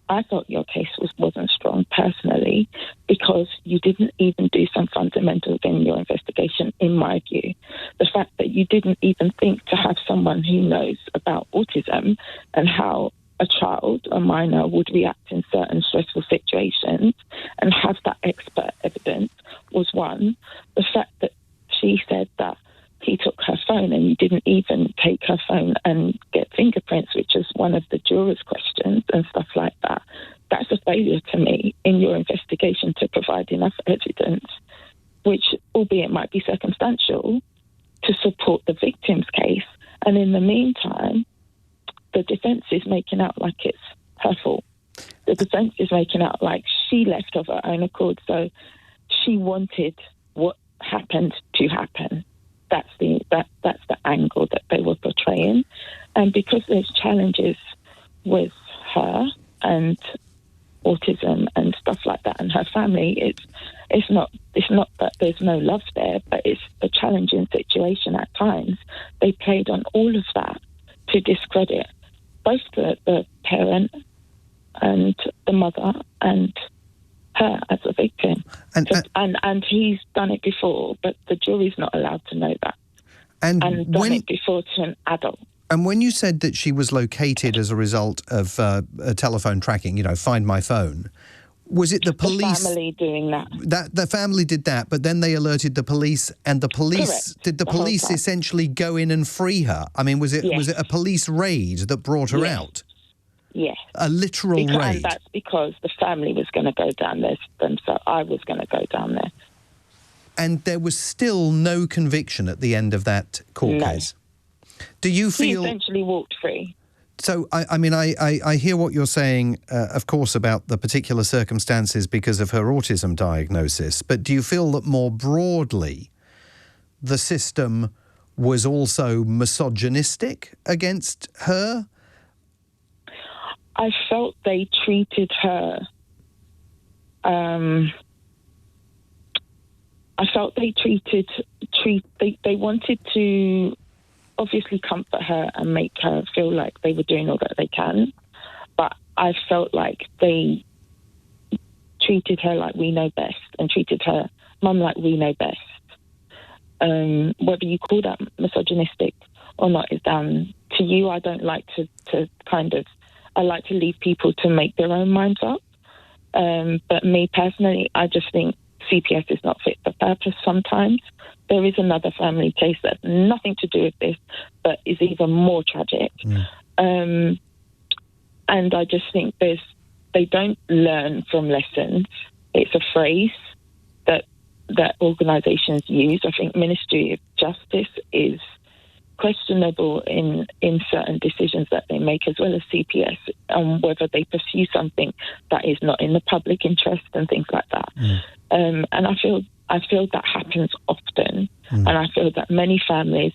Speaker 1: I thought your case wasn't strong personally because you didn't even do some fundamentals in your investigation, in my view. The fact that you didn't even think to have someone who knows about autism and how a child, a minor, would react in certain stressful situations and have that expert evidence was one. The fact that she said that he took her phone and you didn't even take her phone and get fingerprints, which is one of the jurors' questions and stuff like that. That's a failure to me in your investigation to provide enough evidence, which, albeit might be circumstantial, to support the victim's case. And in the meantime, the defence is making out like it's her fault. The defence is making out like she left of her own accord, so she wanted what happened to happen. That's the angle that they were portraying. And because there's challenges with her and autism and stuff like that and her family, it's not that there's no love there, but it's a challenging situation at times. They played on all of that to discredit both the parent and the mother and her as a victim. And he's done it before, but the jury's not allowed to know that. And done it before to an adult.
Speaker 5: And when you said that she was located as a result of telephone tracking, Find My Phone, was it the police?
Speaker 1: The family doing that.
Speaker 5: The family did that, but then they alerted the police, and the police...
Speaker 1: Correct.
Speaker 5: Did the police essentially go in and free her? I mean, was it a police raid that brought her out?
Speaker 1: Yes.
Speaker 5: A literal raid?
Speaker 1: And that's because the family was going to go down there, so I was going to go down there. And
Speaker 5: there was still no conviction at the end of that court case? Do you feel...
Speaker 1: He eventually walked free.
Speaker 5: So, I hear what you're saying, of course, about the particular circumstances because of her autism diagnosis, but do you feel that more broadly the system was also misogynistic against her?
Speaker 1: I felt they treated her... They wanted to obviously comfort her and make her feel like they were doing all that they can. But I felt like they treated her like we know best and treated her mum like we know best. Whether you call that misogynistic or not is down to you. I don't like to I like to leave people to make their own minds up. But me personally, I just think CPS is not fit for purpose sometimes. There is another family case that's nothing to do with this, but is even more tragic. And I just think they don't learn from lessons. It's a phrase that organisations use. I think Ministry of Justice is questionable in certain decisions that they make, as well as CPS, on whether they pursue something that is not in the public interest and things like that. And I feel that happens often, and I feel that many families,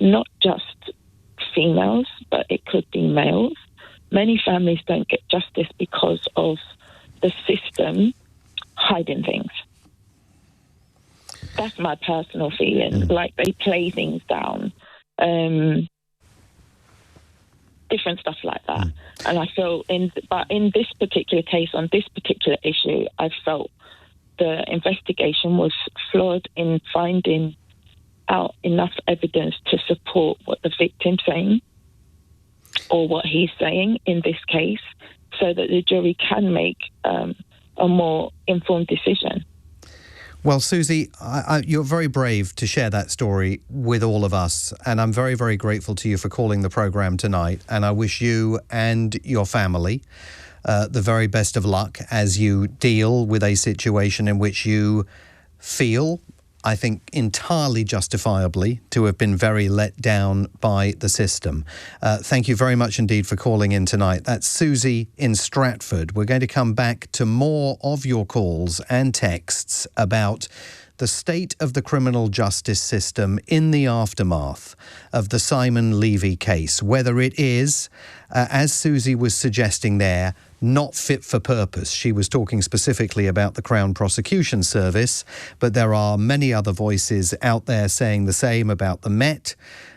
Speaker 1: not just females, but it could be males, many families don't get justice because of the system hiding things. That's my personal feeling. Like they play things down, different stuff like that. And I feel in this particular case, on this particular issue, I felt the investigation was flawed in finding out enough evidence to support what the victim's saying or what he's saying in this case, so that the jury can make a more informed decision.
Speaker 5: Well, Susie, you're very brave to share that story with all of us, and I'm very, very grateful to you for calling the programme tonight, and I wish you and your family the very best of luck as you deal with a situation in which you feel, I think entirely justifiably, to have been very let down by the system. Thank you very much indeed for calling in tonight. That's Susie in Stratford. We're going to come back to more of your calls and texts about the state of the criminal justice system in the aftermath of the Simon Levy case, whether it is, as Susie was suggesting there, not fit for purpose. She was talking specifically about the Crown Prosecution Service, but there are many other voices out there saying the same about the Met,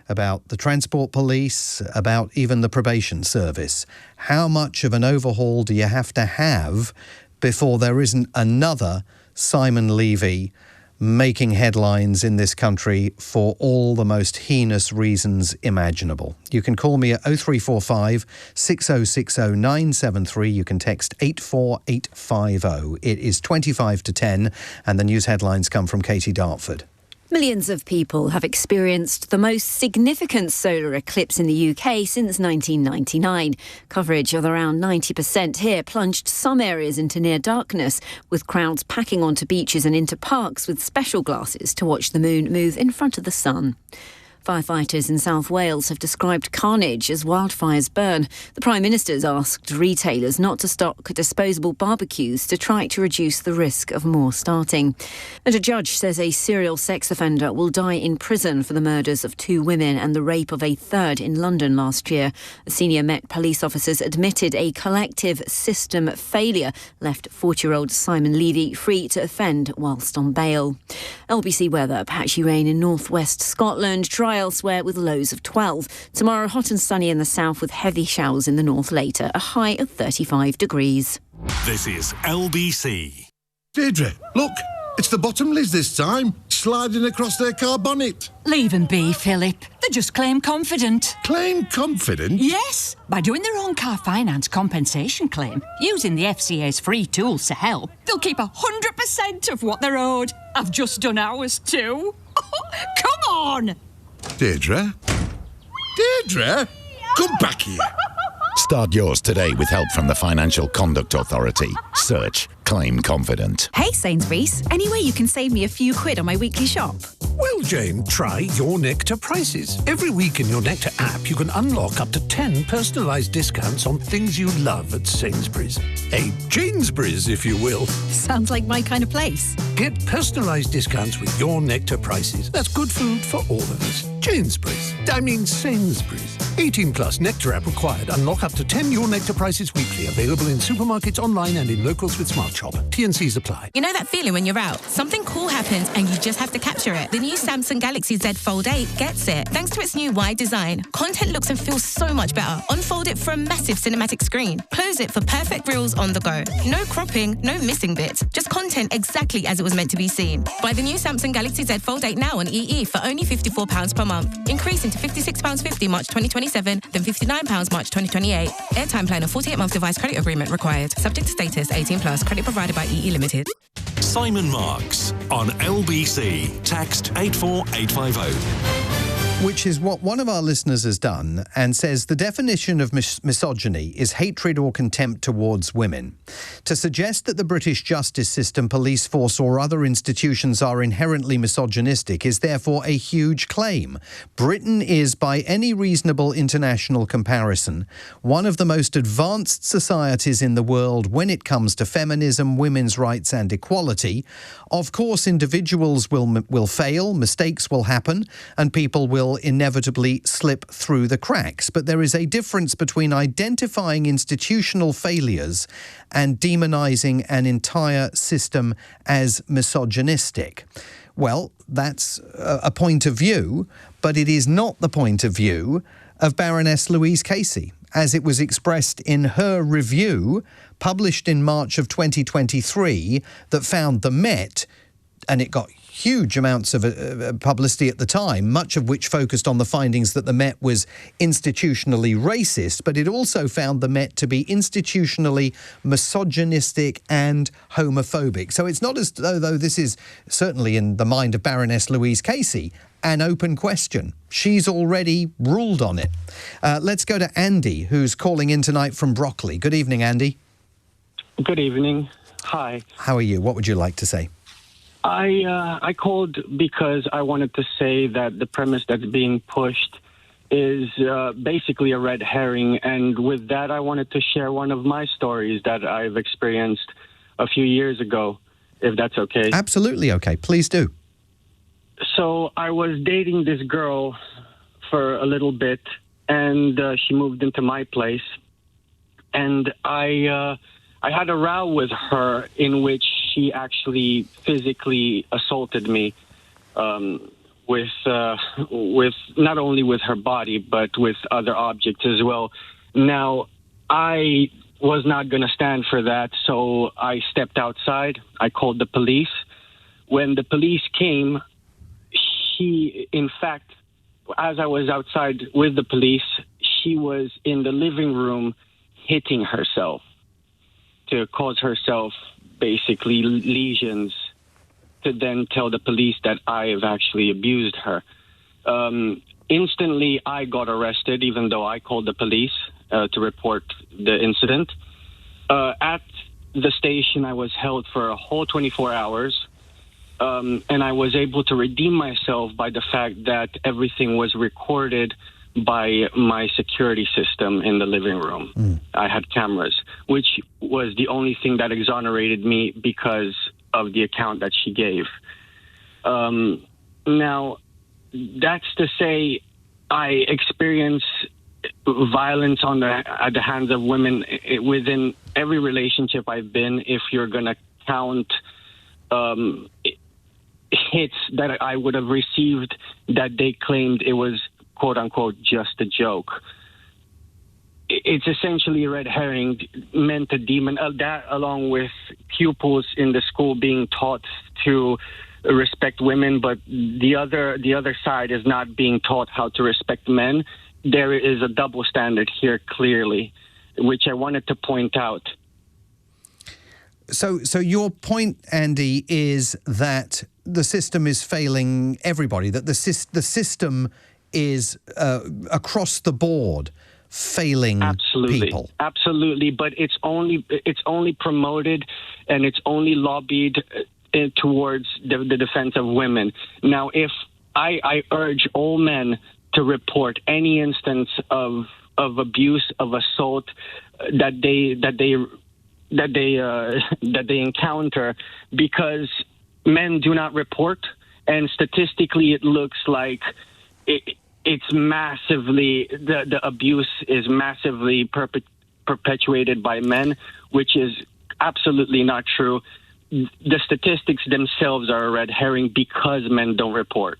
Speaker 5: about the Transport Police, about even the Probation Service. How much of an overhaul do you have to have before there isn't another Simon Levy making headlines in this country for all the most heinous reasons imaginable? You can call me at 0345 6060 973. You can text 84850. It is 25 to 10, and the news headlines come from Katie Dartford.
Speaker 13: Millions of people have experienced the most significant solar eclipse in the UK since 1999. Coverage of around 90% here plunged some areas into near darkness, with crowds packing onto beaches and into parks with special glasses to watch the moon move in front of the sun. Firefighters in South Wales have described carnage as wildfires burn. The Prime Minister's asked retailers not to stock disposable barbecues to try to reduce the risk of more starting. And a judge says a serial sex offender will die in prison for the murders of 2 women and the rape of a third in London last year. Senior Met police officers admitted a collective system failure left 40-year-old Simon Levy free to offend whilst on bail. LBC weather: patchy rain in northwest Scotland, dry elsewhere with lows of 12. Tomorrow, hot and sunny in the south with heavy showers in the north later, a high of 35 degrees.
Speaker 4: This is LBC.
Speaker 3: Deirdre, look, it's the Bottomleys this time, sliding across their car bonnet.
Speaker 22: Leave them be, Philip. They're just claim confident.
Speaker 3: Claim confident?
Speaker 22: Yes, by doing their own car finance compensation claim, using the FCA's free tools to help, they'll keep 100% of what they're owed. I've just done ours too. Come on!
Speaker 3: Deirdre? Deirdre? Come back here.
Speaker 23: Start yours today with help from the Financial Conduct Authority. Search Claim Confident.
Speaker 24: Hey Sainsbury's, any way you can save me a few quid on my weekly shop?
Speaker 19: Well, Jane, try Your Nectar prices. Every week in Your Nectar app, you can unlock up to 10 personalised discounts on things you love at Sainsbury's. A Janesbury's, if you will.
Speaker 24: Sounds like my kind of place.
Speaker 19: Get personalised discounts with Your Nectar prices. That's good food for all of us. Sainsbury's. Sainsbury's. 18 plus Nectar app required. Unlock up to 10 Your Nectar prices weekly. Available in supermarkets, online and in locals with Smart Shop. T&Cs apply.
Speaker 25: You know that feeling when you're out? Something cool happens and you just have to capture it. The new Samsung Galaxy Z Fold 8 gets it. Thanks to its new wide design, content looks and feels so much better. Unfold it for a massive cinematic screen. Close it for perfect reels on the go. No cropping, no missing bits. Just content exactly as it was meant to be seen. Buy the new Samsung Galaxy Z Fold 8 now on EE for only £54 per month. Increasing to £56.50 March 2027, then £59 March 2028. Airtime plan and 48-month device credit agreement required. Subject to status, 18 plus. Credit provided by EE Limited.
Speaker 4: Simon Marks on LBC. Text 84850.
Speaker 5: Which is what one of our listeners has done and says the definition of misogyny is hatred or contempt towards women. To suggest that the British justice system, police force or other institutions are inherently misogynistic is therefore a huge claim. Britain is, by any reasonable international comparison, one of the most advanced societies in the world when it comes to feminism, women's rights and equality. Of course, individuals will fail, mistakes will happen, and people will inevitably slip through the cracks. But there is a difference between identifying institutional failures and demonising an entire system as misogynistic. Well, that's a point of view, but it is not the point of view of Baroness Louise Casey, as it was expressed in her review published in March of 2023 that found the Met, and it got huge amounts of publicity at the time, much of which focused on the findings that the Met was institutionally racist, but it also found the Met to be institutionally misogynistic and homophobic. So it's not as though this is, certainly in the mind of Baroness Louise Casey, an open question. She's already ruled on it. Let's go to Andy, who's calling in tonight from Brockley. Good evening, Andy.
Speaker 26: Good evening. Hi.
Speaker 5: How are you? What would you like to say?
Speaker 26: I called because I wanted to say that the premise that's being pushed is basically a red herring. And with that, I wanted to share one of my stories that I've experienced a few years ago, if that's okay.
Speaker 5: Absolutely okay. Please do.
Speaker 26: So I was dating this girl for a little bit, and she moved into my place. And I had a row with her in which she actually physically assaulted me with not only with her body, but with other objects as well. Now, I was not going to stand for that, so I stepped outside. I called the police. When the police came, she, in fact, as I was outside with the police, she was in the living room hitting herself to cause herself basically lesions, to then tell the police that I have actually abused her. Instantly, I got arrested, even though I called the police to report the incident. At the station, I was held for a whole 24 hours, and I was able to redeem myself by the fact that everything was recorded by my security system in the living room. I had cameras, which was the only thing that exonerated me because of the account that she gave. Now, that's to say I experience violence at the hands of women within every relationship I've been. If you're going to count hits that I would have received that they claimed it was quote-unquote just a joke. it's essentially a red herring meant to demon that, along with pupils in the school being taught to respect women, but the other side is not being taught how to respect men. There is a double standard here, clearly, which I wanted to point out.
Speaker 5: So your point, Andy, is that the system is failing everybody, that the system is across the board failing people.
Speaker 26: Absolutely, but it's only promoted and it's only lobbied towards the defense of women. Now, if I urge all men to report any instance of abuse, of assault that they encounter, because men do not report, and statistically it looks like it's massively, the abuse is massively perpetuated by men, which is absolutely not true. The statistics themselves are a red herring because men don't report.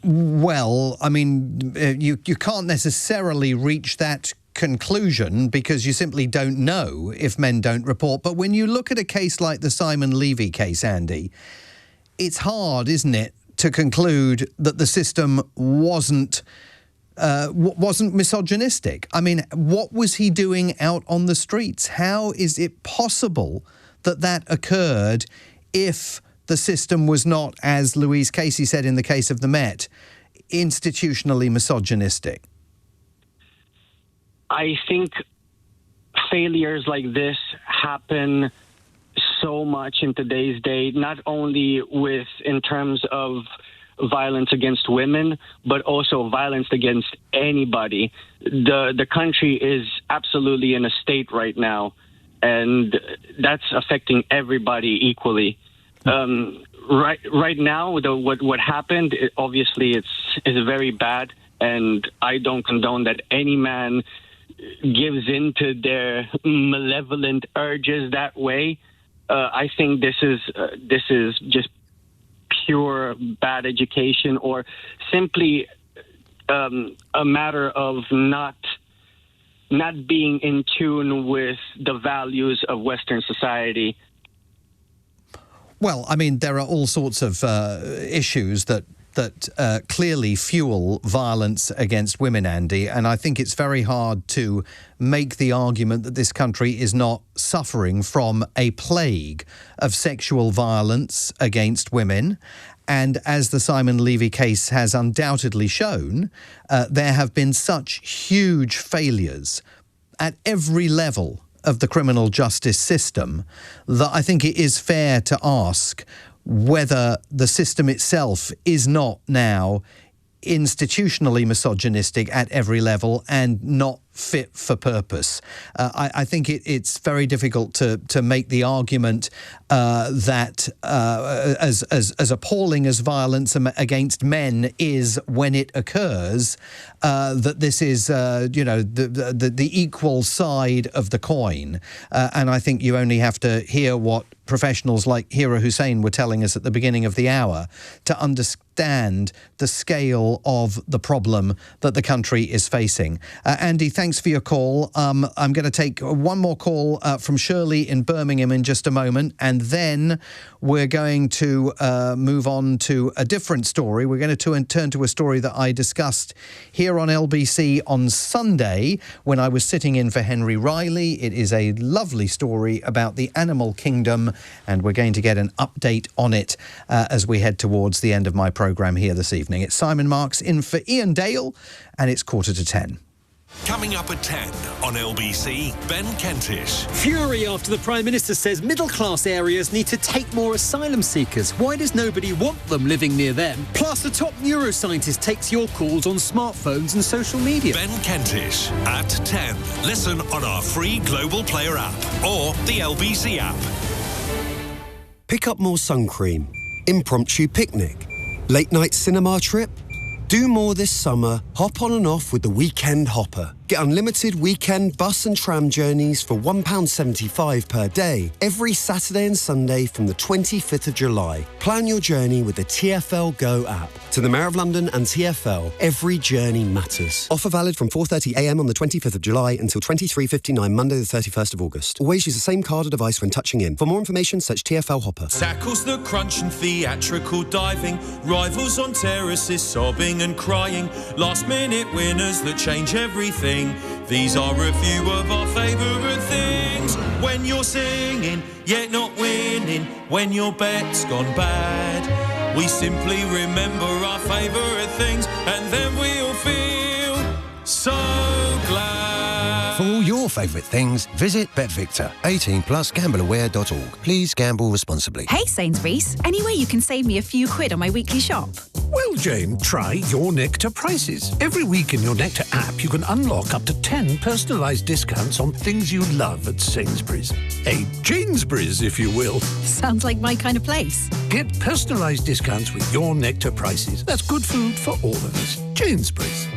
Speaker 5: Well, I mean, you can't necessarily reach that conclusion because you simply don't know if men don't report. But when you look at a case like the Simon Levy case, Andy, it's hard, isn't it, to conclude that the system wasn't misogynistic. I mean, what was he doing out on the streets? How is it possible that occurred if the system was not, as Louise Casey said in the case of the Met, institutionally misogynistic?
Speaker 26: I think failures like this happen so much in today's day, not only in terms of violence against women, but also violence against anybody. The country is absolutely in a state right now, and that's affecting everybody equally. Right now, what happened, obviously, is very bad, and I don't condone that any man gives in to their malevolent urges that way. I think this is just pure bad education, or simply a matter of not being in tune with the values of Western society.
Speaker 5: Well, I mean, there are all sorts of issues that clearly fuel violence against women, Andy, and I think it's very hard to make the argument that this country is not suffering from a plague of sexual violence against women. And as the Simon Levy case has undoubtedly shown, there have been such huge failures at every level of the criminal justice system that I think it is fair to ask whether the system itself is not now institutionally misogynistic at every level and not fit for purpose. I think it's very difficult to make the argument that as appalling as violence against men is when it occurs, that this is the equal side of the coin. And I think you only have to hear what professionals like Hira Hussein were telling us at the beginning of the hour to understand the scale of the problem that the country is facing. Andy, thanks for your call. I'm going to take one more call from Shirley in Birmingham in just a moment, and then we're going to move on to a different story. We're going to turn to a story that I discussed here on LBC on Sunday when I was sitting in for Henry Riley. It is a lovely story about the animal kingdom, and we're going to get an update on it as we head towards the end of my programme here this evening. It's Simon Marks in for Ian Dale, and it's 10:15.
Speaker 4: Coming up at 10 on LBC, Ben Kentish.
Speaker 11: Fury after the Prime Minister says middle-class areas need to take more asylum seekers. Why does nobody want them living near them? Plus, a top neuroscientist takes your calls on smartphones and social media.
Speaker 4: Ben Kentish at 10. Listen on our free Global Player app or the LBC app.
Speaker 6: Pick up more sun cream. Impromptu picnic. Late night cinema trip. Do more this summer. Hop on and off with the Weekend Hopper. Get unlimited weekend bus and tram journeys for £1.75 per day every Saturday and Sunday from the 25th of July. Plan your journey with the TfL Go app. To the Mayor of London and TfL, every journey matters. Offer valid from 4:30am on the 25th of July until 23:59 Monday the 31st of August. Always use the same card or device when touching in. For more information, search TfL Hopper.
Speaker 2: Tackles the crunch and theatrical diving, rivals on terraces sobbing and crying, last minute winners that change everything. These are a few of our favourite things. When you're singing, yet not winning, when your bet's gone bad, we simply remember our favourite things and then we'll feel so glad.
Speaker 7: For all your favourite things, visit BetVictor. 18 plus gambleaware.org. Please gamble responsibly.
Speaker 24: Hey Sainsbury's, any way you can save me a few quid on my weekly shop?
Speaker 19: Well, Jane, try Your Nectar prices. Every week in Your Nectar app, you can unlock up to 10 personalised discounts on things you love at Sainsbury's. A Janesbury's, if you will.
Speaker 24: Sounds like my kind of place.
Speaker 19: Get personalised discounts with Your Nectar prices. That's good food for all of us. Sainsbury's.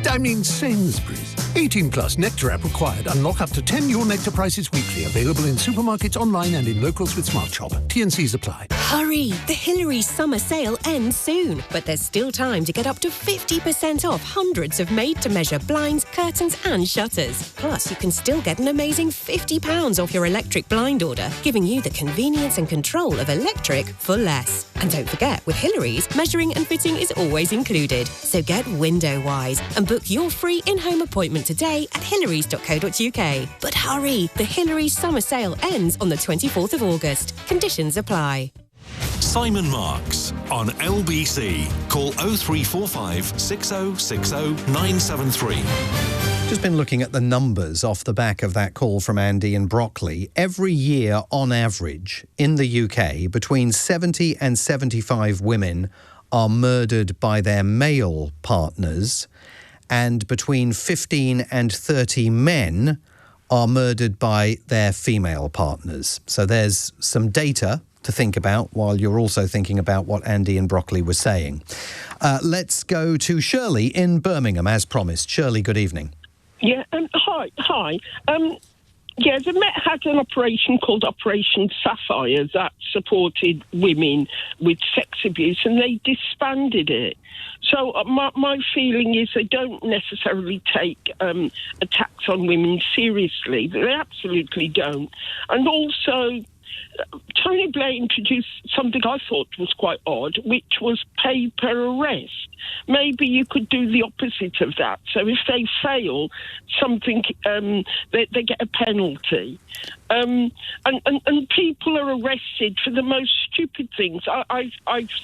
Speaker 19: 18 plus Nectar app required. Unlock up to 10 Your Nectar prices weekly. Available in supermarkets, online and in locals with Smart Shop. T&Cs apply.
Speaker 8: Hurry! The Hillary summer sale ends soon, but there's still time to get up to 50% off hundreds of made-to-measure blinds, curtains and shutters. Plus, you can still get an amazing £50 off your electric blind order, giving you the convenience and control of electric for less. And don't forget, with Hillary's, measuring and fitting is always included. So get window-wise and book your free in-home appointment today at hillarys.co.uk. But hurry! The Hillary's summer sale ends on the 24th of August. Conditions apply.
Speaker 4: Simon Marks on LBC. Call 0345 6060 973.
Speaker 5: Just been looking at the numbers off the back of that call from Andy in Brockley. Every year, on average, in the UK, between 70 and 75 women are murdered by their male partners, and between 15 and 30 men are murdered by their female partners. So there's some data to think about while you're also thinking about what Andy in Brockley was saying. Let's go to Shirley in Birmingham, as promised. Shirley, good evening.
Speaker 9: Yeah, hi. Yeah, the Met had an operation called Operation Sapphire that supported women with sex abuse, and they disbanded it. So my feeling is they don't necessarily take attacks on women seriously. They absolutely don't. And also, Tony Blair introduced something I thought was quite odd, which was pay per arrest. Maybe you could do the opposite of that. So if they fail something, they get a penalty. And people are arrested for the most stupid things. I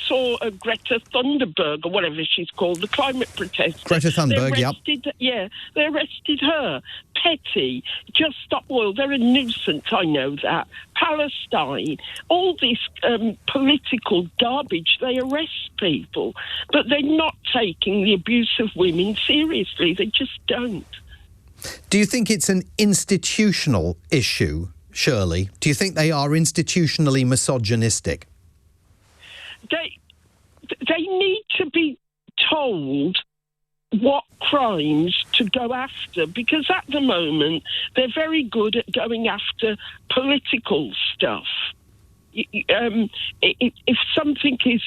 Speaker 9: saw Greta Thunberg, or whatever she's called, the climate protester.
Speaker 5: Greta Thunberg,
Speaker 9: Yeah, they arrested her. Petty, Just Stop Oil, they're a nuisance, I know that. Palestine, all this political garbage, they arrest people. But they're not taking the abuse of women seriously. They just don't.
Speaker 5: Do you think it's an institutional issue, Shirley? Do you think they are institutionally misogynistic?
Speaker 9: They need to be told what crimes to go after, because at the moment they're very good at going after political stuff. If something is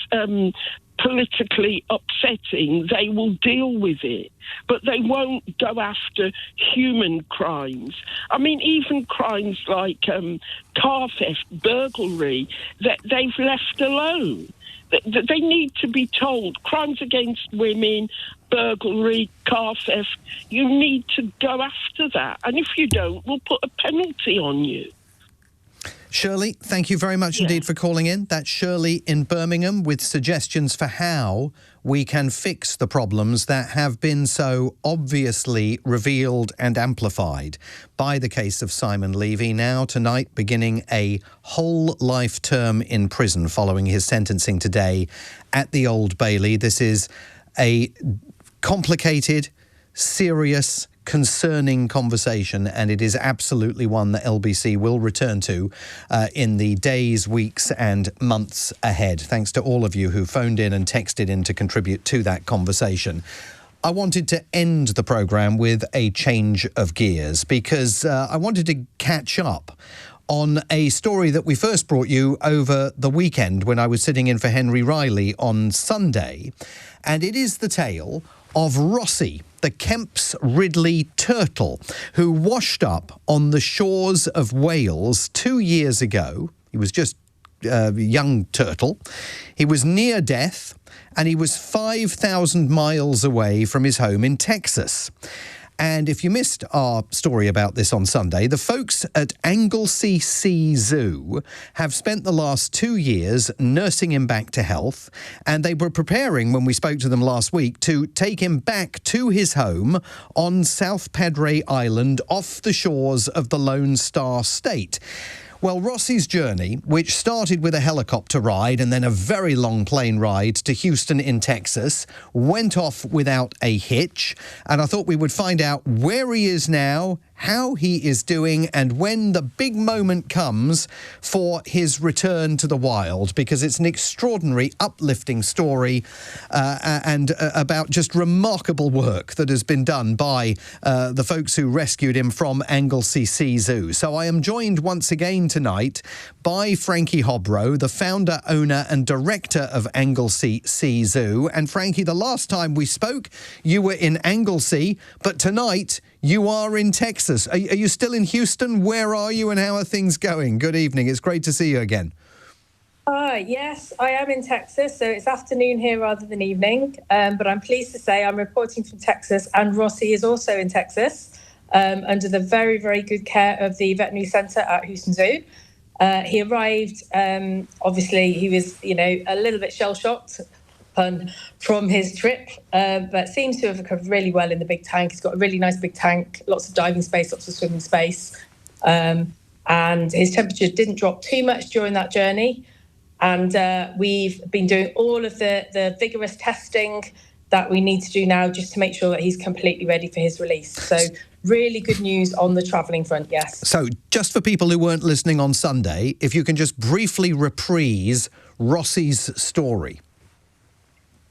Speaker 9: politically upsetting, they will deal with it, but they won't go after human crimes. I mean, even crimes like car theft, burglary, that they've left alone. They need to be told crimes against women, burglary, car theft, you need to go after that. And if you don't, we'll put a penalty on you.
Speaker 5: Shirley, thank you very much indeed for calling in. That's Shirley in Birmingham with suggestions for how we can fix the problems that have been so obviously revealed and amplified by the case of Simon Levy, now tonight beginning a whole life term in prison following his sentencing today at the Old Bailey. This is a complicated, serious, concerning conversation, and it is absolutely one that LBC will return to in the days, weeks and months ahead. Thanks to all of you who phoned in and texted in to contribute to that conversation. I wanted to end the programme with a change of gears because I wanted to catch up on a story that we first brought you over the weekend when I was sitting in for Henry Riley on Sunday. And it is the tale of Rossi, the Kemp's Ridley turtle, who washed up on the shores of Wales 2 years ago. He was just a young turtle. He was near death, and he was 5,000 miles away from his home in Texas. And if you missed our story about this on Sunday, the folks at Anglesey Sea Zoo have spent the last 2 years nursing him back to health, and they were preparing, when we spoke to them last week, to take him back to his home on South Padre Island off the shores of the Lone Star State. Well, Rossi's journey, which started with a helicopter ride and then a very long plane ride to Houston in Texas, went off without a hitch. And I thought we would find out where he is now, how he is doing, and when the big moment comes for his return to the wild, because it's an extraordinary, uplifting story and about just remarkable work that has been done by the folks who rescued him from Anglesey Sea Zoo. So I am joined once again tonight by Frankie Hobrow, the founder, owner and director of Anglesey Sea Zoo. And Frankie, the last time we spoke, you were in Anglesey, but tonight you are in Texas. Are you still in Houston? Where are you and how are things going? Good evening. It's great to see you again.
Speaker 10: Yes, I am in Texas, so it's afternoon here rather than evening. But I'm pleased to say I'm reporting from Texas, and Rossi is also in Texas under the very, very good care of the veterinary centre at Houston Zoo. He arrived, obviously he was, a little bit shell-shocked from his trip, but seems to have recovered really well in the big tank. He's got a really nice big tank, lots of diving space, lots of swimming space. And his temperature didn't drop too much during that journey. And we've been doing all of the vigorous testing that we need to do now just to make sure that he's completely ready for his release. So really good news on the travelling front, yes.
Speaker 5: So just for people who weren't listening on Sunday, if you can just briefly reprise Rossi's story.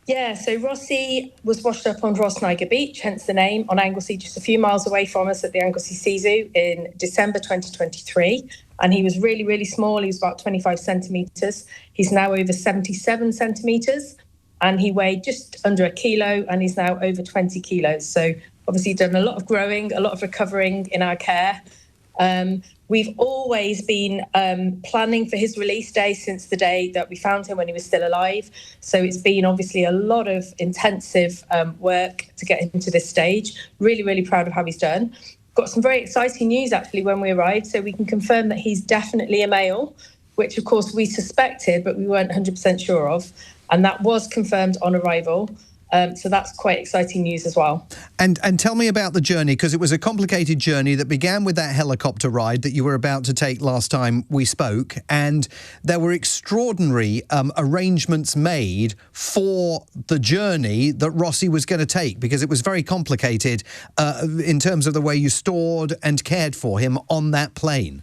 Speaker 10: Yeah, so Rossi was washed up on Rossniger Beach, hence the name, on Anglesey, just a few miles away from us at the Anglesey Sea Zoo in December 2023. And he was really, really small. He was about 25 centimetres. He's now over 77 centimetres. And he weighed just under 1 kilo, and he's now over 20 kilos. So obviously done a lot of growing, a lot of recovering in our care. We've always been planning for his release day since the day that we found him when he was still alive. So it's been obviously a lot of intensive work to get him to this stage. Really, really proud of how he's done. Got some very exciting news actually when we arrived. So we can confirm that he's definitely a male, which of course we suspected, but we weren't 100% sure of. And that was confirmed on arrival. So that's quite exciting news as well.
Speaker 5: And tell me about the journey, because it was a complicated journey that began with that helicopter ride that you were about to take last time we spoke. And there were extraordinary arrangements made for the journey that Rossi was going to take, because it was very complicated in terms of the way you stored and cared for him on that plane.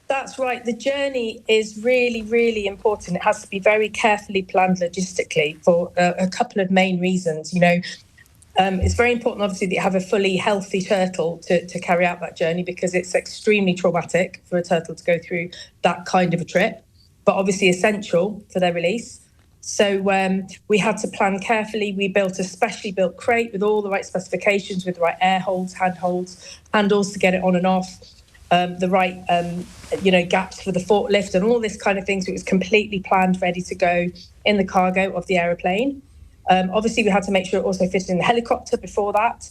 Speaker 10: That's right. The journey is really, really important. It has to be very carefully planned logistically for a couple of main reasons. It's very important, obviously, that you have a fully healthy turtle to carry out that journey, because it's extremely traumatic for a turtle to go through that kind of a trip, but obviously essential for their release. So we had to plan carefully. We built a specially built crate with all the right specifications, with the right air holds, handles to get it on and off. The right, gaps for the forklift and all this kind of thing. So it was completely planned, ready to go in the cargo of the aeroplane. Obviously, we had to make sure it also fitted in the helicopter before that.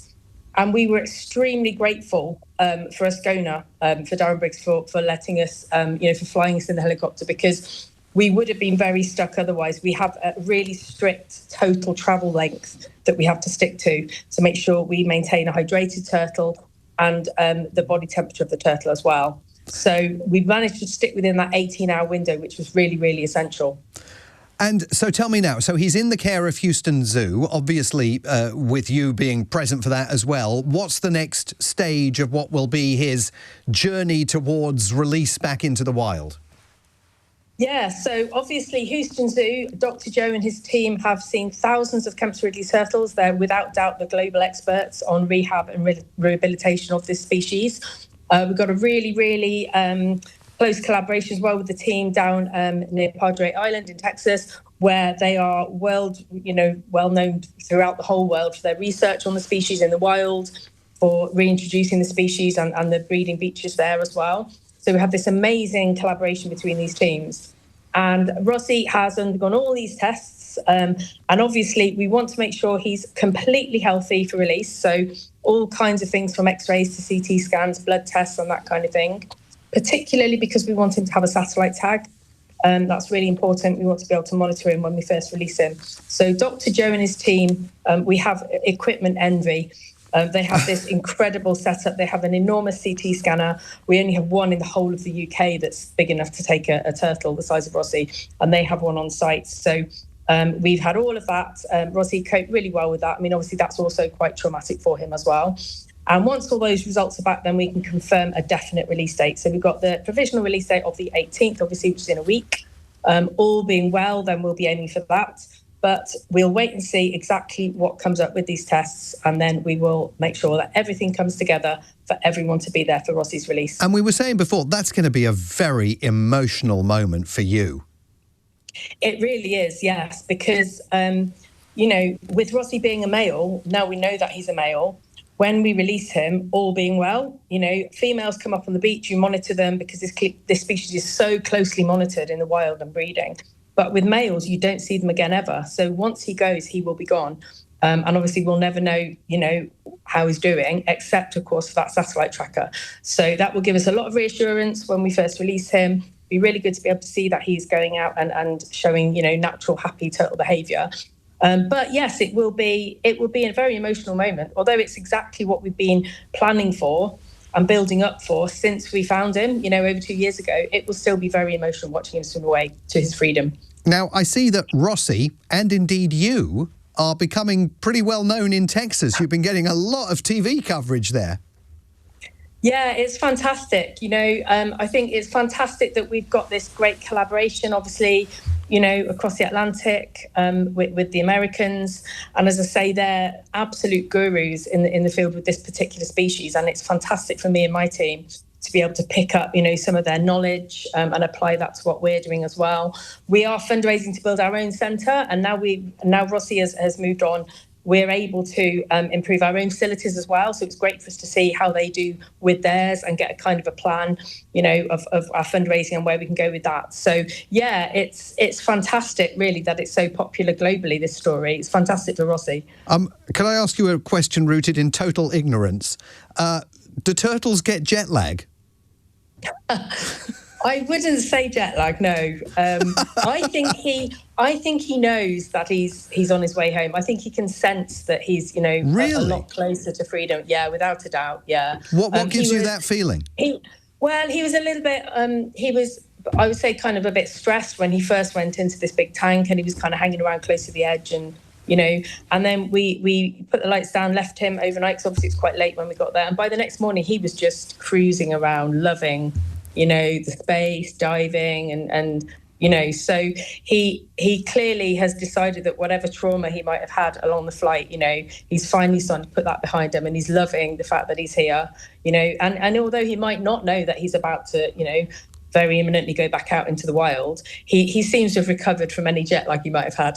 Speaker 10: And we were extremely grateful for Ascona, for Darren Briggs, for letting us, for flying us in the helicopter, because we would have been very stuck otherwise. We have a really strict total travel length that we have to stick to make sure we maintain a hydrated turtle and the body temperature of the turtle as well. So we managed to stick within that 18-hour window, which was really, really essential.
Speaker 5: And so tell me now, so he's in the care of Houston Zoo, obviously with you being present for that as well. What's the next stage of what will be his journey towards release back into the wild?
Speaker 10: Yeah, so obviously Houston Zoo, Dr. Joe and his team have seen thousands of Kemp's Ridley turtles. They're without doubt the global experts on rehab and rehabilitation of this species. We've got a really, really close collaboration as well with the team down near Padre Island in Texas, where they are well known throughout the whole world for their research on the species in the wild, for reintroducing the species and the breeding beaches there as well. So we have this amazing collaboration between these teams. And Rossi has undergone all these tests. And obviously, we want to make sure he's completely healthy for release. So all kinds of things from X-rays to CT scans, blood tests and that kind of thing, particularly because we want him to have a satellite tag. That's really important. We want to be able to monitor him when we first release him. So Dr. Joe and his team, we have equipment envy. They have this incredible setup. They have an enormous CT scanner. We only have one in the whole of the UK that's big enough to take a turtle the size of Rossi, and they have one on site. So we've had all of that. Rossi coped really well with that. I mean, obviously, that's also quite traumatic for him as well. And once all those results are back, then we can confirm a definite release date. So we've got the provisional release date of the 18th, obviously, which is in a week. All being well, then we'll be aiming for that. But we'll wait and see exactly what comes up with these tests, and then we will make sure that everything comes together for everyone to be there for Rossi's release.
Speaker 5: And we were saying before, that's going to be a very emotional moment for you.
Speaker 10: It really is, yes, because, with Rossi being a male, now we know that he's a male. When we release him, all being well, females come up on the beach, you monitor them because this species is so closely monitored in the wild and breeding. But with males, you don't see them again ever. So once he goes, he will be gone. And obviously, we'll never know, how he's doing, except, of course, for that satellite tracker. So that will give us a lot of reassurance when we first release him. Be really good to be able to see that he's going out and showing, natural, happy turtle behaviour. But yes, it will be a very emotional moment. Although it's exactly what we've been planning for and building up for since we found him, over 2 years ago. It will still be very emotional watching him swim away to his freedom.
Speaker 5: Now, I see that Rossi, and indeed you, are becoming pretty well known in Texas. You've been getting a lot of TV coverage there.
Speaker 10: Yeah, it's fantastic. I think it's fantastic that we've got this great collaboration, obviously, across the Atlantic with the Americans. And as I say, they're absolute gurus in the field with this particular species. And it's fantastic for me and my team to be able to pick up, some of their knowledge and apply that to what we're doing as well. We are fundraising to build our own centre, and now Rossi has moved on. We're able to improve our own facilities as well. So it's great for us to see how they do with theirs and get a kind of a plan, of our fundraising and where we can go with that. So, yeah, it's fantastic, really, that it's so popular globally, this story. It's fantastic for Rossi.
Speaker 5: Can I ask you a question rooted in total ignorance? Do turtles get jet lag?
Speaker 10: I wouldn't say jet lag, no. I think he knows that he's on his way home. I think he can sense that he's,
Speaker 5: really?
Speaker 10: a lot closer to freedom. Yeah, without a doubt, yeah.
Speaker 5: What gives you that feeling?
Speaker 10: He was a little bit, I would say, kind of a bit stressed when he first went into this big tank, and he was kind of hanging around close to the edge and, and then we put the lights down, left him overnight, because obviously it's quite late when we got there. And by the next morning, he was just cruising around, loving, the space, diving and so he clearly has decided that whatever trauma he might have had along the flight, he's finally starting to put that behind him, and he's loving the fact that he's here, and although he might not know that he's about to, very imminently go back out into the wild, he seems to have recovered from any jet lag he might have had.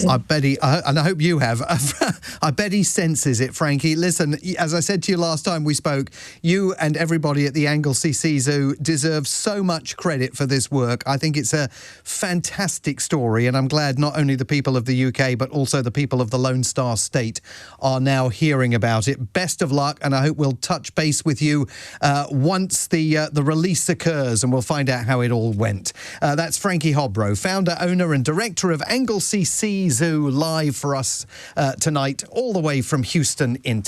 Speaker 5: I bet and I hope you have. I bet he senses it, Frankie. Listen, as I said to you last time we spoke, you and everybody at the Anglesey Zoo deserve so much credit for this work. I think it's a fantastic story, and I'm glad not only the people of the UK, but also the people of the Lone Star State are now hearing about it. Best of luck, and I hope we'll touch base with you once the release occurs, and we'll find out how it all went. That's Frankie Hobro, founder, owner and director of Anglesey Zoo, live for us tonight, all the way from Houston in